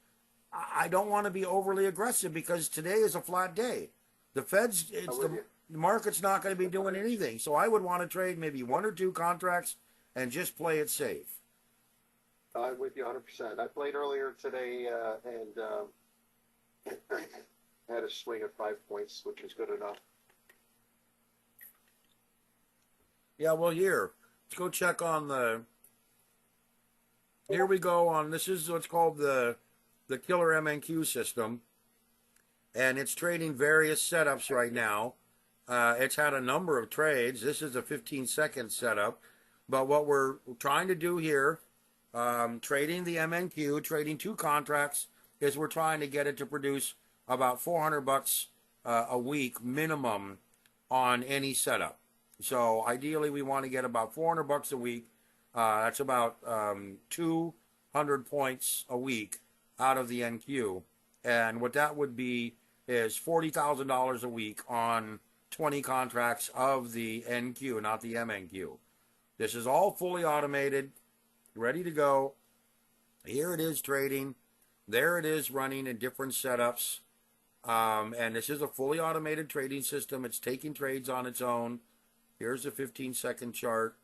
I don't want to be overly aggressive because today is a flat day. The market's not going to be doing anything. So I would want to trade maybe 1 or 2 contracts and just play it safe. I'm with you 100%. I played earlier today and had a swing of 5 points, which is good enough. Yeah, well, here, let's go check on the. Here we go on. This is what's called the killer MNQ system, and it's trading various setups right now. It's had a number of trades. This is a 15-second setup, but what we're trying to do here, trading the MNQ, trading 2 contracts, is we're trying to get it to produce about $400 a week minimum on any setup. So ideally, we want to get about $400 a week. That's about 200 points a week out of the NQ. And what that would be is $40,000 a week on 20 contracts of the NQ, not the MNQ. This is all fully automated, ready to go. Here it is trading. There it is running in different setups. And this is a fully automated trading system. It's taking trades on its own. Here's a 15-second chart.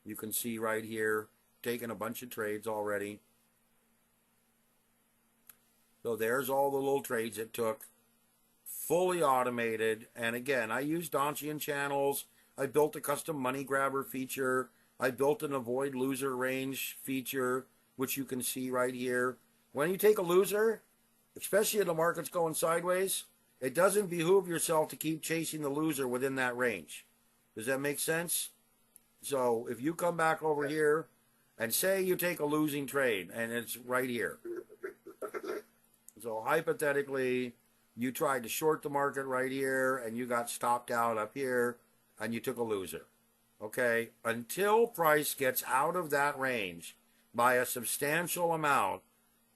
You can see right here, taking a bunch of trades already. So there's all the little trades it took. Fully automated. And again, I used Donchian channels. I built a custom money grabber feature. I built an avoid loser range feature, which you can see right here. When you take a loser, especially if the market's going sideways, it doesn't behoove yourself to keep chasing the loser within that range. Does that make sense? So if you come back over here and say you take a losing trade, and it's right here. So hypothetically, you tried to short the market right here, and you got stopped out up here, and you took a loser. Okay? Until price gets out of that range by a substantial amount,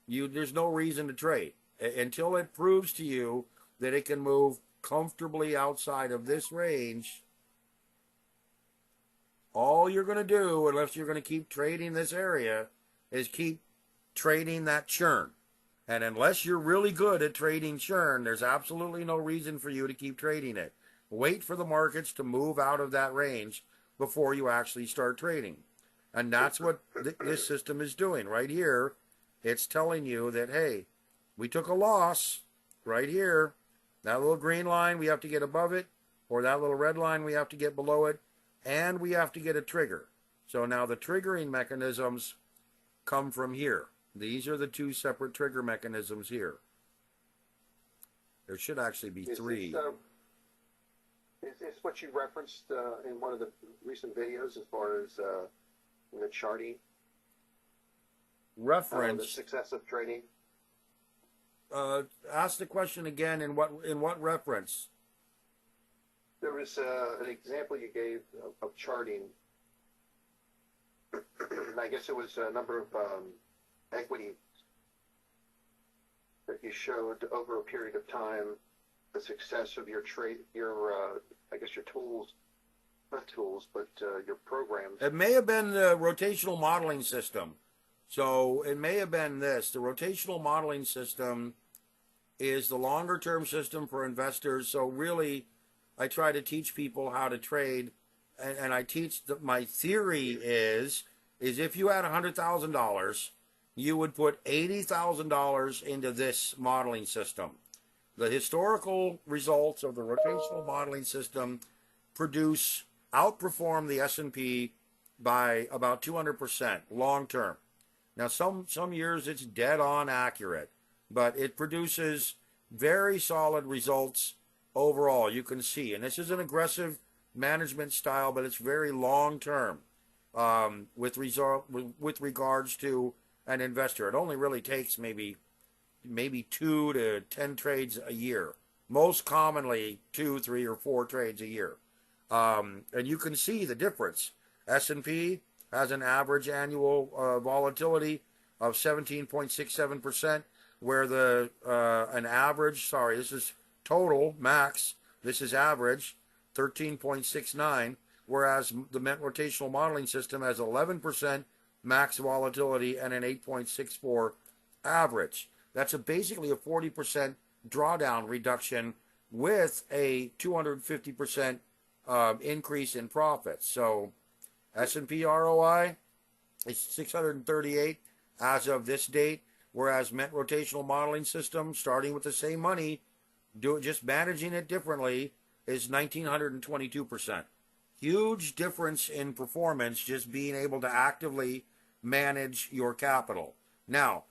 there's no reason to trade. Until it proves to you that it can move comfortably outside of this range, all you're going to do, unless you're going to keep trading this area, is keep trading that churn. And unless you're really good at trading churn, there's absolutely no reason for you to keep trading it. Wait for the markets to move out of that range before you actually start trading. And that's what this system is doing. Right here, it's telling you that, hey, we took a loss right here. That little green line, we have to get above it, or that little red line, we have to get below it. and we have to get a trigger. So now the triggering mechanisms come from here. These are the two separate trigger mechanisms here. There should actually be three. Is this what you referenced in one of the recent videos as far as the charting? Reference. The success of trading? Ask the question again. In what reference? There was an example you gave of charting. I guess it was a number of equity that you showed over a period of time, the success of your trade, I guess your tools, not tools, but your programs. It may have been the rotational modeling system. So it may have been this. The rotational modeling system is the longer term system for investors. So really, I try to teach people how to trade. And I teach that my theory is if you had $100,000, you would put $80,000 into this modeling system. The historical results of the rotational modeling system outperform the S&P by about 200% long term. Now, some years it's dead on accurate, but it produces very solid results overall. You can see, and this is an aggressive management style, but it's very long term with regards to an investor. It only really takes maybe 2 to 10 trades a year. Most commonly 2, 3, or 4 trades a year. And you can see the difference. S&P has an average annual volatility of 17.67%, where this is total max, this is average 13.69, whereas the MENT rotational modeling system has 11% max volatility and an 8.64 average. That's basically a 40% drawdown reduction with a 250% increase in profits. So S&P ROI is 638 as of this date, whereas MENT rotational modeling system, starting with the same money, just managing it differently, is 1922%. Huge difference in performance just being able to actively manage your capital. Now,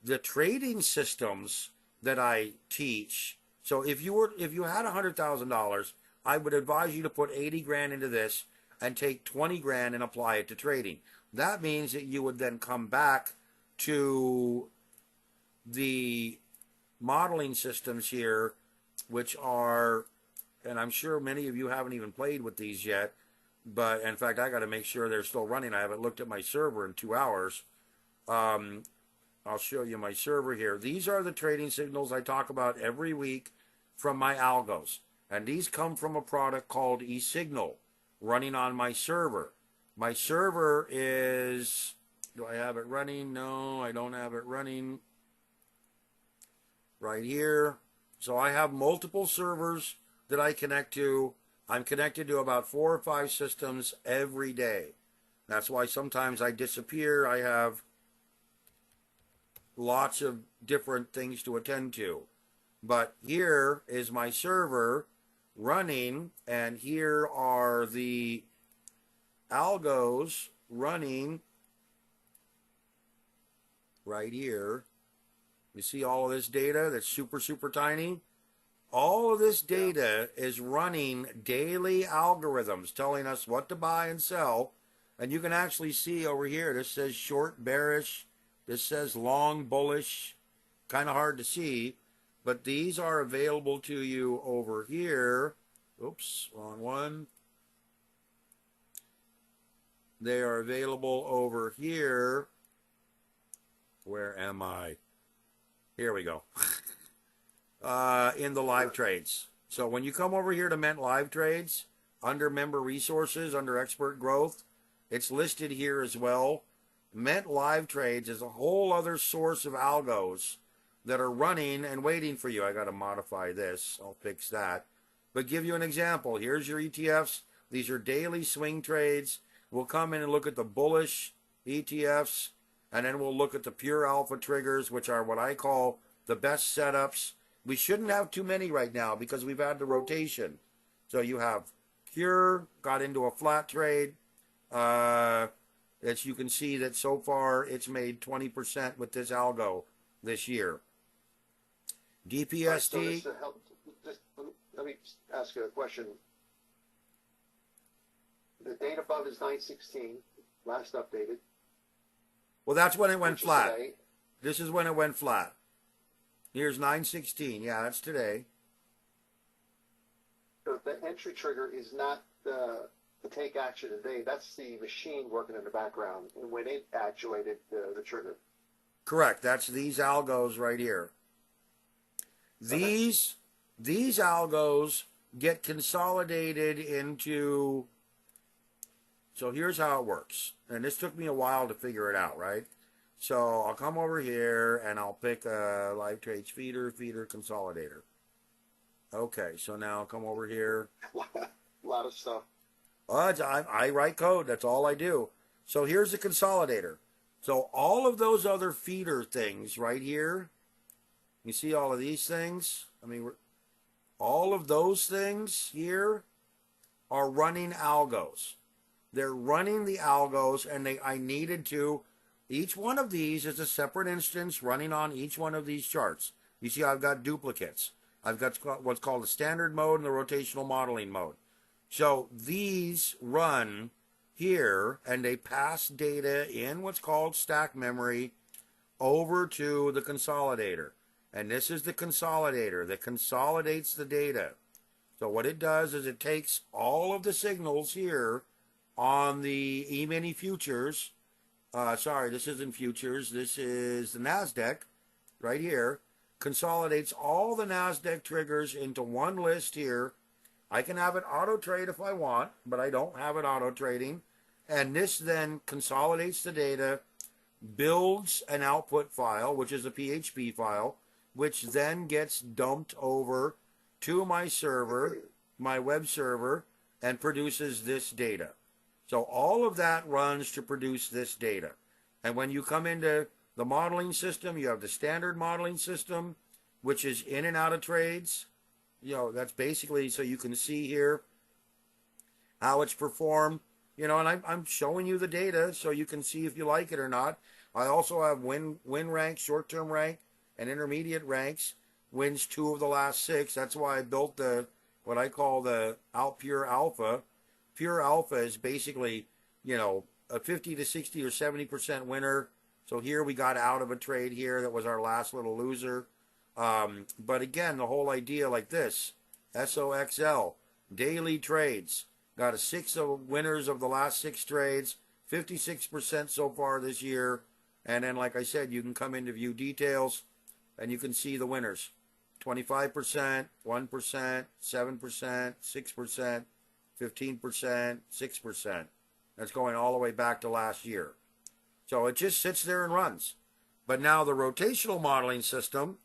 the trading systems that I teach, so if you had $100,000, I would advise you to put 80 grand into this and take 20 grand and apply it to trading. That means that you would then come back to the modeling systems here, which are, and I'm sure many of you haven't even played with these yet, but in fact, I got to make sure they're still running. I haven't looked at my server in 2 hours. I'll show you my server here. These are the trading signals I talk about every week from my algos. And these come from a product called eSignal running on my server. My server is, do I have it running? No, I don't have it running. Right here. So I have multiple servers that I connect to. I'm connected to about 4 or 5 systems every day. That's why sometimes I disappear. I have lots of different things to attend to. But here is my server running, and here are the algos running right here. You see all of this data that's super, super tiny? All of this data is running daily algorithms telling us what to buy and sell. And you can actually see over here, this says short bearish, this says long bullish, kind of hard to see, but these are available to you over here. Oops, wrong one. They are available over here. Where am I? Here we go. In the live trades. So when you come over here to MENT live trades, under member resources, under expert growth, it's listed here as well. MENT live trades is a whole other source of algos that are running and waiting for you. I got to modify this. I'll fix that. But give you an example. Here's your ETFs. These are daily swing trades. We'll come in and look at the bullish ETFs, and then we'll look at the pure alpha triggers, which are what I call the best setups. We shouldn't have too many right now because we've had the rotation. So you have Pure got into a flat trade. As you can see that so far it's made 20% with this algo this year. Right, so DPST. this help. Just let me ask you a question. The date above is 9/16, last updated. Well, that's when it went Which is flat. today. This is when it went flat. Here's 9/16. Yeah, that's today. So the entry trigger is not the take action today. That's the machine working in the background, and when it actuated the trigger. Correct. That's these algos right here. These algos get consolidated into. So here's how it works, and this took me a while to figure it out, right? So I'll come over here and I'll pick a live trades feeder consolidator. Okay, so now I'll come over here. A lot of stuff. I write code. That's all I do. So here's the consolidator. So all of those other feeder things right here, you see all of these things? I mean, all of those things here are running algos. They're running the algos, and I needed to. Each one of these is a separate instance running on each one of these charts. You see, I've got duplicates. I've got what's called the standard mode and the rotational modeling mode. So these run here, and they pass data in what's called stack memory over to the consolidator. And this is the consolidator that consolidates the data. So what it does is it takes all of the signals here on the E-mini futures. Sorry, this isn't futures. This is the NASDAQ right here. Consolidates all the NASDAQ triggers into one list here. I can have it auto trade if I want, but I don't have it auto trading. And this then consolidates the data, builds an output file, which is a PHP file, which then gets dumped over to my server, my web server, and produces this data. So all of that runs to produce this data. And when you come into the modeling system, you have the standard modeling system, which is in and out of trades. You know, that's basically so you can see here how it's performed. You know, and I'm showing you the data so you can see if you like it or not. I also have win rank, short-term rank, and intermediate ranks. Wins 2 of the last 6. That's why I built the what I call the Pure Alpha. Pure Alpha is basically, you know, a 50 to 60 or 70% winner. So here we got out of a trade here that was our last little loser. But again, the whole idea like this, SOXL, daily trades, got a 6 of winners of the last 6 trades, 56% so far this year. And then, like I said, you can come into view details and you can see the winners. 25%, 1%, 7%, 6%, 15%, 6%. That's going all the way back to last year. So it just sits there and runs. But now the rotational modeling system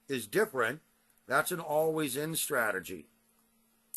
is different. That's an always in strategy.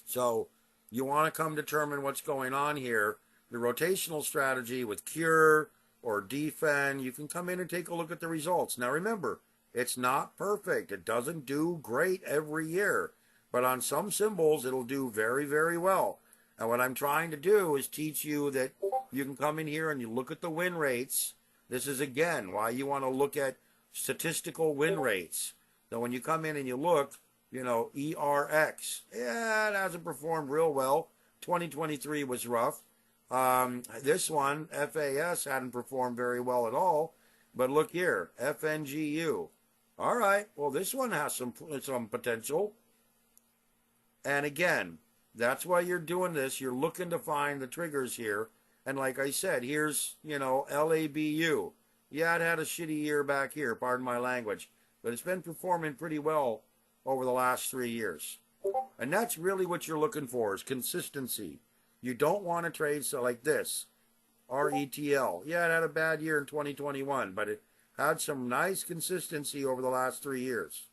So you want to come determine what's going on here. The rotational strategy with Cure or Defend, you can come in and take a look at the results. Now remember, it's not perfect. It doesn't do great every year. But on some symbols, it'll do very, very well. And what I'm trying to do is teach you that you can come in here and you look at the win rates. This is, again, why you want to look at statistical win rates. So when you come in and you look, you know, ERX, yeah, it hasn't performed real well. 2023 was rough. This one, FAS, hadn't performed very well at all. But look here, FNGU. All right, well, this one has some potential. And again, that's why you're doing this. You're looking to find the triggers here. And like I said, here's, you know, LABU. Yeah, it had a shitty year back here, pardon my language. But it's been performing pretty well over the last 3 years. And that's really what you're looking for is consistency. You don't want to trade so like this. RETL. Yeah, it had a bad year in 2021, but it had some nice consistency over the last 3 years.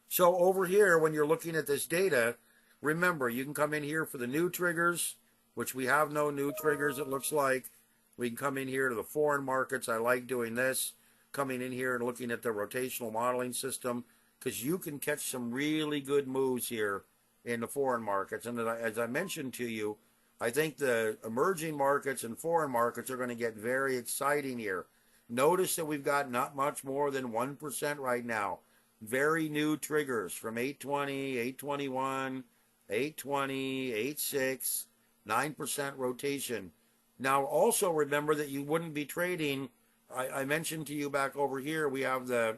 So over here, when you're looking at this data, remember, you can come in here for the new triggers, which we have no new triggers, it looks like. We can come in here to the foreign markets. I like doing this. Coming in here and looking at the rotational modeling system, because you can catch some really good moves here in the foreign markets. And as I mentioned to you, I think the emerging markets and foreign markets are going to get very exciting here. Notice that we've got not much more than 1% right now. Very new triggers from 820, 821, 820, 86, 9% rotation. Now, also remember that you wouldn't be trading. I mentioned to you back over here, we have the,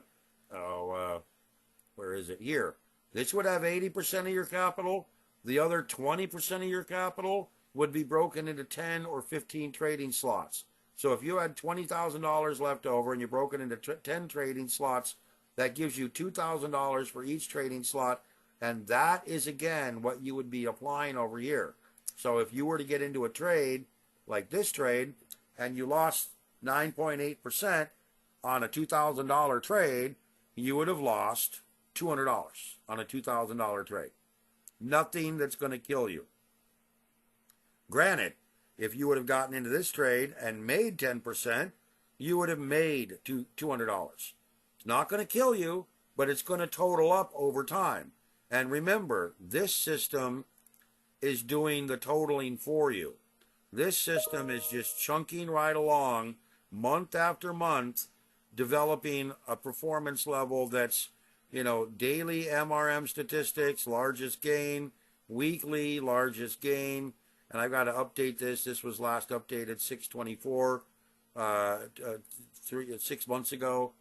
where is it? Here. This would have 80% of your capital. The other 20% of your capital would be broken into 10 or 15 trading slots. So if you had $20,000 left over and you broke it into 10 trading slots, that gives you $2,000 for each trading slot. And that is, again, what you would be applying over here. So if you were to get into a trade like this trade and you lost 9.8% on a $2,000 trade, you would have lost $200 on a $2,000 trade. Nothing that's going to kill you. Granted, if you would have gotten into this trade and made 10%, you would have made $200. It's not going to kill you, but it's going to total up over time. And remember, this system is doing the totaling for you. This system is just chunking right along, month after month, developing a performance level that's, daily MRM statistics, largest gain, weekly, largest gain. And I've got to update this. This was last updated 6/24, 6 months ago.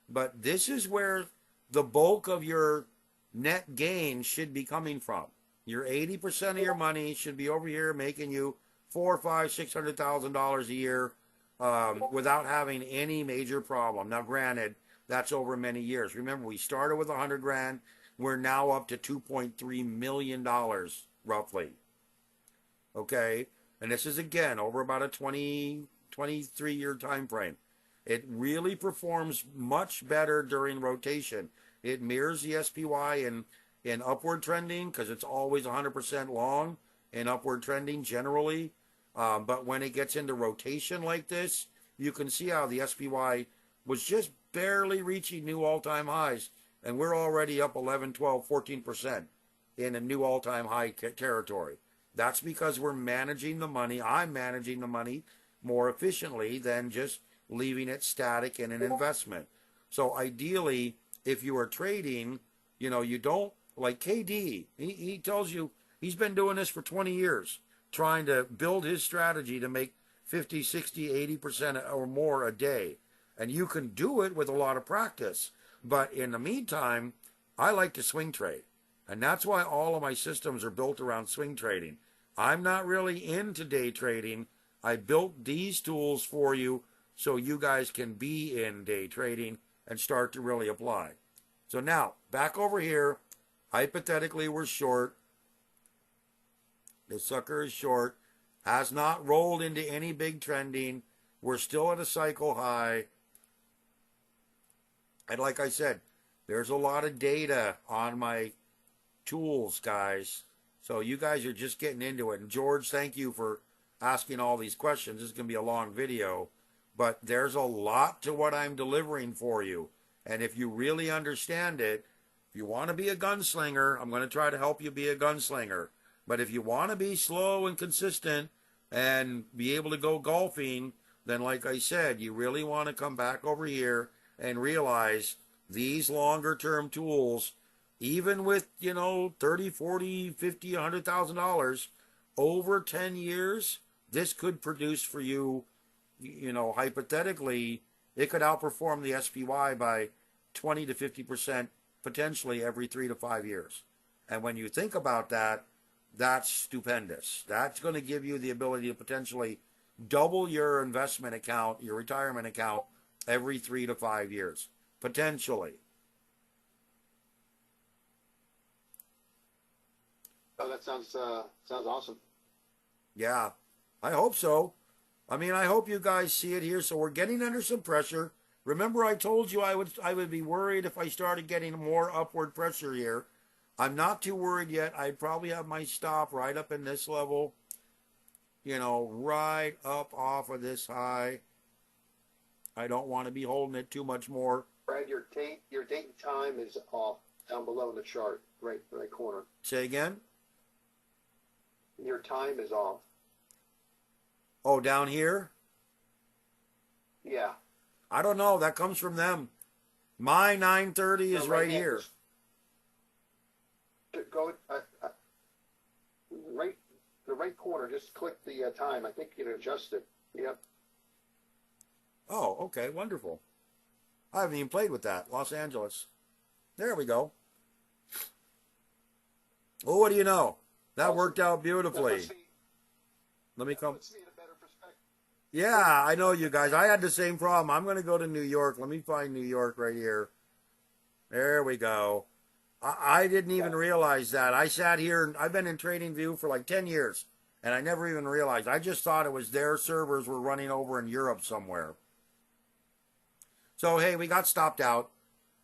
But this is where the bulk of your net gain should be coming from. Your 80% of your money should be over here making you $400,000, $500,000, $600,000 a year without having any major problem. Now, granted, that's over many years. Remember, we started with 100 grand. We're now up to $2.3 million, roughly. Okay? And this is, again, over about a 23-year time frame. It really performs much better during rotation. It mirrors the SPY in upward trending because it's always 100% long in upward trending generally. But when it gets into rotation like this, you can see how the SPY was just barely reaching new all-time highs. And we're already up 11, 12, 14% in a new all-time high territory. That's because we're managing the money. I'm managing the money more efficiently than just leaving it static in an investment. So ideally, if you are trading, you don't, like KD, he tells you he's been doing this for 20 years, trying to build his strategy to make 50, 60, 80% or more a day. And you can do it with a lot of practice. But in the meantime, I like to swing trade. And that's why all of my systems are built around swing trading. I'm not really into day trading. I built these tools for you so you guys can be in day trading and start to really apply. So now, back over here, hypothetically we're short. The sucker is short. Has not rolled into any big trending. We're still at a cycle high. And like I said, there's a lot of data on my tools, guys. So you guys are just getting into it. And George, thank you for asking all these questions. This is going to be a long video. But there's a lot to what I'm delivering for you. And if you really understand it, if you want to be a gunslinger, I'm going to try to help you be a gunslinger. But if you want to be slow and consistent and be able to go golfing, then like I said, you really want to come back over here and realize these longer term tools, even with, $30, $40, $50, $100,000 over 10 years, this could produce for you, hypothetically, it could outperform the SPY by 20 to 50% potentially every 3 to 5 years. And when you think about that, that's stupendous. That's going to give you the ability to potentially double your investment account, your retirement account, every 3 to 5 years, potentially. Oh, that sounds awesome. Yeah, I hope so. I mean, I hope you guys see it here. So we're getting under some pressure. Remember, I told you I would be worried if I started getting more upward pressure here. I'm not too worried yet. I'd probably have my stop right up in this level, right up off of this high. I don't want to be holding it too much more. Brad, your date and time is off down below in the chart, right corner. Say again? your time is off. Oh, down here? Yeah. I don't know. That comes from them. My 9:30 is No, right hand, here. Go right, the right corner. Just click the time. I think you can adjust it. Yep. Oh, okay. Wonderful. I haven't even played with that. Los Angeles. There we go. Oh, what do you know? That Awesome. worked out That beautifully. puts Let me come. me in a better perspective. Yeah, I know you guys. I had the same problem. I'm going to go to New York. Let me find New York right here. There we go. I didn't even realize that. I sat here, and I've been in TradingView for like 10 years, and I never even realized. I just thought it was their servers were running over in Europe somewhere. So, hey, we got stopped out.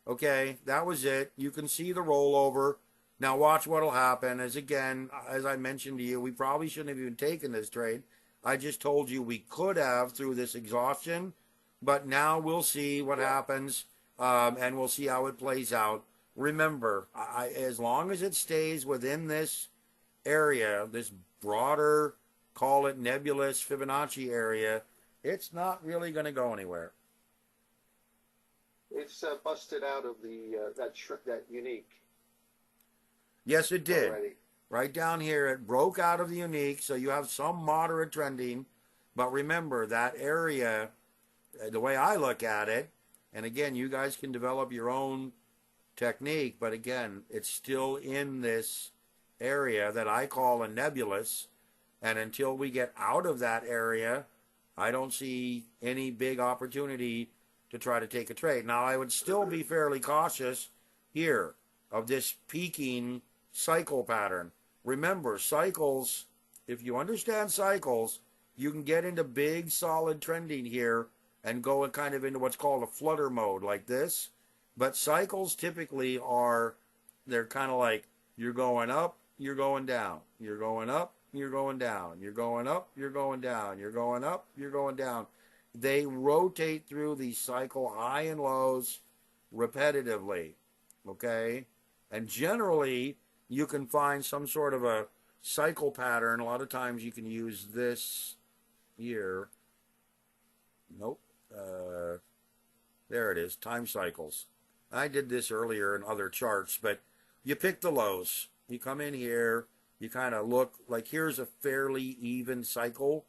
Okay, that was it. You can see the rollover. Now watch what'll happen. As again, as I mentioned to you, we probably shouldn't have even taken this trade. I just told you we could have through this exhaustion, but now we'll see what happens, and we'll see how it plays out. Remember, as long as it stays within this area, this broader, call it nebulous Fibonacci area, it's not really going to go anywhere. It's busted out of the that unique. Yes, it did. Already. Right down here, it broke out of the unique, so you have some moderate trending. But remember, that area, the way I look at it, and again, you guys can develop your own technique, but again, it's still in this area that I call a nebulous, and until we get out of that area, I don't see any big opportunity to try to take a trade. Now, I would still be fairly cautious here of this peaking cycle pattern. Remember, cycles, if you understand cycles, you can get into big solid trending here and go kind of into what's called a flutter mode like this. But cycles typically are, they're kind of like you're going up, you're going down, you're going up, you're going down, you're going up, you're going down, you're going up, you're going down. They rotate through these cycle high and lows repetitively, okay? And generally, you can find some sort of a cycle pattern. A lot of times you can use this here. Nope. There it is, time cycles. I did this earlier in other charts, but you pick the lows. You come in here, you kind of look like here's a fairly even cycle.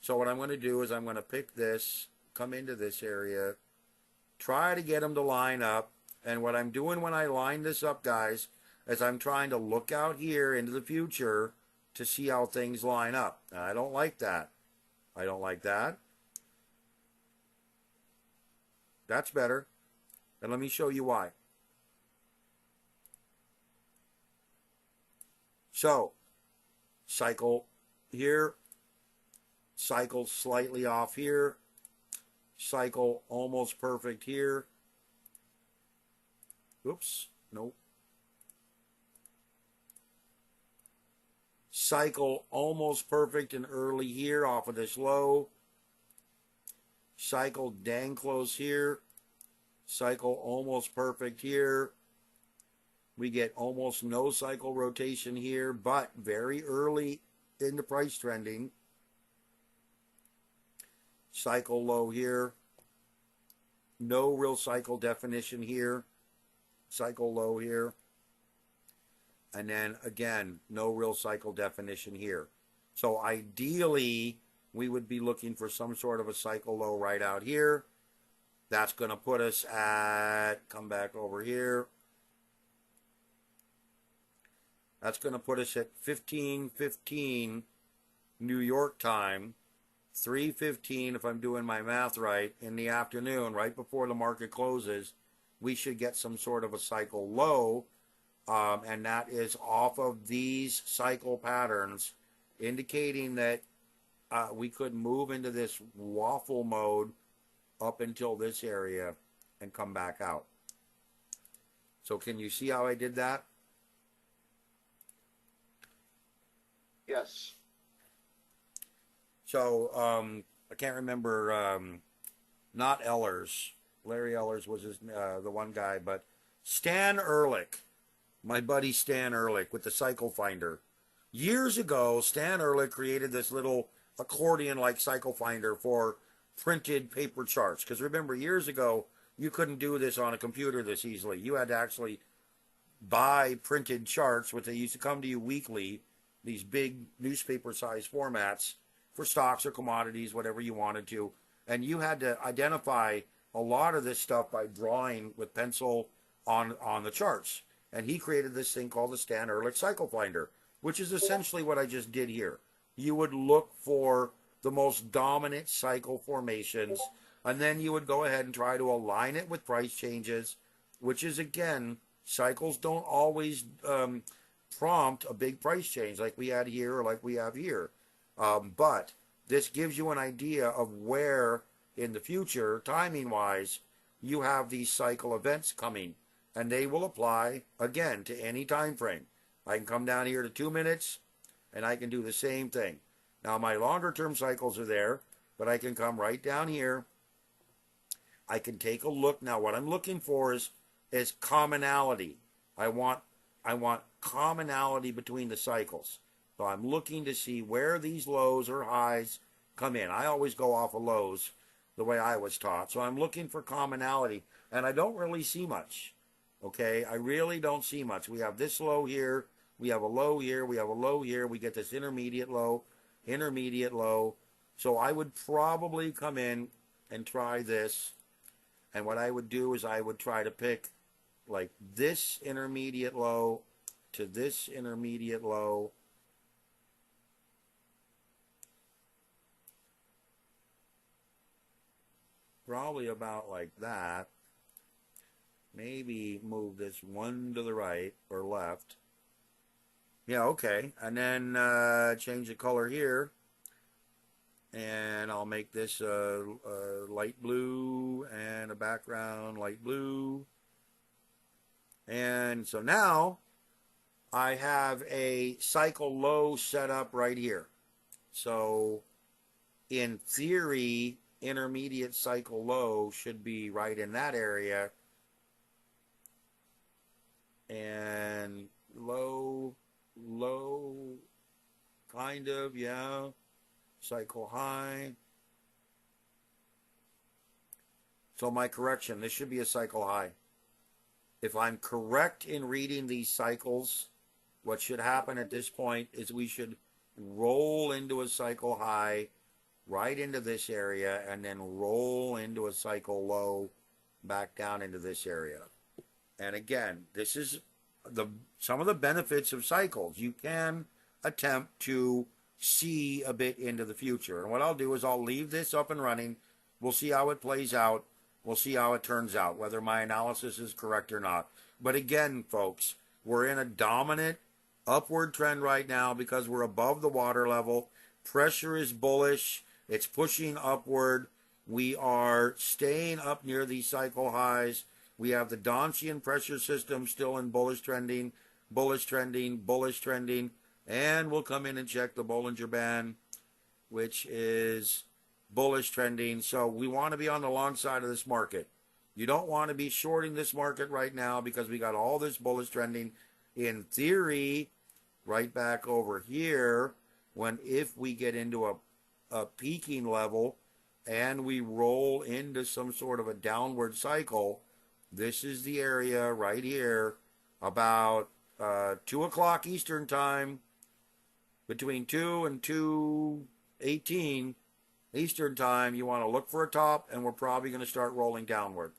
So what I'm going to do is I'm going to pick this, come into this area, try to get them to line up. And what I'm doing when I line this up, guys, is I'm trying to look out here into the future to see how things line up. And I don't like that. I don't like that. That's better. And let me show you why. So, cycle here, cycle slightly off here, cycle almost perfect here. Oops, nope. Cycle almost perfect and early here off of this low. Cycle dang close here. Cycle almost perfect here. We get almost no cycle rotation here, but very early in the price trending. Cycle low here. No real cycle definition here. Cycle low here. And then again, no real cycle definition here. So ideally, we would be looking for some sort of a cycle low right out here. That's going to put us at, come back over here. That's going to put us at 15:15 New York time, 3:15 if I'm doing my math right, in the afternoon, right before the market closes. We should get some sort of a cycle low, and that is off of these cycle patterns, indicating that we could move into this waffle mode up until this area and come back out. So can you see how I did that? Yes. So I can't remember, not Ellers. Larry Ellers was the one guy, but Stan Ehrlich, my buddy Stan Ehrlich with the Cycle Finder. Years ago, Stan Ehrlich created this little accordion-like cycle finder for printed paper charts. Because remember, years ago, you couldn't do this on a computer this easily. You had to actually buy printed charts, which they used to come to you weekly, these big newspaper-sized formats for stocks or commodities, whatever you wanted to. And you had to identify a lot of this stuff by drawing with pencil on the charts. And he created this thing called the Stan Ehrlich Cycle Finder, which is essentially what I just did here. You would look for the most dominant cycle formations, and then you would go ahead and try to align it with price changes, which is, again, cycles don't always prompt a big price change like we had here or like we have here. But this gives you an idea of where in the future, timing-wise, you have these cycle events coming, and they will apply, again, to any time frame. I can come down here to 2 minutes, and I can do the same thing. Now, my longer-term cycles are there, but I can come right down here. I can take a look. Now, what I'm looking for is commonality. I want commonality between the cycles. So I'm looking to see where these lows or highs come in. I always go off of lows the way I was taught. So I'm looking for commonality, and I don't really see much. Okay, I really don't see much. We have this low here. We have a low here. We have a low here. We get this intermediate low, intermediate low. So I would probably come in and try this. And what I would do is I would try to pick like this intermediate low to this intermediate low. Probably about like that. Maybe move this one to the right or left. Yeah, okay. And then change the color here. And I'll make this light blue and a background light blue. And so now I have a cycle low set up right here. So in theory, intermediate cycle low should be right in that area. And low, kind of, yeah. Cycle high. So my correction, this should be a cycle high. If I'm correct in reading these cycles, what should happen at this point is we should roll into a cycle high right into this area and then roll into a cycle low back down into this area. And again, this is some of the benefits of cycles. You can attempt to see a bit into the future. And what I'll do is I'll leave this up and running. We'll see how it plays out. We'll see how it turns out, whether my analysis is correct or not. But again, folks, we're in a dominant upward trend right now because we're above the water level. Pressure is bullish. It's pushing upward. We are staying up near these cycle highs. We have the Donchian pressure system still in bullish trending, bullish trending, bullish trending. And we'll come in and check the Bollinger Band, which is bullish trending. So we want to be on the long side of this market. You don't want to be shorting this market right now because we got all this bullish trending. In theory, right back over here, if we get into a peaking level and we roll into some sort of a downward cycle, this is the area right here about 2 o'clock Eastern time, between 2 and 2:18 Eastern time. You want to look for a top, and we're probably going to start rolling downward.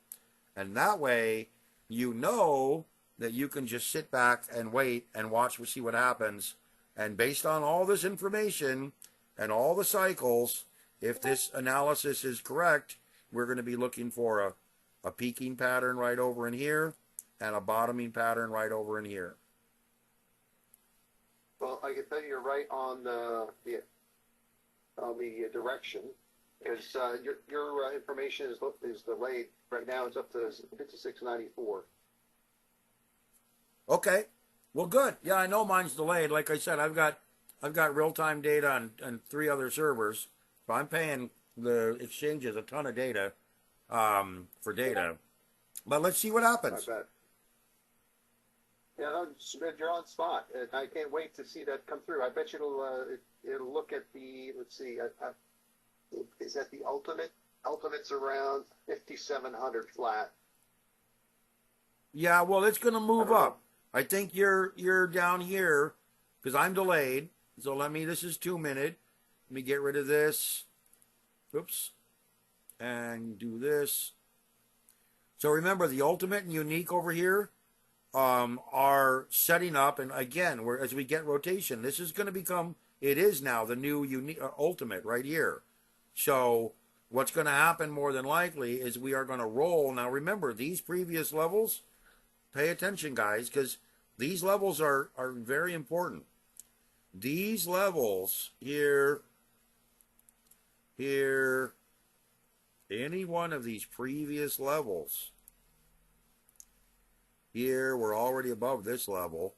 And that way, you know that you can just sit back and wait and watch, see what happens. And based on all this information and all the cycles, if this analysis is correct, we're going to be looking for a peaking pattern right over in here and a bottoming pattern right over in here. Well, I can tell you're right on the direction, because your information is delayed right now. It's up to 56.94. Okay, well, good. Yeah, I know mine's delayed. Like I said, I've got real-time data on 3 other servers, so I'm paying the exchanges a ton of data for data. But let's see what happens. I bet. Yeah, no, you're on spot. I can't wait to see that come through. I bet you it'll look at the, let's see, is that the ultimate? Ultimate's around 5,700 flat. Yeah, well, it's going to I move don't know. up. I think you're down here because I'm delayed. So this is 2 minute. Let me get rid of this. Oops. And do this. So remember, the ultimate and unique over here are setting up. And again, as we get rotation, this is going to become, it is now the new unique ultimate right here. So what's going to happen more than likely is we are going to roll. Now remember, these previous levels, pay attention, guys, because these levels are very important. These levels here, any one of these previous levels, here we're already above this level.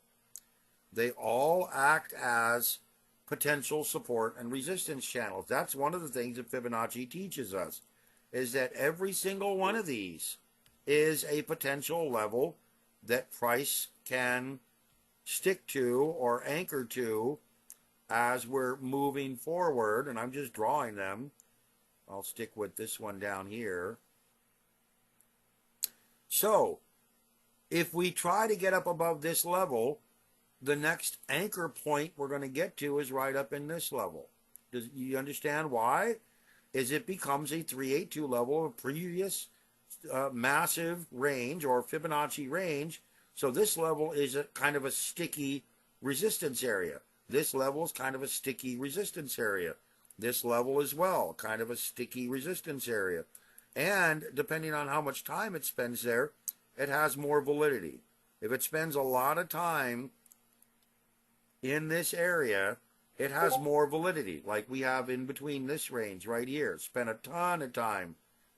They all act as potential support and resistance channels. That's one of the things that Fibonacci teaches us, is that every single one of these is a potential level that price can stick to or anchor to as we're moving forward. And I'm just drawing them. I'll stick with this one down here. So if we try to get up above this level, the next anchor point we're going to get to is right up in this level. Does you understand why? Is it becomes a 382 level of previous massive range or Fibonacci range. So this level is a kind of a sticky resistance area. This level is kind of a sticky resistance area. This level as well, kind of a sticky resistance area. And depending on how much time it spends there, it has more validity. If it spends a lot of time in this area, it has more validity, like we have in between this range right here. Spent a ton of time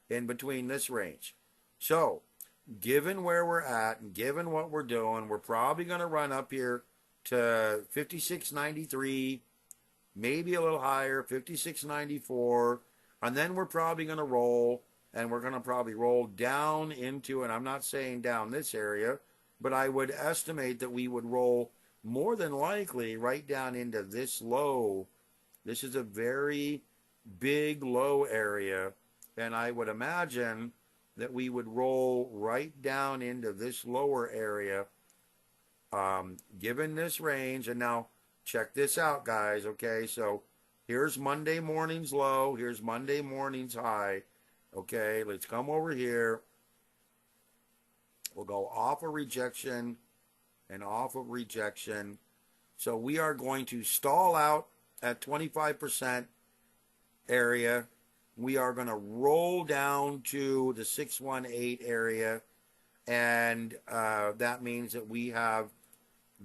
in between this range. So, given where we're at and given what we're doing, we're probably going to run up here to 56.93, maybe a little higher, 56.94, and then we're probably going to roll, and we're going to probably roll down into, and I'm not saying down this area, but I would estimate that we would roll more than likely right down into this low. This is a very big low area, and I would imagine that we would roll right down into this lower area, given this range. And now check this out, guys. Okay, so here's Monday morning's low, here's Monday morning's high. Okay, let's come over here. We'll go off of rejection and off of rejection. So we are going to stall out at 25% area. We are going to roll down to the 618 area, and that means that we have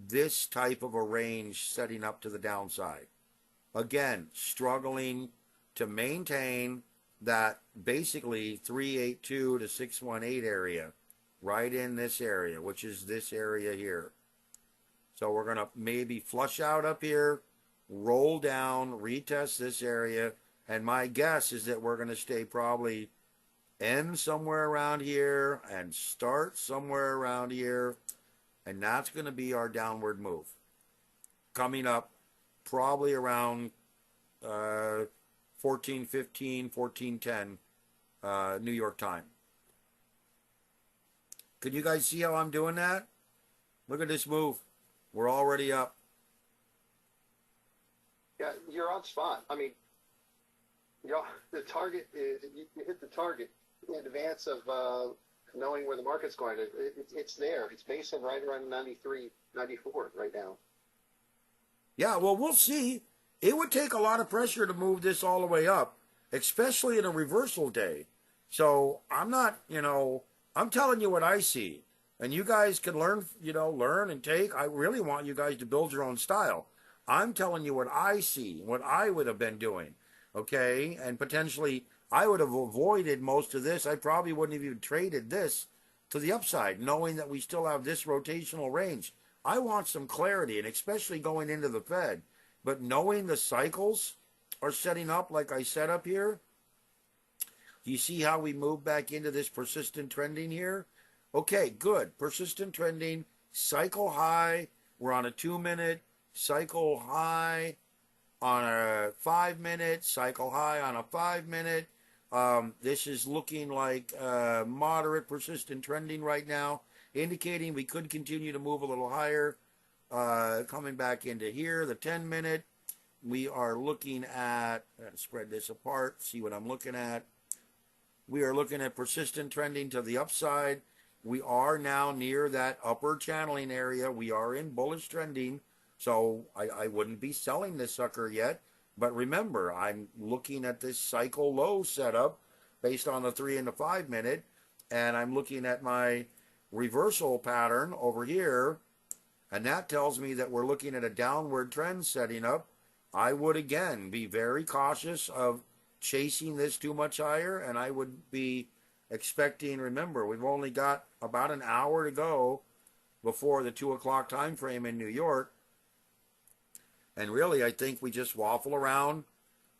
this type of a range setting up to the downside. Again, struggling to maintain that basically 382 to 618 area, right in this area, which is this area here. So we're going to maybe flush out up here, roll down, retest this area, and my guess is that we're going to stay probably end somewhere around here and start somewhere around here, and that's going to be our downward move. Coming up probably around 14:15, 14:10 New York time. Can you guys see how I'm doing that? Look at this move. We're already up. Yeah, you're on spot. I mean, the target is, you hit the target in advance of knowing where the market's going. It's there. It's basing right around 93, 94 right now. Yeah, well, we'll see. It would take a lot of pressure to move this all the way up, especially in a reversal day. So I'm not, I'm telling you what I see. And you guys can learn, learn and take. I really want you guys to build your own style. I'm telling you what I see, what I would have been doing, okay? And potentially I would have avoided most of this. I probably wouldn't have even traded this to the upside, knowing that we still have this rotational range. I want some clarity, and especially going into the Fed. But knowing the cycles are setting up like I set up here, you see how we move back into this persistent trending here? Okay, good. Persistent trending cycle high. We're on a 2-minute cycle high on a 5-minute, cycle high on a 5-minute. This is looking like moderate persistent trending right now, indicating we could continue to move a little higher. Coming back into here, the 10-minute. We are looking at, spread this apart, see what I'm looking at. We are looking at persistent trending to the upside. We are now near that upper channeling area. We are in bullish trending, so I wouldn't be selling this sucker yet. But remember, I'm looking at this cycle low setup based on the 3 and the 5-minute, and I'm looking at my reversal pattern over here, and that tells me that we're looking at a downward trend setting up. I would, again, be very cautious of chasing this too much higher, and I would be expecting, remember, we've only got about an hour to go before the 2 o'clock time frame in New York. And really, I think we just waffle around.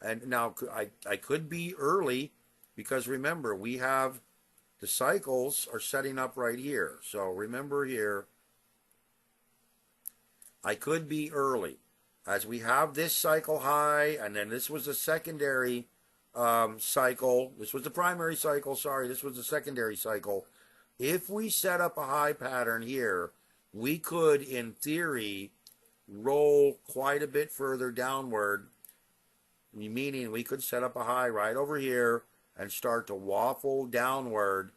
And now I could be early because, remember, we have the cycles are setting up right here. So remember here, I could be early. As we have this cycle high, and then this was a secondary cycle. This was the primary cycle, sorry. This was the secondary cycle. If we set up a high pattern here, we could, in theory, roll quite a bit further downward, meaning we could set up a high right over here and start to waffle downward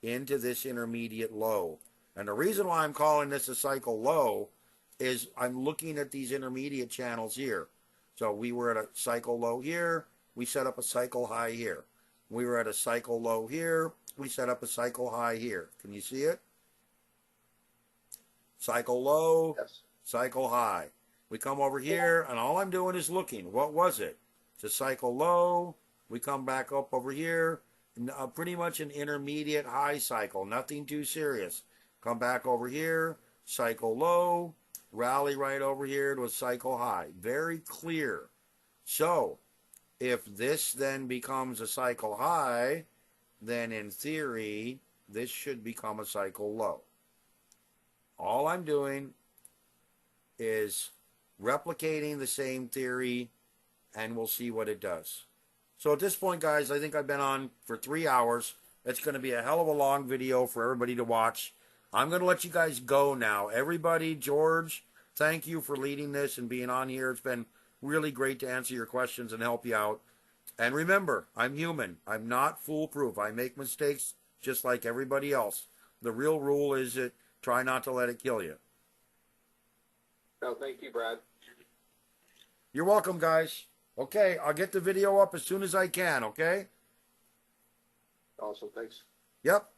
into this intermediate low. And the reason why I'm calling this a cycle low is I'm looking at these intermediate channels here. So we were at a cycle low here, we set up a cycle high here. We were at a cycle low here, we set up a cycle high here. Can you see it? Cycle low, Yes. cycle high. We come over here, and all I'm doing is looking. What was it? It's a cycle low. We come back up over here. Pretty much an intermediate high cycle. Nothing too serious. Come back over here. Cycle low. Rally right over here to a cycle high. Very clear. So, if this then becomes a cycle high, then in theory, this should become a cycle low. All I'm doing is replicating the same theory, and we'll see what it does. So at this point, guys, I think I've been on for 3 hours. It's going to be a hell of a long video for everybody to watch. I'm going to let you guys go now. Everybody, George, thank you for leading this and being on here. It's been really great to answer your questions and help you out. And remember, I'm human. I'm not foolproof. I make mistakes just like everybody else. The real rule is that try not to let it kill you. No, thank you, Brad. You're welcome, guys. Okay, I'll get the video up as soon as I can, okay? Awesome, thanks. Yep.